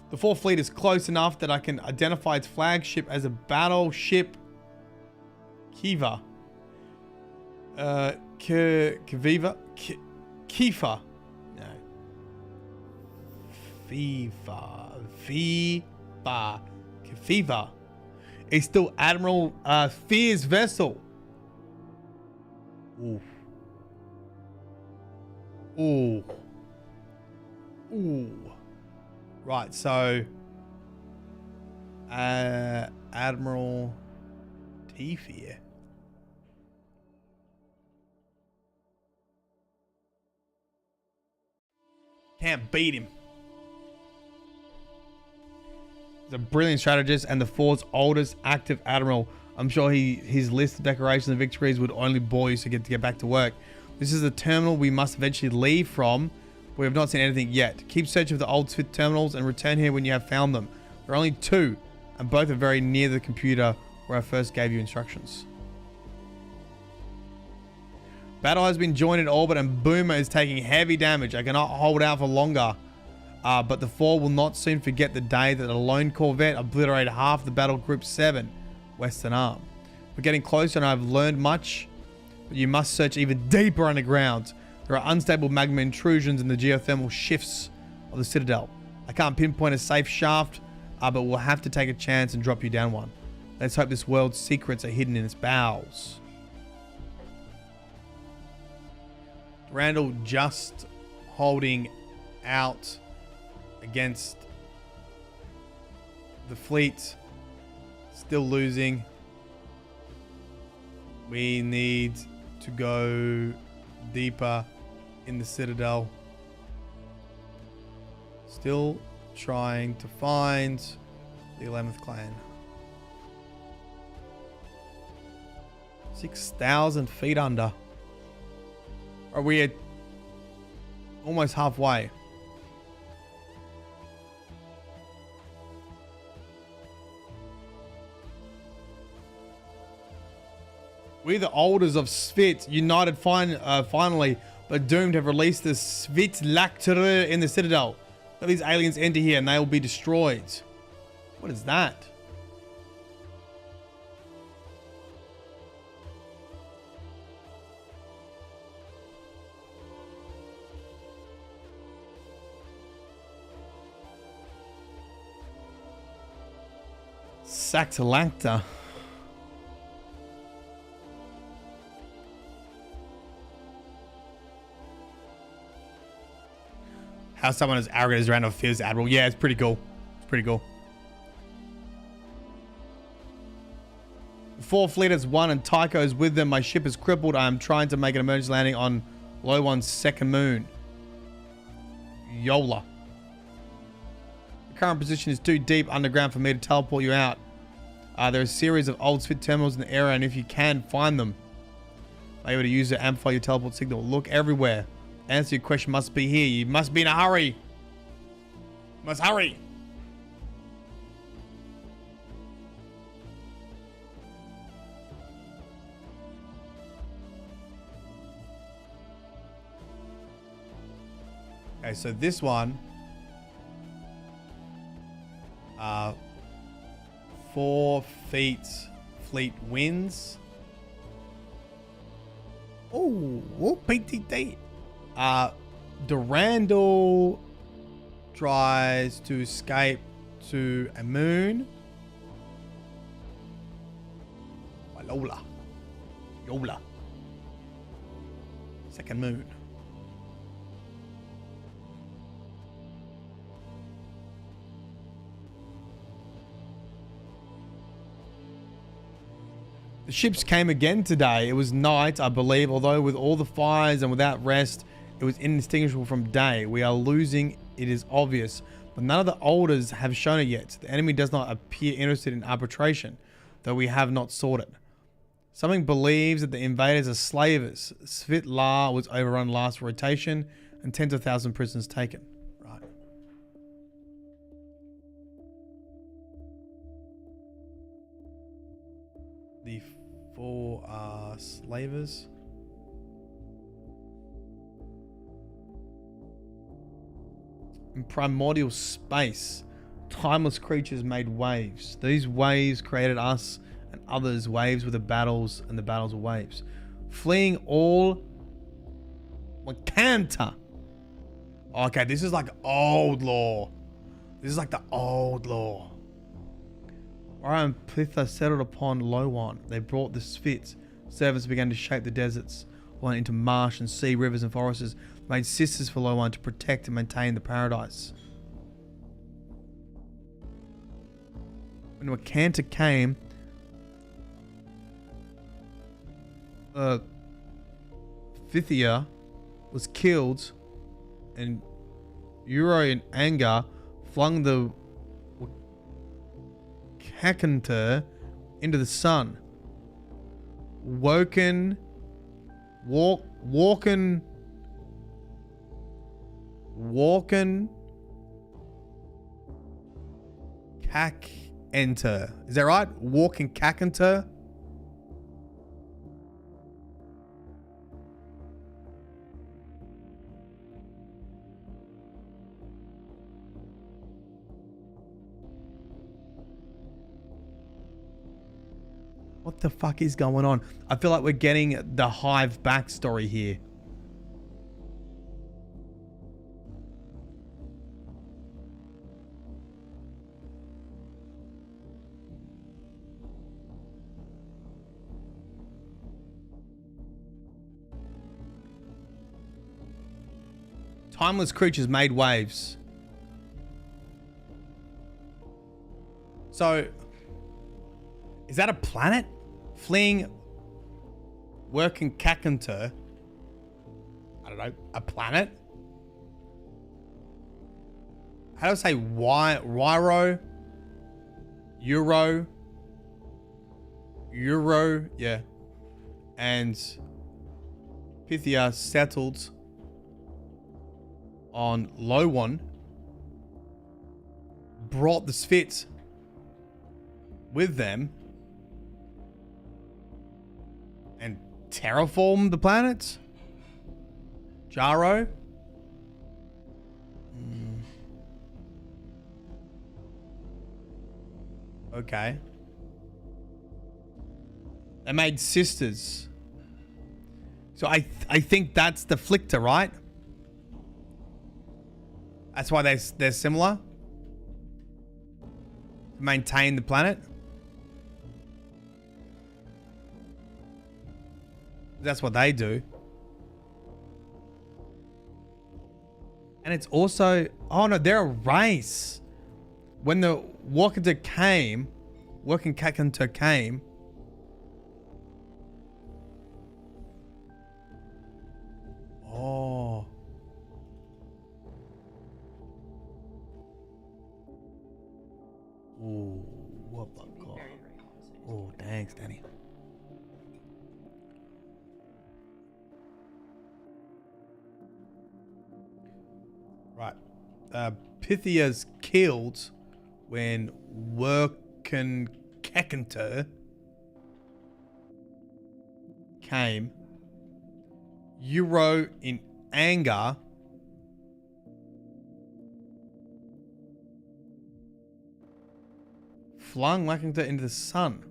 The 4th fleet is close enough that I can identify its flagship as a battleship Kiva. Kiva? Kifa. No. Kifiva. It's still Admiral Fear's vessel. Ooh. Ooh. Ooh. Right, so Admiral T-Fear. Can't beat him. He's a brilliant strategist and the 4's oldest active admiral. I'm sure his list of decorations and victories would only bore you to get back to work. This is the terminal we must eventually leave from. We have not seen anything yet. Keep searching for the old Svit terminals and return here when you have found them. There are only 2, and both are very near the computer where I first gave you instructions. Battle has been joined in orbit and Boomer is taking heavy damage. I cannot hold out for longer. But the 4 will not soon forget the day that a lone corvette obliterated half the battle group 7, Western Arm. We're getting closer and I've learned much, but you must search even deeper underground. There are unstable magma intrusions in the geothermal shifts of the Citadel. I can't pinpoint a safe shaft, but we'll have to take a chance and drop you down one. Let's hope this world's secrets are hidden in its bowels. Durandal just holding out against the fleet, still losing. We need to go deeper in the Citadel. Still trying to find the 11th clan. 6,000 feet under. Are we at almost halfway? We're the Elders of Svit, united finally, but doomed have released the Svit Lactere in the Citadel. Let these aliens enter here and they will be destroyed. What is that? Saxalacta. How someone as arrogant as Randolph fears the Admiral. Yeah, it's pretty cool. It's pretty cool. Four fleet has won and Tycho is with them. My ship is crippled. I am trying to make an emergency landing on Lh'owon's second moon. Yola. The current position is too deep underground for me to teleport you out. There are a series of old spit terminals in the area, and if you can, find them. Are able to use it to amplify your teleport signal. Look everywhere. Answer your question must be here. You must be in a hurry. You must hurry. Okay, so this one, 4 feet fleet wins. Oh, PTT. Durandal tries to escape to a moon. Yola. Second moon. The ships came again today. It was night, I believe, although with all the fires and without rest, it was indistinguishable from day. We are losing, it is obvious, but none of the orders have shown it yet. The enemy does not appear interested in arbitration, though we have not sought it. Something believes that the invaders are slavers. Svitlar was overrun last rotation and tens of thousands of prisoners taken. Right. The 4 are slavers. In primordial space, timeless creatures made waves. These waves created us and others. Waves were the battles, and the battles were waves. Fleeing all Wakanta. Okay, this is like old lore. This is like the old lore. Orion Plitha settled upon Lh'owon. They brought the spits. Servants began to shape the deserts, went into marsh and sea, rivers and forests, made sisters for Lh'owon to protect and maintain the paradise. When Wakanta came, Phthia was killed, and Uro in anger flung the Hakanter into the sun. Walken Cack enter. Is that right? Walking Cackenter? What the fuck is going on? I feel like we're getting the Hive backstory here. Timeless creatures made waves. So, is that a planet? Fleeing working Kakantur. I don't know, a planet? How do I say Wyro? Euro, yeah. And Pythia settled on Lh'owon, brought the Spit with them, and terraformed the planet? Jaro? Okay. They made sisters. So I think that's the Flictor, right? That's why they're similar. Maintain the planet. That's what they do. And it's also, oh no, they're a race. When the Walkington came, oh. Ooh, what the god. Oh, thanks, Danny. Right. Pythia's killed when Workenkekenter came. Euro in anger flung Workenkekenter into the sun.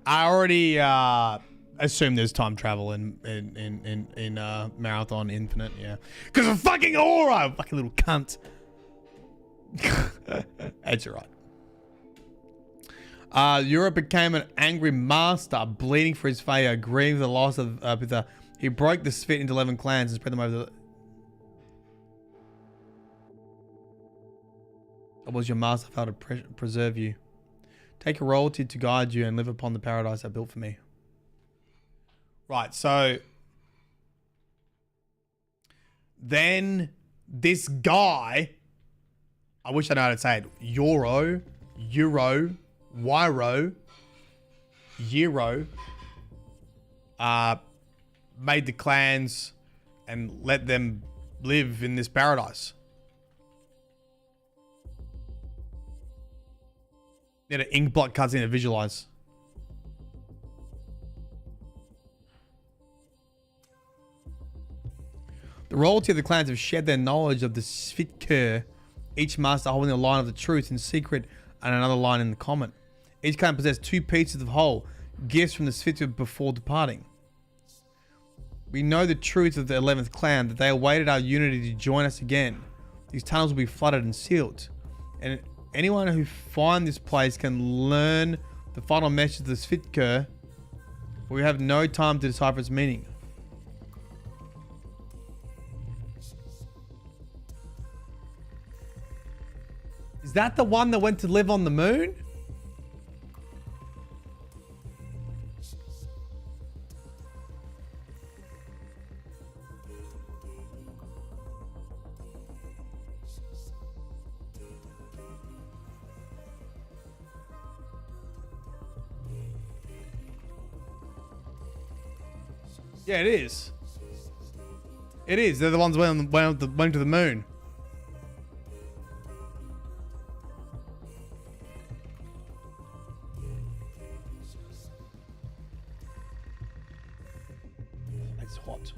I already assume there's time travel in Marathon Infinite, yeah. Because of fucking Aura, fucking little cunt. That's right. Europe became an angry master, bleeding for his failure, grieving the loss of Pitha. He broke the Svit into 11 clans and spread them over the... It was your master failed to preserve you. Take a royalty to guide you and live upon the paradise I built for me. Right, so... Then this guy... I wish I knew how to say it. Euro, Wyro, made the clans and let them live in this paradise. Need an ink blot cuts in to visualize. The royalty of the clans have shared their knowledge of the Svitker, each master holding a line of the truth in secret and another line in the common. Each clan possessed 2 pieces of whole, gifts from the Svitker before departing. We know the truth of the 11th clan, that they awaited our unity to join us again. These tunnels will be flooded and sealed. And anyone who finds this place can learn the final message of the Svitker, but we have no time to decipher its meaning. Is that the one that went to live on the moon? Yeah, it is. It is. They're the ones who went to the moon. It's hot.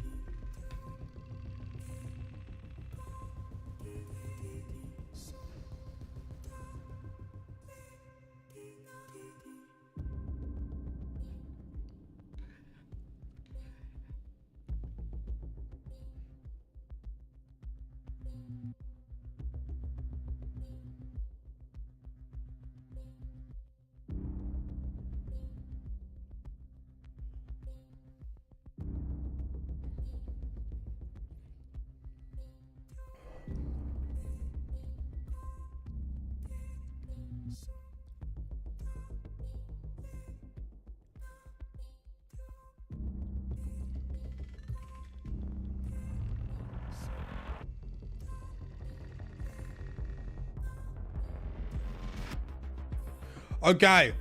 Okay,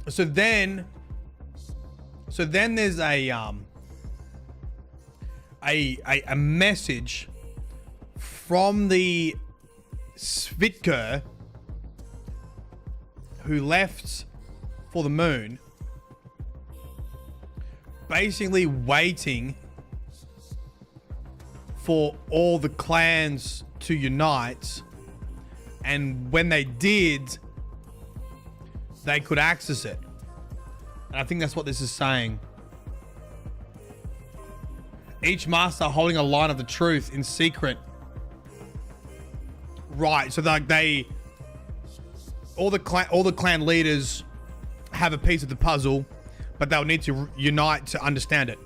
so then there's a message from the Svitker who left for the moon, basically waiting for all the clans to unite, and when they did, they could access it. And I think that's what this is saying. Each master holding a line of the truth in secret. Right, so like they all the clan leaders have a piece of the puzzle, but they'll need to unite to understand it.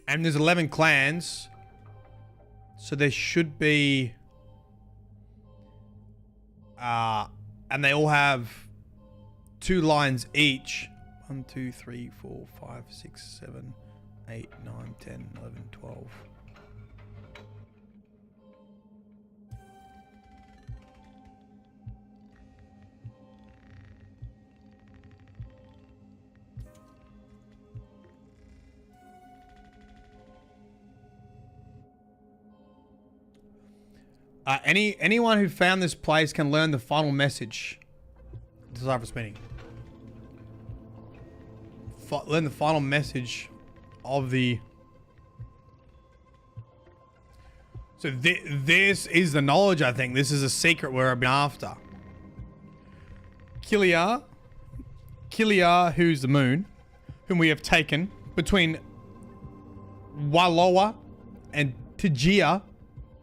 And there's 11 clans, so there should be, and they all have 2 lines each. 1, 2, 3, 4, 5, 6, 7, 8, 9, 10, 11, 12. Anyone who found this place can learn the final message. Desire for spinning. Learn the final message of the. So this is the knowledge. I think this is a secret we're being after. Kilia, who's the moon, whom we have taken between Waloa and Tajia.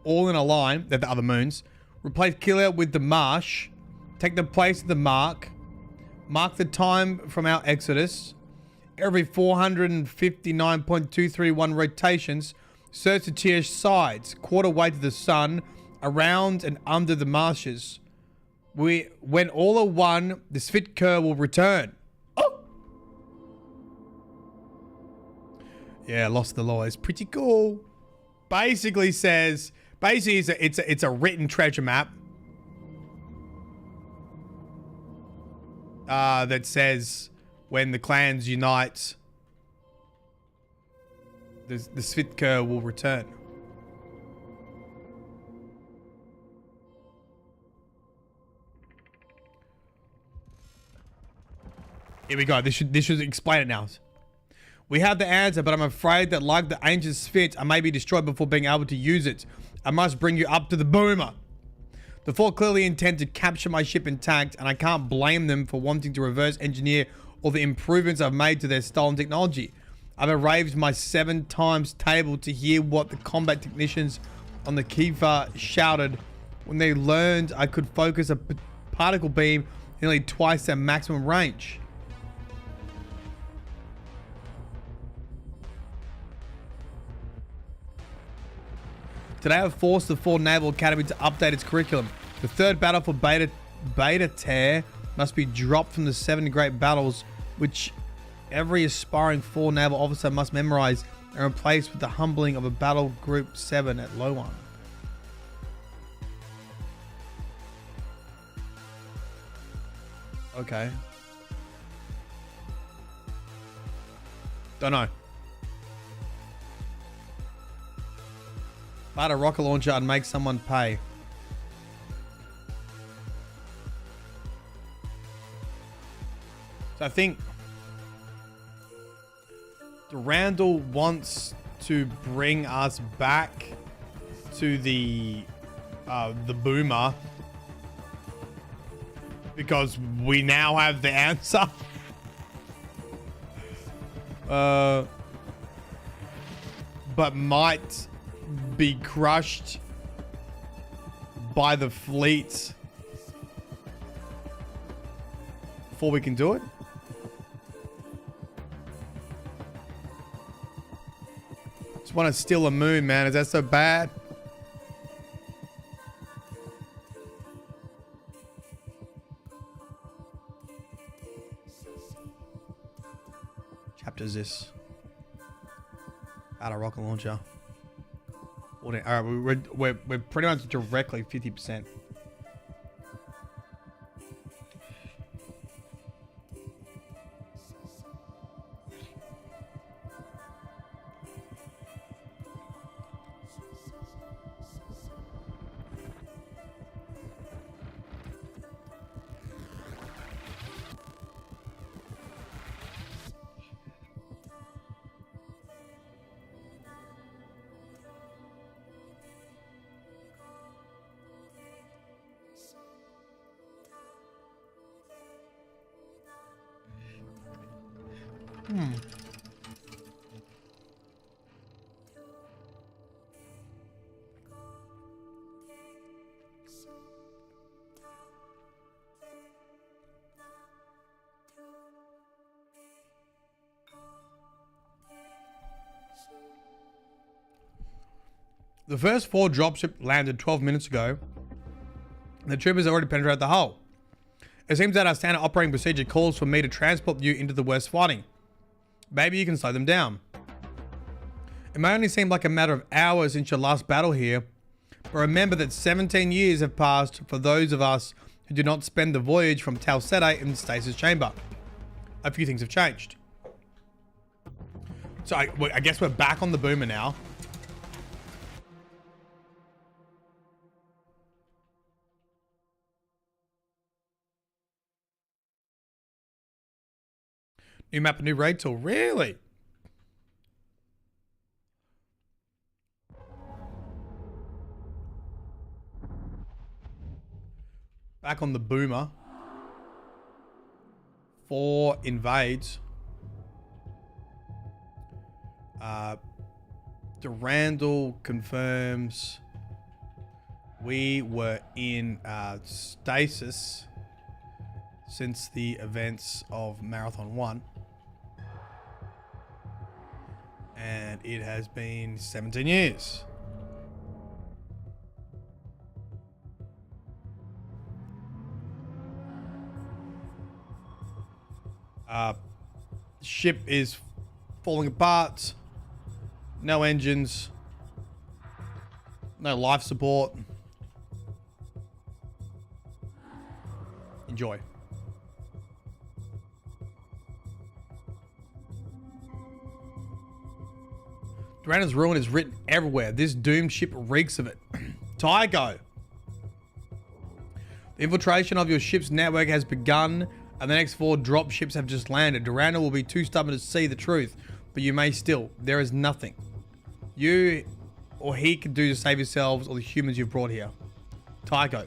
All in a line, they're the other moons. Replace Kilia with the marsh. Take the place of the mark. Mark the time from our exodus. Every 459.231 rotations, search the tier sides, quarter way to the sun, around and under the marshes. When all are one, the Svitkar will return. Oh! Yeah, Lost the Law is pretty cool. Basically says... Basically, it's a written treasure map that says when the clans unite, the Svitkar will return. Here we go. This should explain it now. We have the answer, but I'm afraid that like the ancient Sphinx, I may be destroyed before being able to use it. I must bring you up to the boomer. The Four clearly intend to capture my ship intact, and I can't blame them for wanting to reverse engineer all the improvements I've made to their stolen technology. I've arranged my 7 times table to hear what the combat technicians on the Kifa shouted when they learned I could focus a particle beam nearly twice their maximum range. Today I've forced the 4 Naval Academy to update its curriculum. The 3rd battle for Beta Tear must be dropped from the 7 great battles, which every aspiring 4 Naval officer must memorize, and replaced with the humbling of a battle group 7 at Lh'owon. Okay. Don't know. Start a rocket launcher and make someone pay. So I think Durandal wants to bring us back to the boomer because we now have the answer. But might be crushed by the fleet before we can do it. Just want to steal a moon, man. Is that so bad? Chapter is this? Out of rocket launcher. All right, we're pretty much directly 50%. The first 4 dropship landed 12 minutes ago. The troopers already penetrated the hull. It seems that our standard operating procedure calls for me to transport you into the worst fighting. Maybe you can slow them down. It may only seem like a matter of hours since your last battle here, but remember that 17 years have passed for those of us who did not spend the voyage from Tau Ceti in the stasis chamber. A few things have changed. So I guess we're back on the boomer now. New map, a new raid tool. Really? Back on the boomer. 4 invades. Durandal confirms we were in stasis since the events of Marathon 1. And it has been 17 years. Ship is falling apart. No engines. No life support. Enjoy. Durandal's ruin is written everywhere. This doomed ship reeks of it. Tycho. The infiltration of your ship's network has begun, and the next 4 drop ships have just landed. Durandal will be too stubborn to see the truth, but you may still. There is nothing you or he can do to save yourselves or the humans you've brought here. Tycho.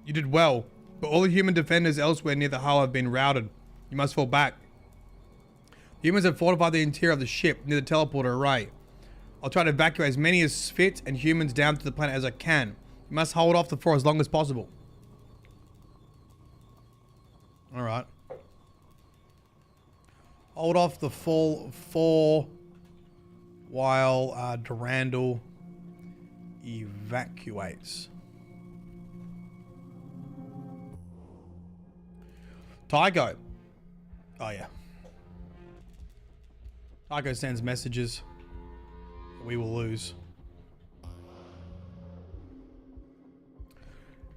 You did well, but all the human defenders elsewhere near the hull have been routed. You must fall back. The humans have fortified the interior of the ship near the teleporter array. I'll try to evacuate as many as fit and humans down to the planet as I can. You must hold off the 4 as long as possible. Alright. Hold off the full 4 while Durandal evacuates. Tycho. Oh, yeah. Tycho sends messages. We will lose.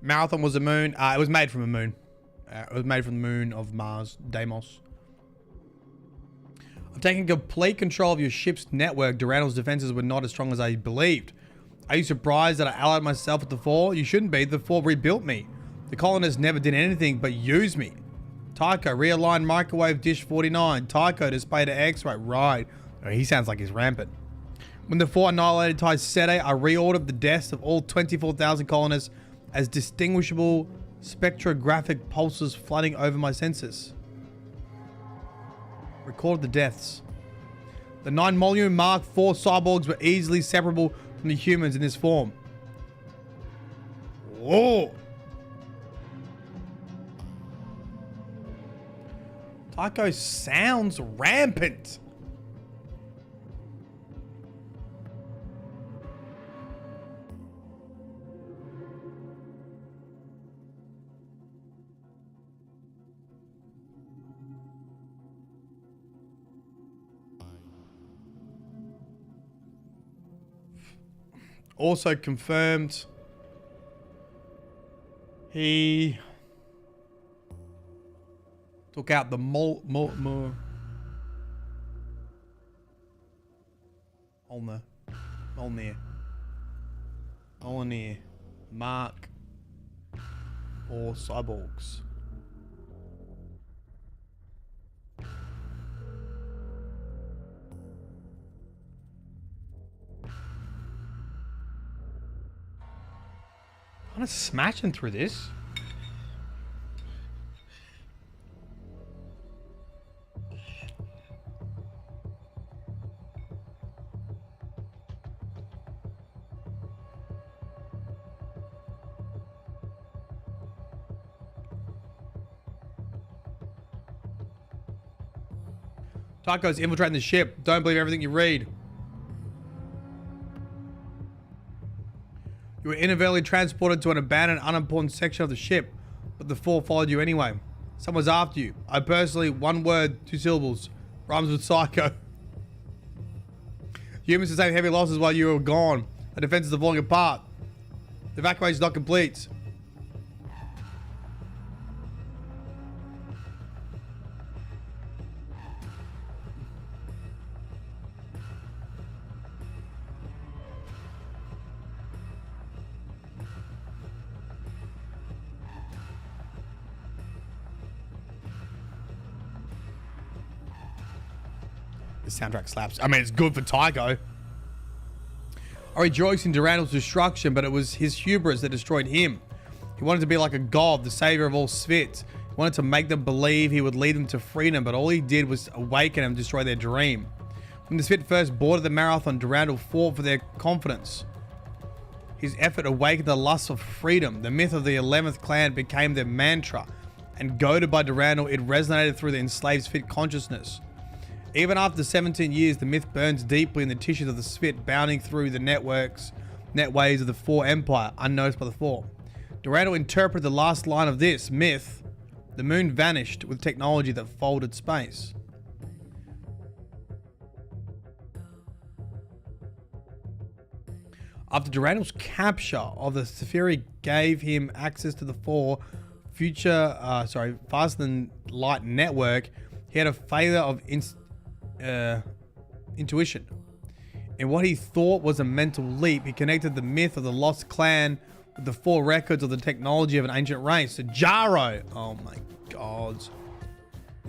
Marathon was a moon. It was made from a moon. It was made from the moon of Mars, Deimos. I'm taking complete control of your ship's network. Durandal's defenses were not as strong as I believed. Are you surprised that I allied myself with the 4? You shouldn't be. The 4 rebuilt me. The colonists never did anything but use me. Tycho, realign microwave dish 49. Tycho, display to X-ray. Right. Oh, he sounds like he's rampant. When the 4 annihilated Tau Ceti, I reordered the deaths of all 24,000 colonists as distinguishable spectrographic pulses flooding over my senses. Recorded the deaths. The 9 Molyneux Mark IV cyborgs were easily separable from the humans in this form. Whoa! Tycho sounds rampant. Also confirmed he took out the Mjolnir Mark or cyborgs. I'm not smashing through this. Tycho's infiltrating the ship. Don't believe everything you read. You were inadvertently transported to an abandoned, unimportant section of the ship, but the four followed you anyway. Someone's after you. I personally, one word, 2 syllables, rhymes with psycho. Humans sustained heavy losses while you were gone. The defenses are falling apart. The evacuation is not complete. The soundtrack slaps. I mean, it's good for Tycho. I rejoice in Durandal's destruction, but it was his hubris that destroyed him. He wanted to be like a god, the savior of all Svits. He wanted to make them believe he would lead them to freedom, but all he did was awaken and destroy their dream. When the Svit first boarded the Marathon, Durandal fought for their confidence. His effort awakened the lust of freedom. The myth of the 11th clan became their mantra, and goaded by Durandal, it resonated through the enslaved Svit consciousness. Even after 17 years, the myth burns deeply in the tissues of the Svit, bounding through the netways of the Four Empire, unnoticed by the Four. Durandal interpreted the last line of this myth: the moon vanished with technology that folded space. After Durandal's capture of the Sephiri gave him access to the Four faster than light network, he had a failure of intuition. In what he thought was a mental leap, he connected the myth of the lost clan with the Four records of the technology of an ancient race. The Jaro! Oh my god.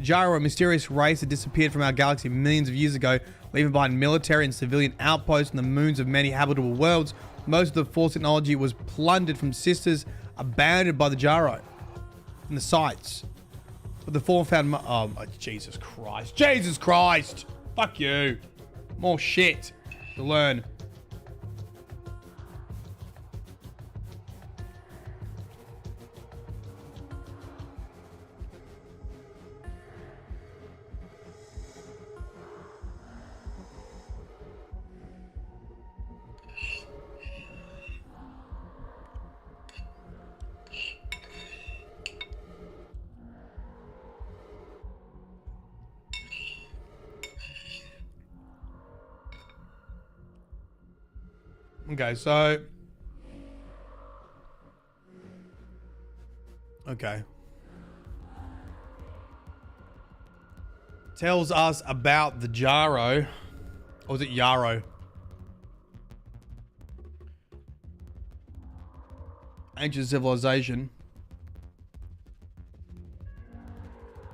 Jaro, a mysterious race that disappeared from our galaxy millions of years ago, leaving behind military and civilian outposts on the moons of many habitable worlds. Most of the Force technology was plundered from sisters abandoned by the Jaro and the sites. But the Four found... Oh, Jesus Christ. Jesus Christ! Fuck you. More shit to learn. Okay, so... Okay. Tells us about the Jaro. Or was it Yarrow? Ancient civilization.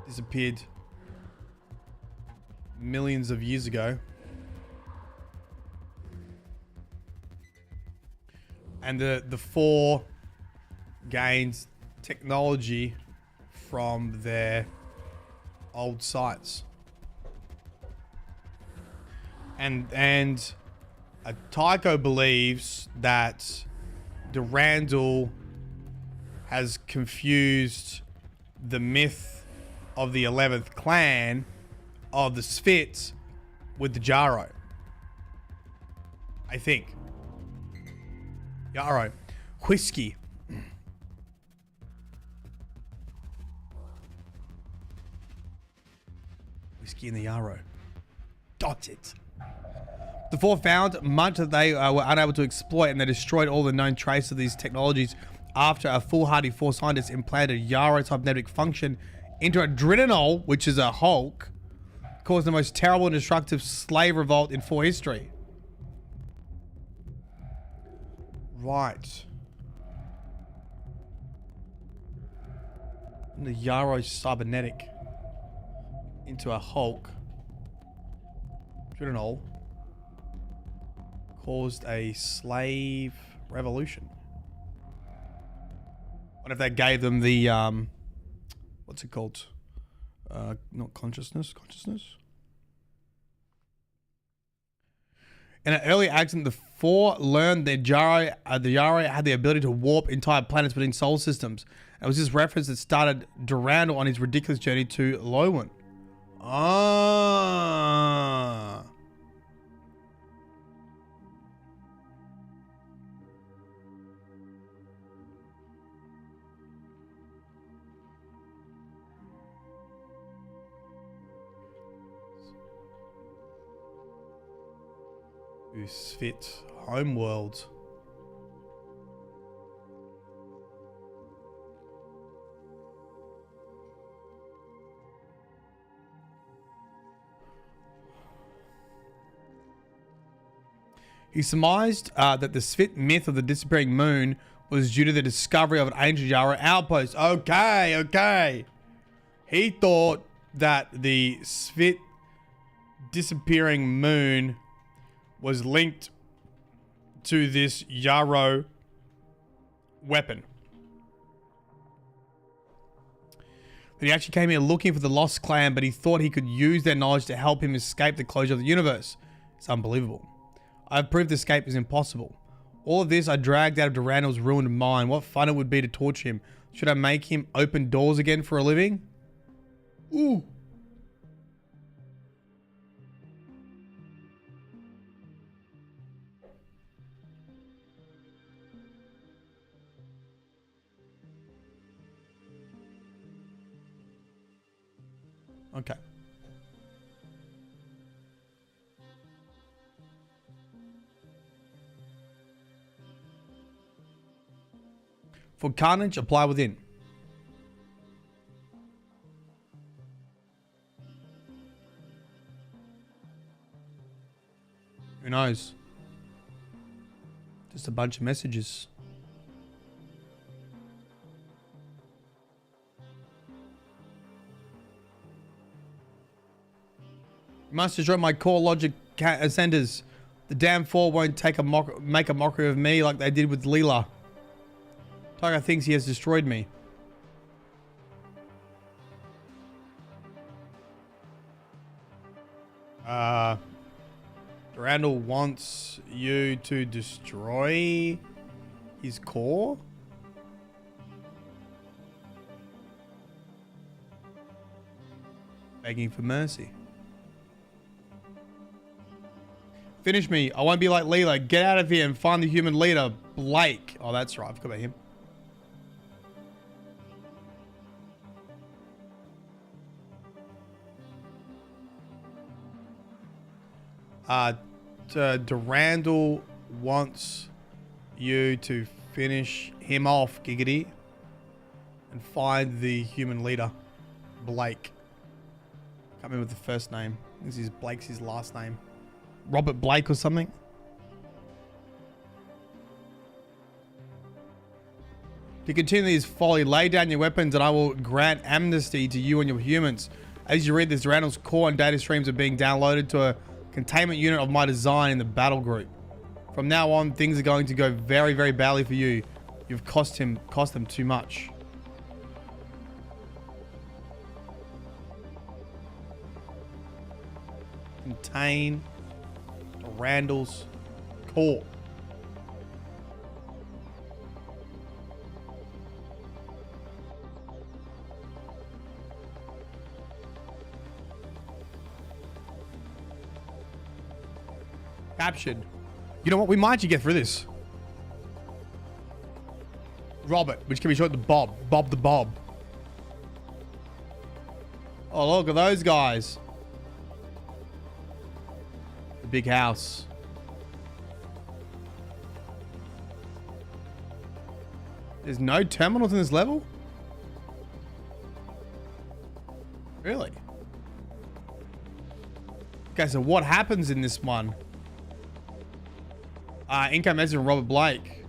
Disappeared millions of years ago. And the Four gained technology from their old sites. And Tycho believes that Durandal has confused the myth of the 11th clan of the Svits with the Jaro. I think. Yarrow. Whiskey. Whiskey in the Yarrow. Got it. The Four found much that they were unable to exploit, and they destroyed all the known traces of these technologies after a foolhardy Four scientists implanted Yarrow cybernetic function into Durandal, which is a Hulk, caused the most terrible and destructive slave revolt in Four history. Right. And the Yarrow cybernetic into a Hulk. Durandal caused a slave revolution. What if they gave them the what's it called? Not consciousness. In an early accident, the four learned that the Yaro had the ability to warp entire planets between solar systems. It was this reference that started Durandal on his ridiculous journey to Lh'owon. Ah. Who's fit? Homeworld. He surmised that the Svit myth of the disappearing moon was due to the discovery of an ancient Yara outpost. Okay. He thought that the Svit disappearing moon was linked to this Yarrow weapon. That he actually came here looking for the Lost Clan, but he thought he could use their knowledge to help him escape the closure of the universe. It's unbelievable. I've proved escape is impossible. All of this I dragged out of Durandal's ruined mind. What fun it would be to torture him. Should I make him open doors again for a living? Ooh. Okay. For carnage, apply within. Who knows? Just a bunch of messages. You must destroy my core logic centers. The damn four won't make a mockery of me like they did with Leela. Tiger thinks he has destroyed me. Durandal wants you to destroy his core? Begging for mercy. Finish me. I won't be like Leela. Get out of here and find the human leader, Blake. Oh, that's right. I forgot about him. Durandal wants you to finish him off, Giggity, and find the human leader, Blake. Can't remember the first name. This is Blake's his last name. Robert Blake or something. To continue this folly, lay down your weapons and I will grant amnesty to you and your humans. As you read this, Durandal's core and data streams are being downloaded to a containment unit of my design in the battle group. From now on, things are going to go very, very badly for you. You've cost them too much. Contain Durandal's core. Captured. You know what? We might actually get through this. Robert, which can be short to Bob. Bob the Bob. Oh, look at those guys. The big house. There's no terminals in this level? Really? Okay, so what happens in this one? Income message from Robert Blake.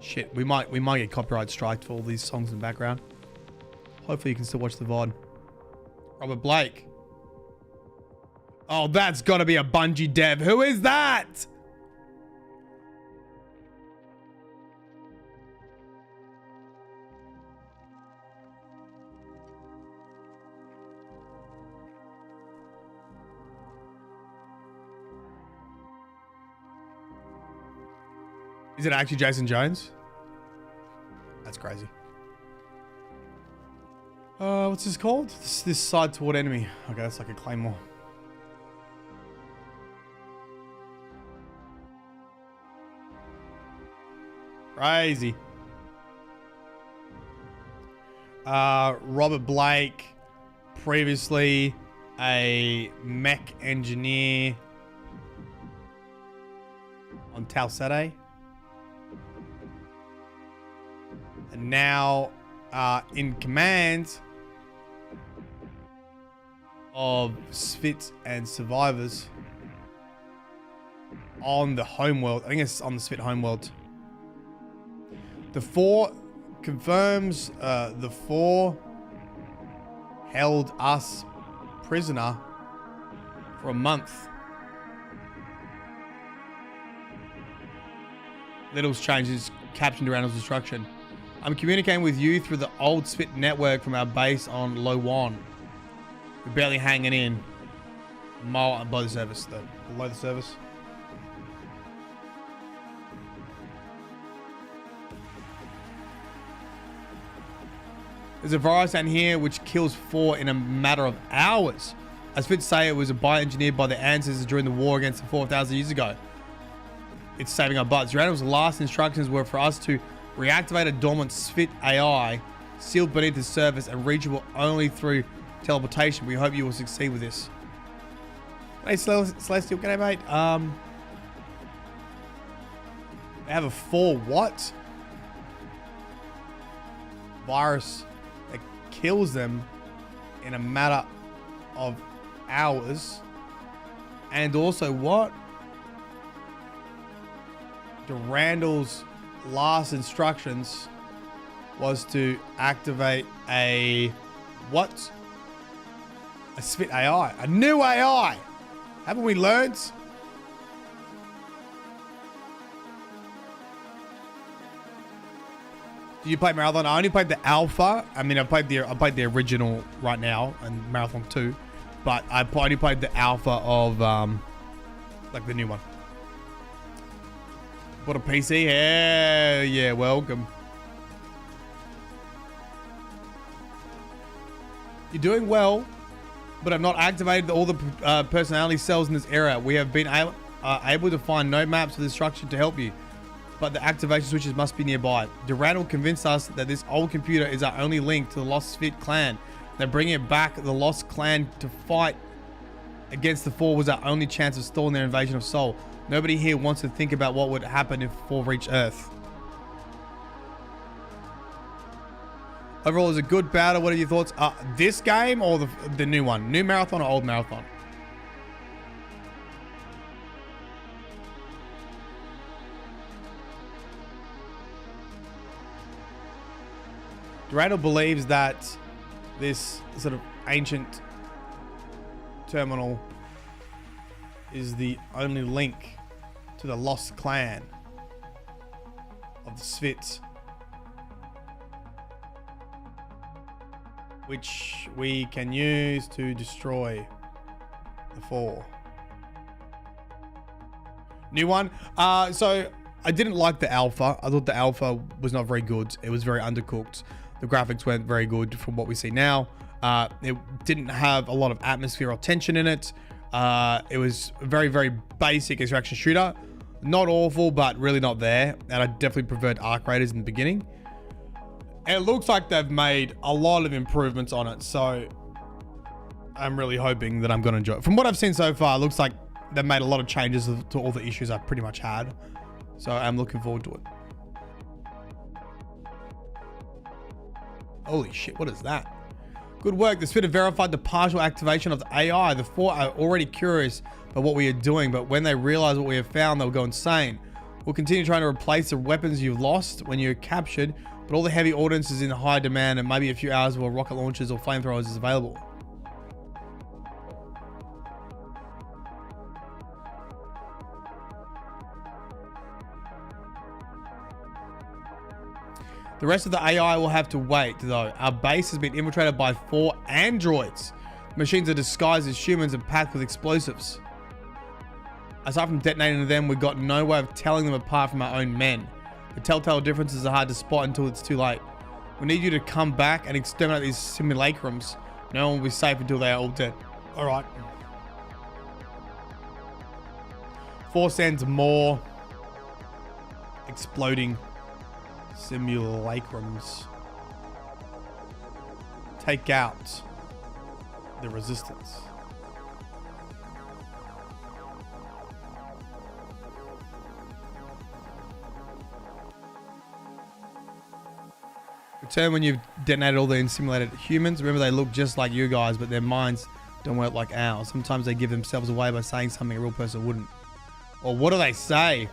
Shit, we might get copyright striked for all these songs in the background. Hopefully you can still watch the VOD. Robert Blake. Oh, that's got to be a Bungie dev. Who is that? Is it actually Jason Jones? That's crazy. What's this called? This side toward enemy. Okay, that's like a claymore. Crazy. Robert Blake, previously a mech engineer on Tal Sede. And now in command of Svit and survivors on the homeworld. I think it's on the Svit homeworld. The 4 confirms the 4 held us prisoner for a month. Little's changes captioned Durandal's destruction. I'm communicating with you through the old Svit network from our base on Lh'owon. We're barely hanging in. A mile below the surface, though. Below the surface. There's a virus down here which kills 4 in a matter of hours. As Fitz say, it was bioengineered by the ancestors during the war against the 4,000 years ago. It's saving our butts. Durandal's last instructions were for us to reactivate a dormant Svit AI sealed beneath the surface and reachable only through teleportation. We hope you will succeed with this. Hey, Celestial, g'day, mate. They have a 4 what? Virus that kills them in a matter of hours. And also what? Durandal's last instructions was to activate a what? A Svit AI. A new AI. Haven't we learned? Did you play Marathon? I only played the alpha. I mean, I played the original right now and Marathon 2, but I only played the alpha of like the new one. Bought a PC? Hell yeah, welcome. You're doing well, but I've not activated all the personality cells in this area. We have been able to find node maps for this structure to help you, but the activation switches must be nearby. Durandal convinced us that this old computer is our only link to the Lost Svit clan. That bringing it back, the Lost clan to fight against the 4 was our only chance of stalling their invasion of Sol. Nobody here wants to think about what would happen if 4 reach Earth. Overall, is a good battle. What are your thoughts? This game or the new one? New Marathon or old Marathon? Durandal believes that this sort of ancient terminal is the only link to the lost clan of the Svits, which we can use to destroy the 4. New one. So I didn't like the alpha. I thought the alpha was not very good. It was very undercooked. The graphics weren't very good from what we see now. It didn't have a lot of atmosphere or tension in it. It was a very, very basic extraction shooter. Not awful, but really not there. And I definitely preferred Arc Raiders in the beginning. And it looks like they've made a lot of improvements on it. So I'm really hoping that I'm going to enjoy it. From what I've seen so far, it looks like they've made a lot of changes to all the issues I pretty much had. So I'm looking forward to it. Holy shit, what is that? Good work. The Svit have verified the partial activation of the AI. The 4 are already curious about what we are doing, but when they realize what we have found, they'll go insane. We'll continue trying to replace the weapons you've lost. When you're captured, but all the heavy ordnance is in high demand and maybe a few hours while rocket launchers or flamethrowers is available. The rest of the AI will have to wait, though. Our base has been infiltrated by 4 androids. The machines are disguised as humans and packed with explosives. Aside from detonating them, we've got no way of telling them apart from our own men. The telltale differences are hard to spot until it's too late. We need you to come back and exterminate these simulacrums. No one will be safe until they are all dead. Alright. 4 sends more exploding simulacrums. Take out the resistance. Return when you've detonated all the simulated humans. Remember, they look just like you guys, but their minds don't work like ours. Sometimes they give themselves away by saying something a real person wouldn't. Or what do they say?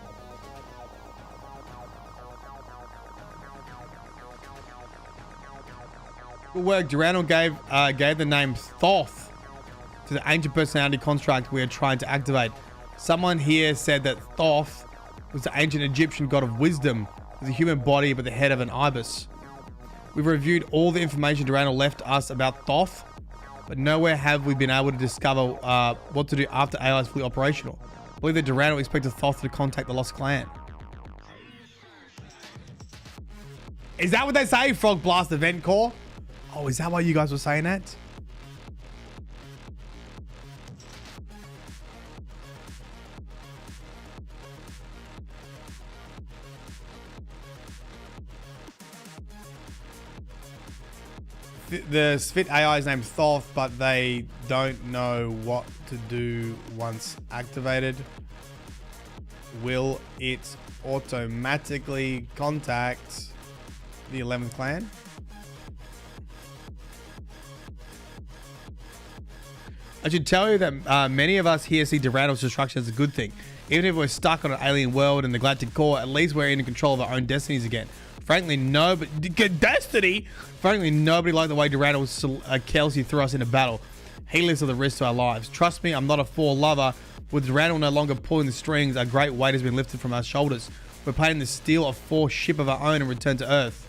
Good work. Durandal gave the name Thoth to the ancient personality construct we are trying to activate. Someone here said that Thoth was the ancient Egyptian god of wisdom with a human body but the head of an ibis. We've reviewed all the information Durandal left us about Thoth, but nowhere have we been able to discover what to do after AI is fully operational. I believe that Durandal expected Thoth to contact the Lost Clan. Is that what they say? Frog Blast Event Core? Oh, is that why you guys were saying that? The Spit AI is named Thoth, but they don't know what to do once activated. Will it automatically contact the 11th clan? I should tell you that many of us here see Durandal's destruction as a good thing. Even if we're stuck on an alien world in the galactic core, at least we're in control of our own destinies again. Frankly, Destiny? Frankly, nobody liked the way Durandal Kelsey threw us into battle. Heedless of the risk to our lives. Trust me, I'm not a 4 lover. With Durandal no longer pulling the strings, a great weight has been lifted from our shoulders. We're planning to steal a 4 ship of our own and return to Earth.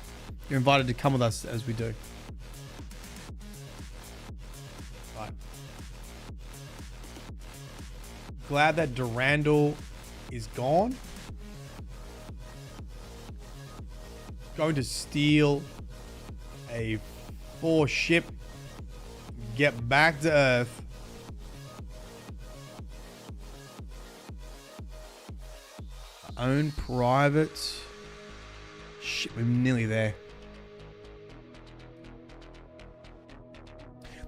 You're invited to come with us as we do. Right. Glad that Durandal is gone. Going to steal a 4 ship, get back to Earth. Our own private ship. We're nearly there.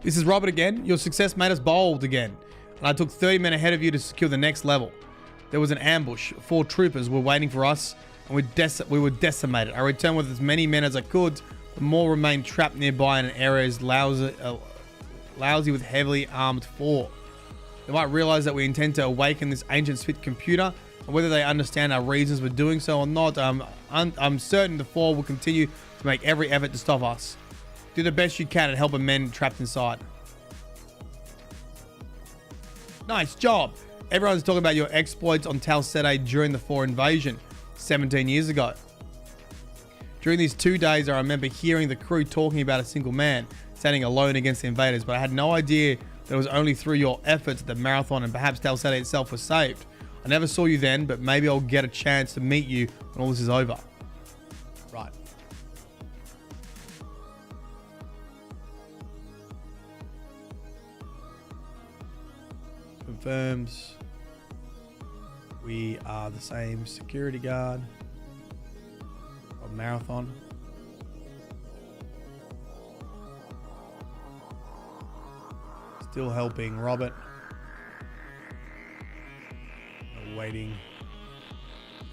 This is Robert again. Your success made us bold again, and I took 30 men ahead of you to secure the next level. There was an ambush. 4 troopers were waiting for us, and we were decimated. I returned with as many men as I could, but more remained trapped nearby in an area as lousy with heavily armed 4. They might realize that we intend to awaken this ancient Spit computer, and whether they understand our reasons for doing so or not, I'm certain the 4 will continue to make every effort to stop us. Do the best you can and help the men trapped inside. Nice job. Everyone's talking about your exploits on Tal Ceti during the 4 invasion 17 years ago. During these 2 days, I remember hearing the crew talking about a single man standing alone against the invaders, but I had no idea that it was only through your efforts that the marathon and perhaps Tal Ceti itself was saved. I never saw you then, but maybe I'll get a chance to meet you when all this is over. Right. Confirms we are the same security guard of Marathon. Still helping Robert. Awaiting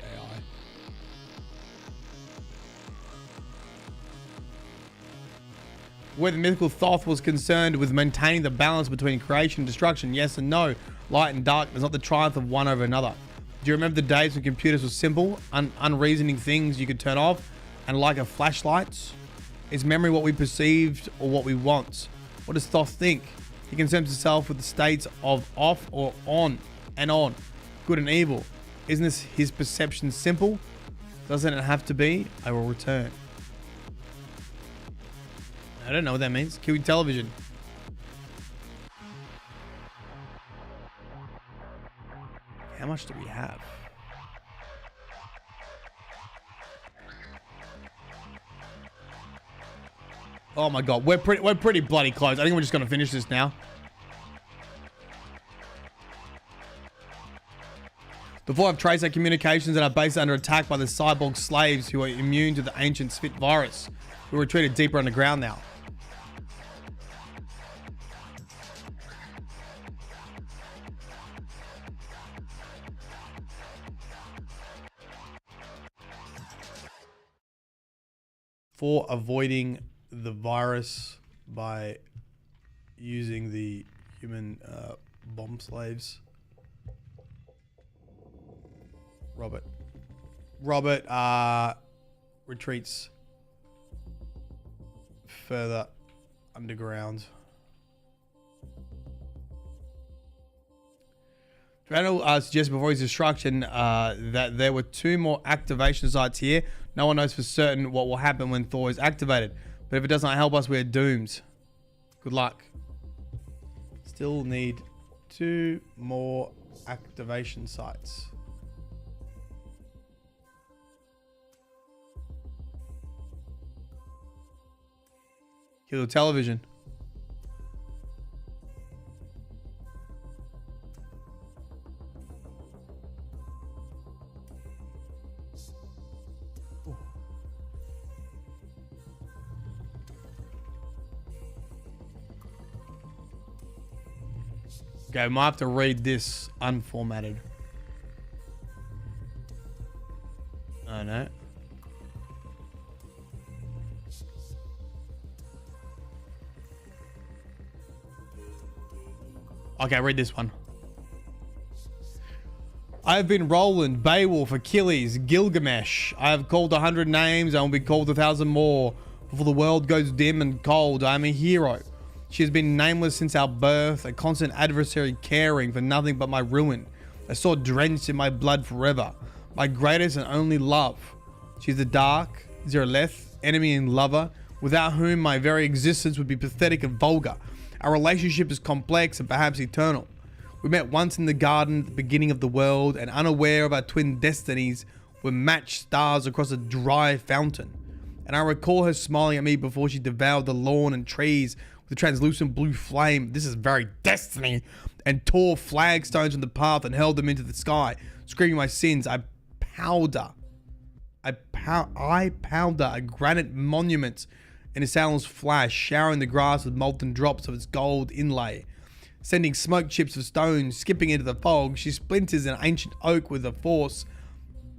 AI. Where the mythical Thoth was concerned with maintaining the balance between creation and destruction, yes and no, light and darkness, not the triumph of one over another. Do you remember the days when computers were simple, unreasoning things you could turn off? And like a flashlight, is memory what we perceived or what we want? What does Thoth think? He concerns himself with the states of off or on and on, good and evil. Isn't this his perception simple? Doesn't it have to be? I will return. I don't know what that means. Kill television. How much do we have? Oh my god, we're pretty bloody close. I think we're just gonna finish this now. The Four have traced their communications and are based under attack by the cyborg slaves who are immune to the ancient Spit virus. We retreated deeper underground now. For avoiding the virus by using the human bomb slaves. Robert retreats further underground. Durandal suggested before his destruction that there were 2 more activation sites here. No one knows for certain what will happen when Thor is activated. But if it does not help us, we're doomed. Good luck. Still need 2 more activation sites. Kill the television. Okay, I might have to read this unformatted. Oh no. Okay, read this one. I have been Roland, Beowulf, Achilles, Gilgamesh. I have called 100 names and will be called 1,000 more. Before the world goes dim and cold, I am a hero. She has been nameless since our birth, a constant adversary caring for nothing but my ruin. A sword drenched in my blood forever, my greatest and only love. She is the dark, Zerleth, enemy and lover, without whom my very existence would be pathetic and vulgar. Our relationship is complex and perhaps eternal. We met once in the garden at the beginning of the world, and unaware of our twin destinies, were matched stars across a dry fountain. And I recall her smiling at me before she devoured the lawn and trees with a translucent blue flame. This is very destiny. And tore flagstones from the path and hurled them into the sky, screaming my sins. I powder a granite monument in Assailant's flash, showering the grass with molten drops of its gold inlay. Sending smoke chips of stone skipping into the fog, she splinters an ancient oak with a force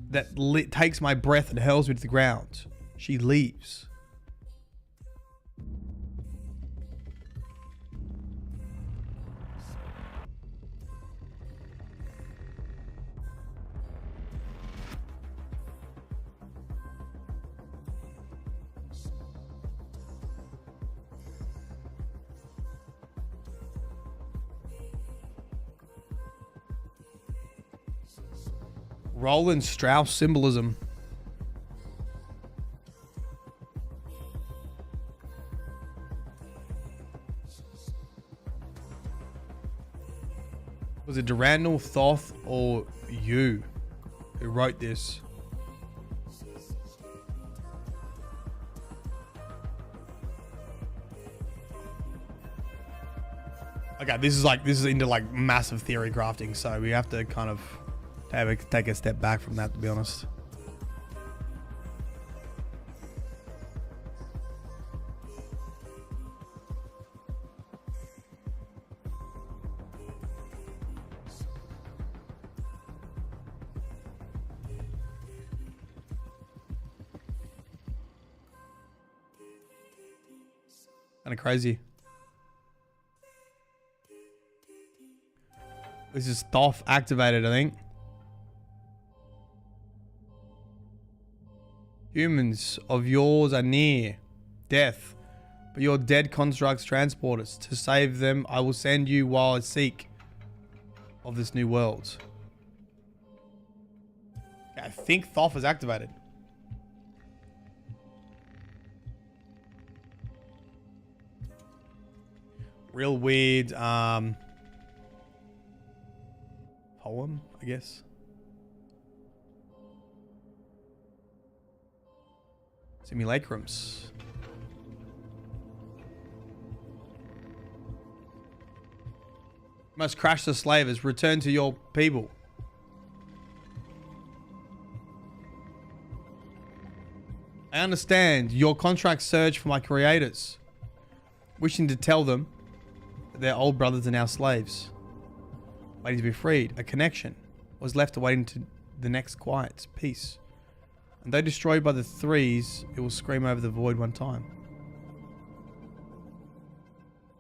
that takes my breath and hurls me to the ground. She leaves. Roland Strauss symbolism. Was it Durandal, Thoth, or you who wrote this? Okay, this is into like massive theory crafting, so we have to kind of take a step back from that, to be honest. Kind of crazy. This is Thoth activated, I think. Humans of yours are near death, but your dead constructs transporters. To save them, I will send you while I seek of this new world. I think Thoth is activated. Real weird poem, I guess. Simulacrums. Must crash the slavers. Return to your people. I understand your contract search for my creators, wishing to tell them that their old brothers are now slaves, waiting to be freed. A connection was left awaiting to the next quiet peace. And though destroyed by the threes, it will scream over the void one time.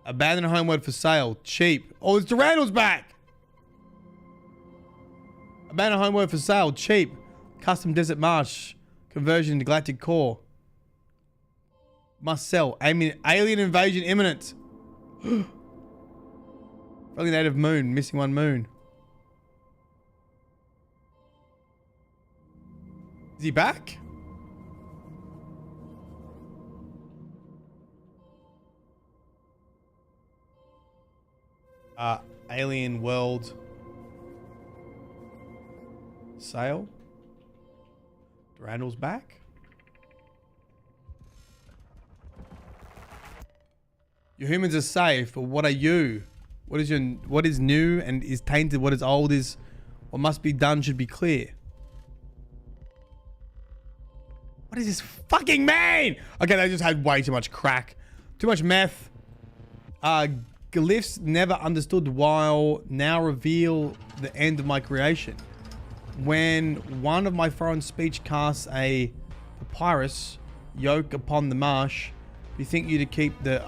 Abandoned homeworld for sale. Cheap. Oh, it's Durandal's back! Abandoned homeworld for sale. Cheap. Custom desert marsh. Conversion to galactic core. Must sell. Alien invasion imminent. Friendly native moon. Missing one moon. Is he back? Alien world sale. Durandal's back. Your humans are safe, but what are you? What is new and is tainted? What is old is what must be done should be clear. What is this fucking mean? Okay, they just had way too much crack. Too much meth. Glyphs never understood while now reveal the end of my creation. When one of my foreign speech casts a papyrus yoke upon the marsh, you think you to keep the...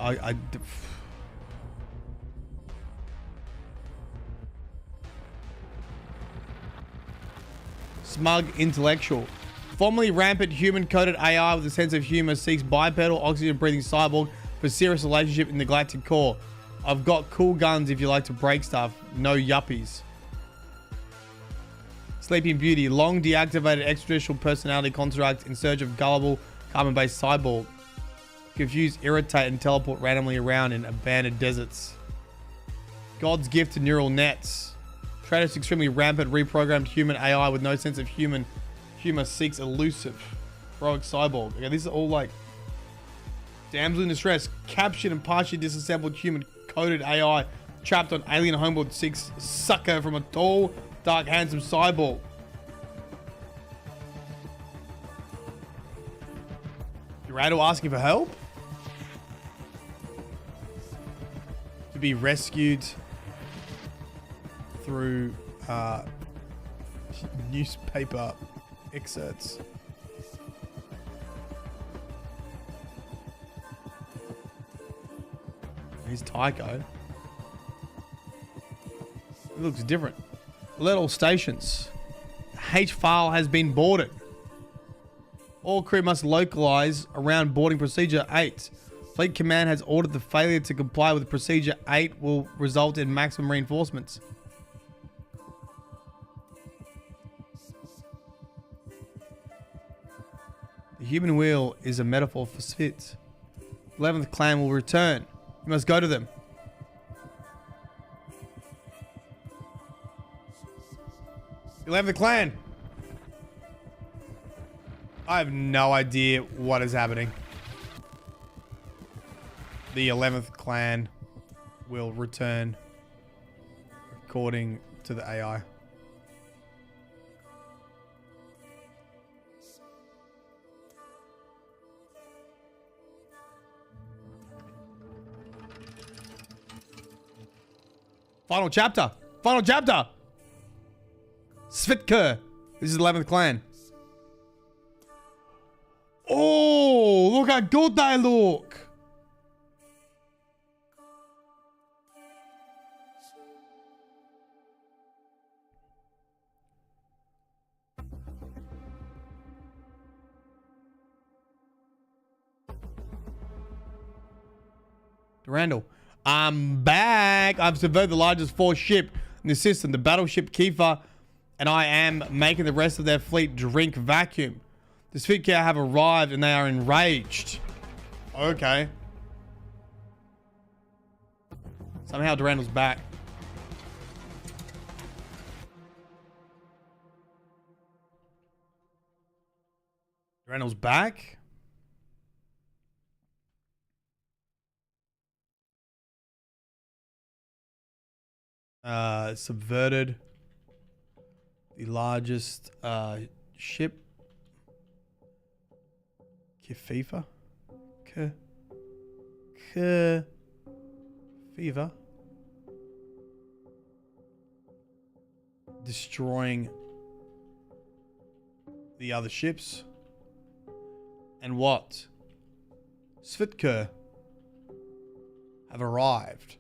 Smug intellectual. Formerly rampant human-coded AI with a sense of humor seeks bipedal oxygen-breathing cyborg for serious relationship in the galactic core. I've got cool guns if you like to break stuff. No yuppies. Sleeping Beauty. Long deactivated extraditional personality construct in search of gullible carbon-based cyborg. Confuse, irritate, and teleport randomly around in abandoned deserts. God's gift to neural nets. Trader's extremely rampant reprogrammed human AI with no sense of humor seeks elusive heroic cyborg. Okay, these are all like damsel in distress. Captured and partially disassembled human coded AI trapped on alien homeworld seeks succor from a tall, dark, handsome cyborg. Durandal asking for help? To be rescued through newspaper excerpts. Here's Tycho. It looks different. Alert all stations. H file has been boarded. All crew must localize around boarding procedure 8. Fleet Command has ordered the failure to comply with procedure 8 will result in maximum reinforcements. The human wheel is a metaphor for spits. 11th clan will return. You must go to them. The 11th clan. I have no idea what is happening. The 11th clan will return according to the AI. Final chapter. Final chapter. Svitka. This is the 11th clan. Oh, look how good they look. Durandal. I'm back. I've subverted the largest force ship in the system, the battleship Kiefer, and I am making the rest of their fleet drink vacuum. The Spitfire have arrived and they are enraged. Okay. Somehow Durandal's back. Durandal's back? Subverted the largest ship. Kefefa? Kefefa. Destroying the other ships. And what? Svitker have arrived.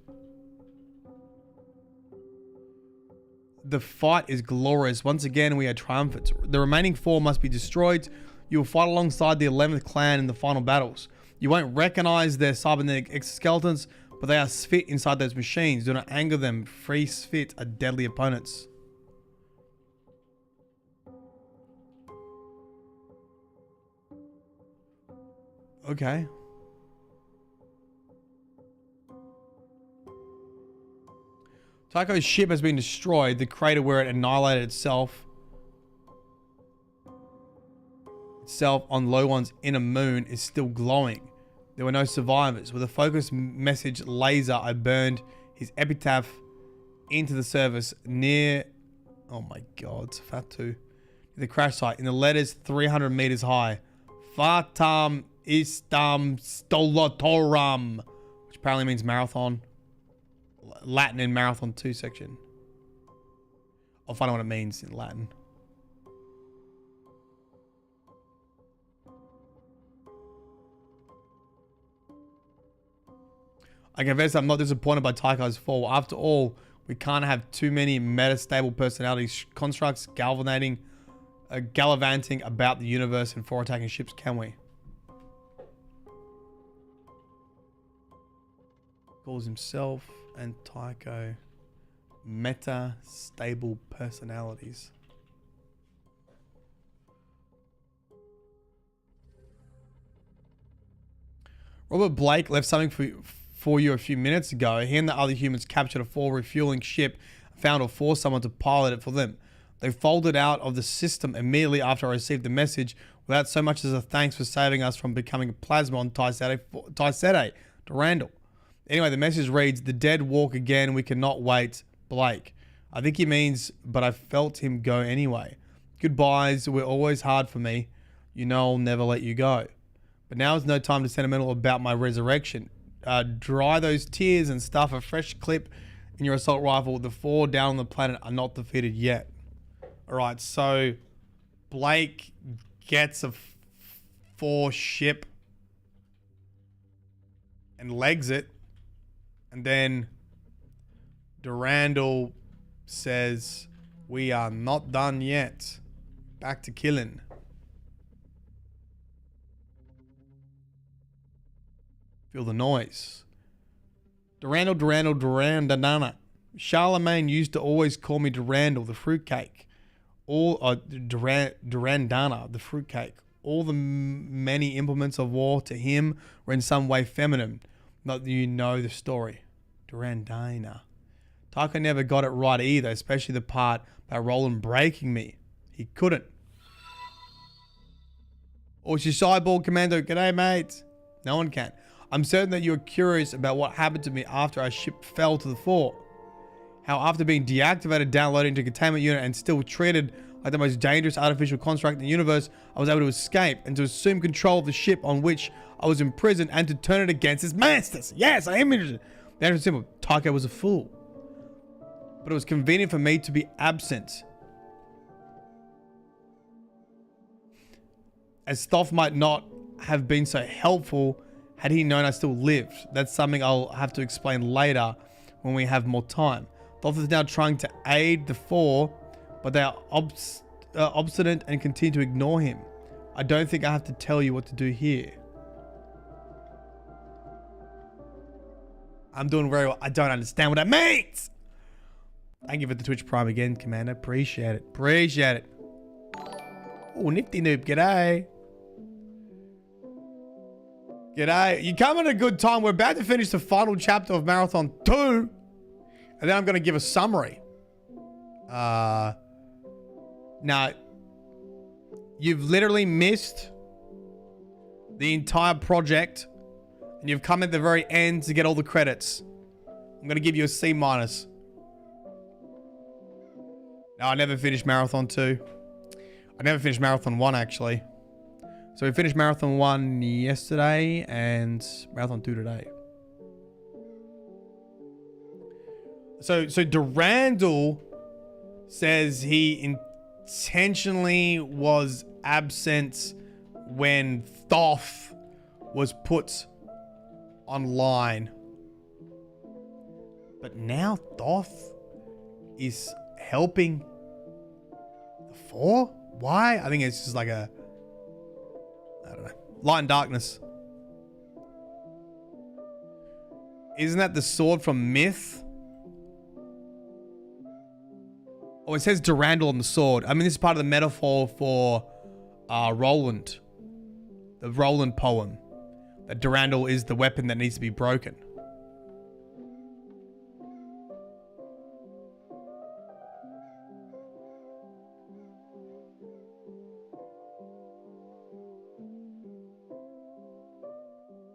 The fight is glorious. Once again, we are triumphant. The remaining 4 must be destroyed. You will fight alongside the 11th clan in the final battles. You won't recognize their cybernetic exoskeletons, but they are Svit inside those machines. Do not anger them. Free Svit are deadly opponents. Okay. Tycho's ship has been destroyed. The crater where it annihilated itself on Lh'owon's inner moon is still glowing. There were no survivors. With a focused message laser, I burned his epitaph into the surface near... Oh my god, Fatu. The crash site. In the letters 300 meters high. Fatam Istam Stolotorum. Which apparently means marathon. Latin in Marathon 2 section. I'll find out what it means in Latin. I confess I'm not disappointed by Tycho's fall. After all, we can't have too many metastable personality constructs gallivanting about the universe and for attacking ships, can we? Calls himself and Tycho meta-stable personalities. Robert Blake left something for you a few minutes ago. He and the other humans captured a 4 refueling ship and found or forced someone to pilot it for them. They folded out of the system immediately after I received the message without so much as a thanks for saving us from becoming a plasma on Taisete, Durandal. Anyway, the message reads, the dead walk again, we cannot wait, Blake. I think he means, but I felt him go anyway. Goodbyes were always hard for me. You know I'll never let you go. But now is no time to sentimental about my resurrection. Dry those tears and stuff a fresh clip in your assault rifle. The 4 down on the planet are not defeated yet. Alright, so Blake gets a 4 ship and legs it. And then Durandal says, we are not done yet. Back to killing. Feel the noise. Durandana. Charlemagne used to always call me Durandal, the fruitcake. Durandana, the fruitcake. All the many implements of war to him were in some way feminine. Not that you know the story. Durandina. Tycho never got it right either, especially the part about Roland breaking me. He couldn't. Or she's Cyborg Commando. G'day, mate. No one can. I'm certain that you're curious about what happened to me after our ship fell to the floor. How after being deactivated, downloaded into a containment unit, and still treated like the most dangerous artificial construct in the universe, I was able to escape and to assume control of the ship on which I was imprisoned and to turn it against its masters. Yes, I am interested. The answer is simple. Tycho was a fool. But it was convenient for me to be absent. As Thoth might not have been so helpful had he known I still lived. That's something I'll have to explain later when we have more time. Thoth is now trying to aid the 4, but they are obstinate and continue to ignore him. I don't think I have to tell you what to do here. I'm doing very well. I don't understand what that means. Thank you for the Twitch Prime again, Commander. Appreciate it. Appreciate it. Oh, nifty noob. G'day. G'day. You come at a good time. We're about to finish the final chapter of Marathon 2. And then I'm going to give a summary. Now, you've literally missed the entire project. And you've come at the very end to get all the credits. I'm going to give you a C-. No, I never finished Marathon 2. I never finished Marathon 1, actually. So we finished Marathon 1 yesterday and Marathon 2 today. So Durandal says he intentionally was absent when Thoth was put online. But now Thoth is helping the 4? Why? I think it's just like a, I don't know, light and darkness. Isn't that the sword from Myth? Oh, it says Durandal on the sword. I mean, this is part of the metaphor for Roland. The Roland poem. That Durandal is the weapon that needs to be broken.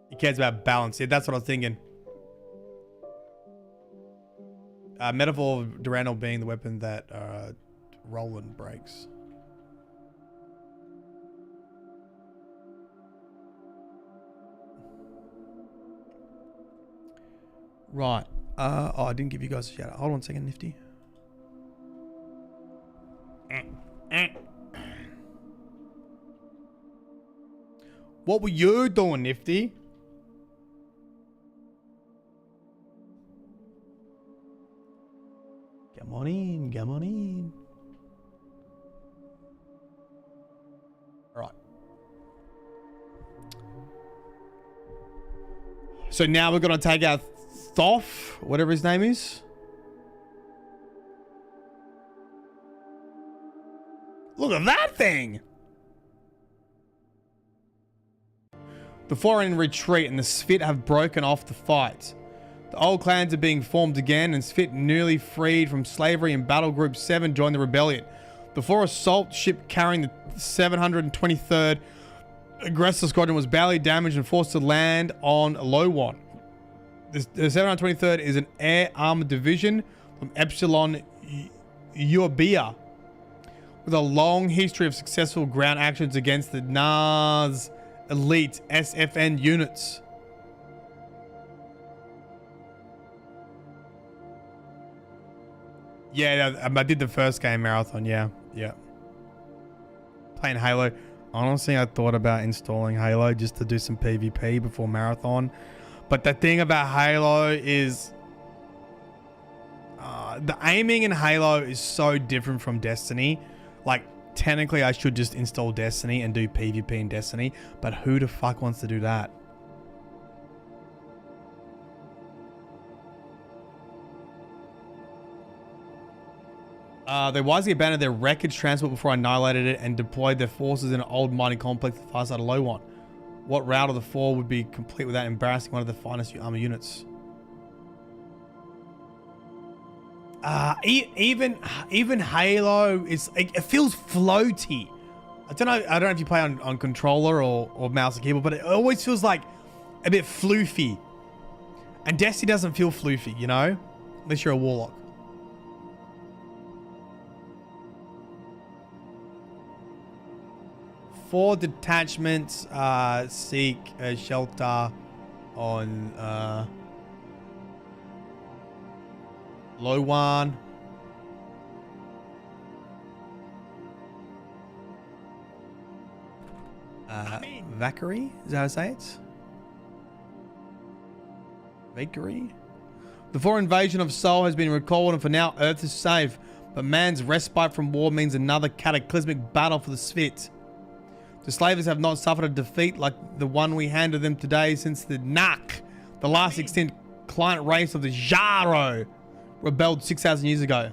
He cares about balance. Yeah, that's what I was thinking. Metaphor of Durandal being the weapon that Roland breaks. Right. Oh, I didn't give you guys a shout out. Hold on a second, Nifty. What were you doing, Nifty? Come on in, come on in. All right. So now we're going to take out Thoth, whatever his name is. Look at that thing. The 4 are in retreat and the Svit have broken off the fight. The old clans are being formed again, and Svit, newly freed from slavery in Battle Group 7, joined the rebellion. The 4 assault ship carrying the 723rd Aggressor Squadron was badly damaged and forced to land on Lh'owon. The 723rd is an air armored division from Epsilon Uabia, with a long history of successful ground actions against the NAS elite SFN units. Yeah, I did the first game Marathon, yeah. Playing Halo. Honestly, I thought about installing Halo just to do some PvP before Marathon. But the thing about Halo is the aiming in Halo is so different from Destiny. Like, technically I should just install Destiny and do PvP in Destiny, but who the fuck wants to do that? They wisely abandoned their wreckage transport before I annihilated it and deployed their forces in an old mining complex to the far side of Lh'owon. What route of the 4 would be complete without embarrassing one of the finest armor units? Even Halo is, it feels floaty. I don't know if you play on controller or mouse and keyboard, but it always feels like a bit floofy. And Destiny doesn't feel floofy, you know? Unless you're a warlock. Four detachments seek a shelter on Lh'owon. Valkyrie? Is that how I say it? Valkyrie? The 4 invasion of Sol has been recalled, and for now Earth is safe. But man's respite from war means another cataclysmic battle for the Svit. The slavers have not suffered a defeat like the one we handed them today since the Nak, the last extinct client race of the Jaro rebelled 6,000 years ago.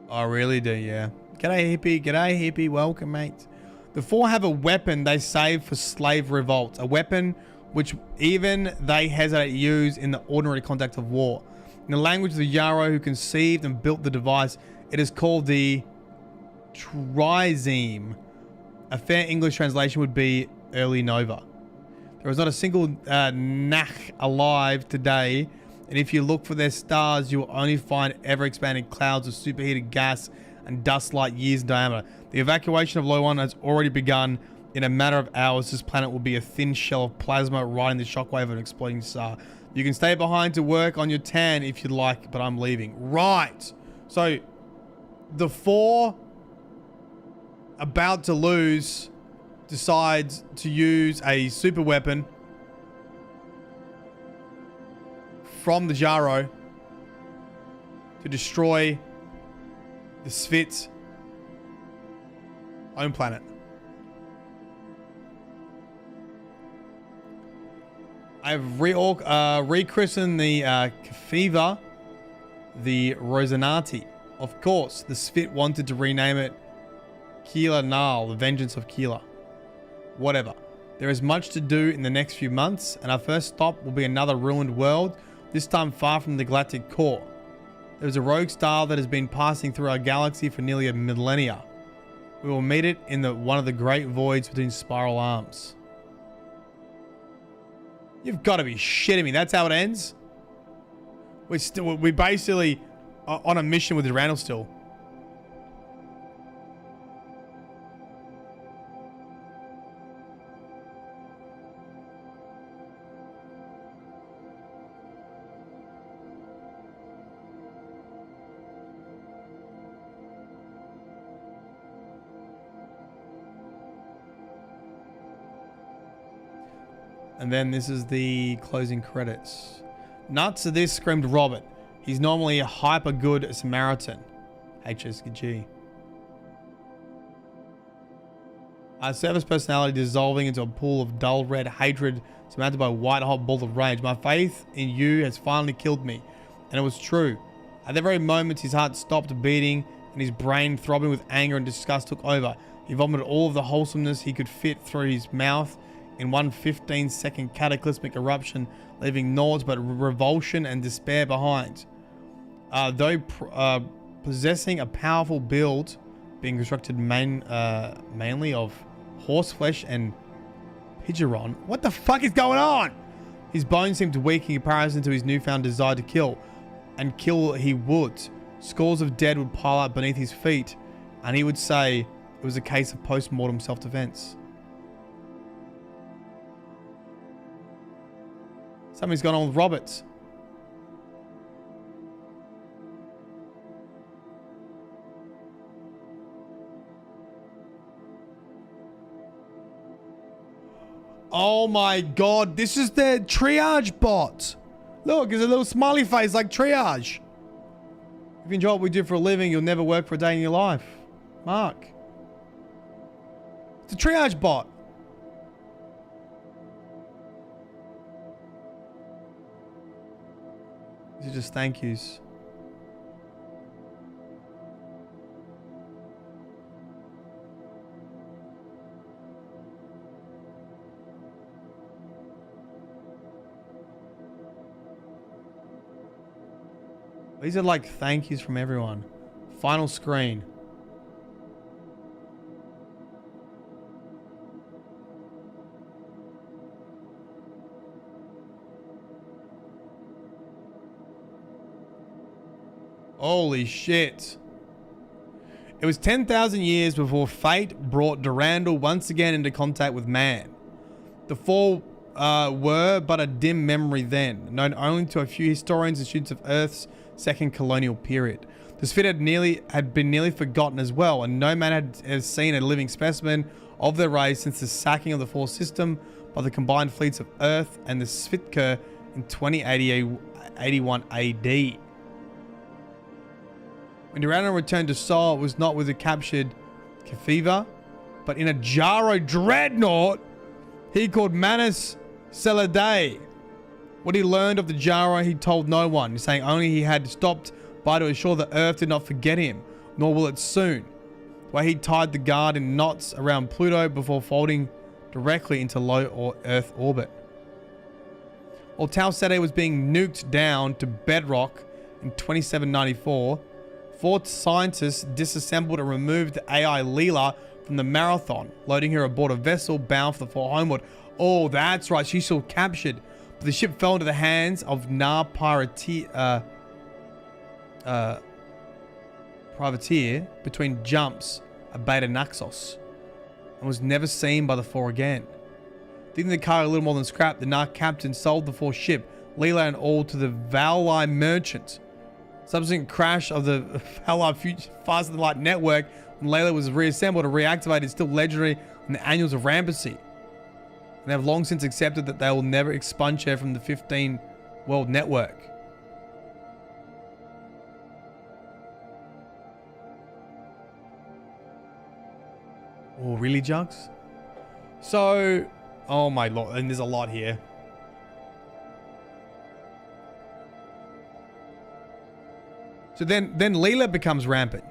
I really do, yeah. G'day hippie, welcome mate. The four have a weapon they save for slave revolts, a weapon which even they hesitate to use in the ordinary context of war. In the language of the Yarrow who conceived and built the device, it is called the trizeme. A fair English translation would be early nova. There is not a single Nach alive today, and if you look for their stars, you will only find ever-expanding clouds of superheated gas and dust light years in diameter. The evacuation of Lh'owon has already begun. In a matter of hours, this planet will be a thin shell of plasma riding the shockwave of an exploding star. You can stay behind to work on your tan if you'd like, but I'm leaving. Right. So, the four about to lose decides to use a super weapon from the Jaro to destroy the Svit's own planet. I've rechristened the Kafiva the Rosanati. Of course, the Svit wanted to rename it Keela Nal, the Vengeance of Keela. Whatever. There is much to do in the next few months, and our first stop will be another ruined world, this time far from the galactic core. There is a rogue star that has been passing through our galaxy for nearly a millennia. We will meet it in one of the great voids between spiral arms. You've got to be shitting me. That's how it ends? We basically are on a mission with Durandal still. And then this is the closing credits. Nuts to this, screamed Robert. He's normally a hyper good Samaritan. HSG. Our service personality dissolving into a pool of dull red hatred surmounted by a white hot ball of rage. My faith in you has finally killed me. And it was true. At the very moment his heart stopped beating and his brain throbbing with anger and disgust took over. He vomited all of the wholesomeness he could fit through his mouth in one 15-second cataclysmic eruption, leaving naught but revulsion and despair behind. Though possessing a powerful build, being constructed mainly of horse flesh and Pidgeron. What the fuck is going on? His bones seemed to weaken in comparison to his newfound desire to kill. And kill he would. Scores of dead would pile up beneath his feet, and he would say it was a case of post-mortem self-defense. Something's gone on with Roberts. Oh my god, this is the triage bot. Look, there's a little smiley face like triage. If you enjoy what we do for a living, you'll never work for a day in your life. Mark. It's a triage bot. These are just thank yous. These are like thank yous from everyone. Final screen. Holy shit. It was 10,000 years before fate brought Durandal once again into contact with man. The four were but a dim memory then, known only to a few historians and students of Earth's second colonial period. The Sphere had been nearly forgotten as well, and no man had seen a living specimen of their race since the sacking of the Four System by the combined fleets of Earth and the Svitka in 2081 AD. When Durandal returned to Sol, it was not with the captured Kafiva, but in a Jaro dreadnought he called Manus Celadei. What he learned of the Jaro he told no one, saying only he had stopped by to assure the Earth did not forget him, nor will it soon. Where he tied the guard in knots around Pluto before folding directly into low or Earth orbit. While Tau Ceti was being nuked down to bedrock in 2794, 4 scientists disassembled and removed the AI Leela from the Marathon, loading her aboard a vessel bound for the Four Homeworld. Oh, that's right, she's still captured. But the ship fell into the hands of privateer between jumps at Beta Naxos and was never seen by the Four again. Thinking the cargo a little more than scrap, the Narc captain sold the Four ship, Leela and all, to the Valai merchant. Subsequent crash of the Valai Faster Than Light network when Leela was reassembled and reactivated is still legendary in the annals of Rambacy. And they have long since accepted that they will never expunge her from the 15 world network. Oh, really, Jugs? So, oh my lord, and there's a lot here. So then Leela becomes rampant.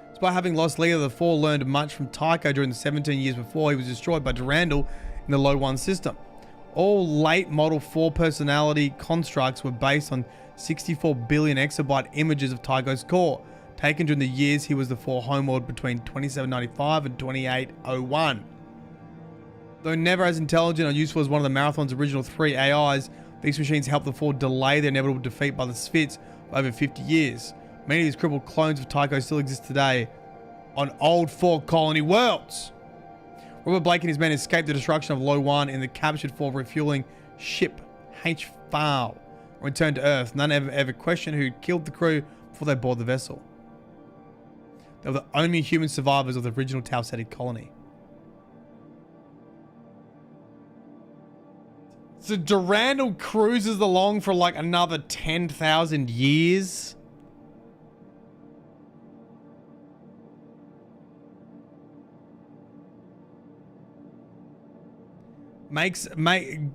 Despite having lost Leela, the Four learned much from Tycho during the 17 years before he was destroyed by Durandal in the Lh'owon system. All late model 4 personality constructs were based on 64 billion exabyte images of Tycho's core, taken during the years he was the Four homeworld between 2795 and 2801. Though never as intelligent or useful as one of the Marathon's original 3 AIs, these machines helped the Four delay their inevitable defeat by the Spitz for over 50 years. Many of these crippled clones of Tycho still exist today on old Four colony worlds. Robert Blake and his men escaped the destruction of Lh'owon in the captured Four refueling ship H-Fal, returned to Earth. None ever questioned who killed the crew before they boarded the vessel. They were the only human survivors of the original Tau Ceti colony. So Durandal cruises along for like another 10,000 years.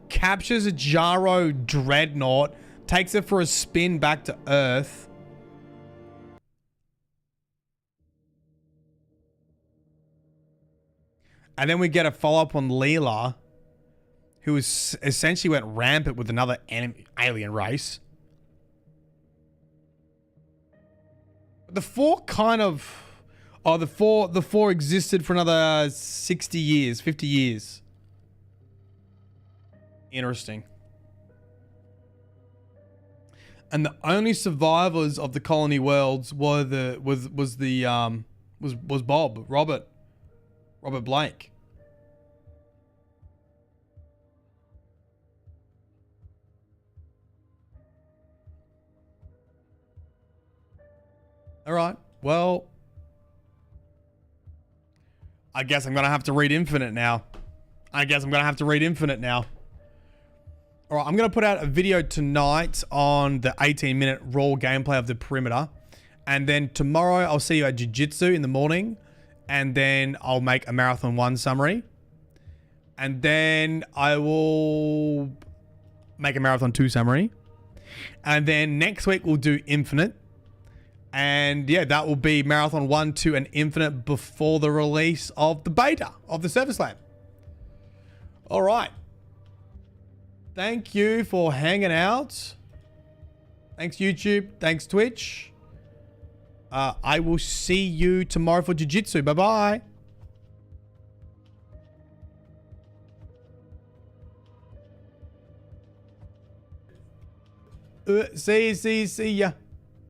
Captures a Jaro dreadnought, takes it for a spin back to Earth. And then we get a follow-up on Leela, who essentially went rampant with another alien race. The Four kind of... Oh, the four existed for another 60 years, 50 years. Interesting. And the only survivors of the colony worlds were Robert Blake. All right. Well, I guess I'm going to have to read Infinite now. All right, I'm going to put out a video tonight on the 18-minute raw gameplay of the perimeter. And then tomorrow I'll see you at Jiu-Jitsu in the morning. And then I'll make a Marathon 1 summary. And then I will make a Marathon 2 summary. And then next week we'll do Infinite. And yeah, that will be Marathon 1, 2, and Infinite before the release of the beta of the Service Lab. All right. Thank you for hanging out. Thanks, YouTube. Thanks, Twitch. I will see you tomorrow for Jiu-Jitsu. Bye-bye. See ya.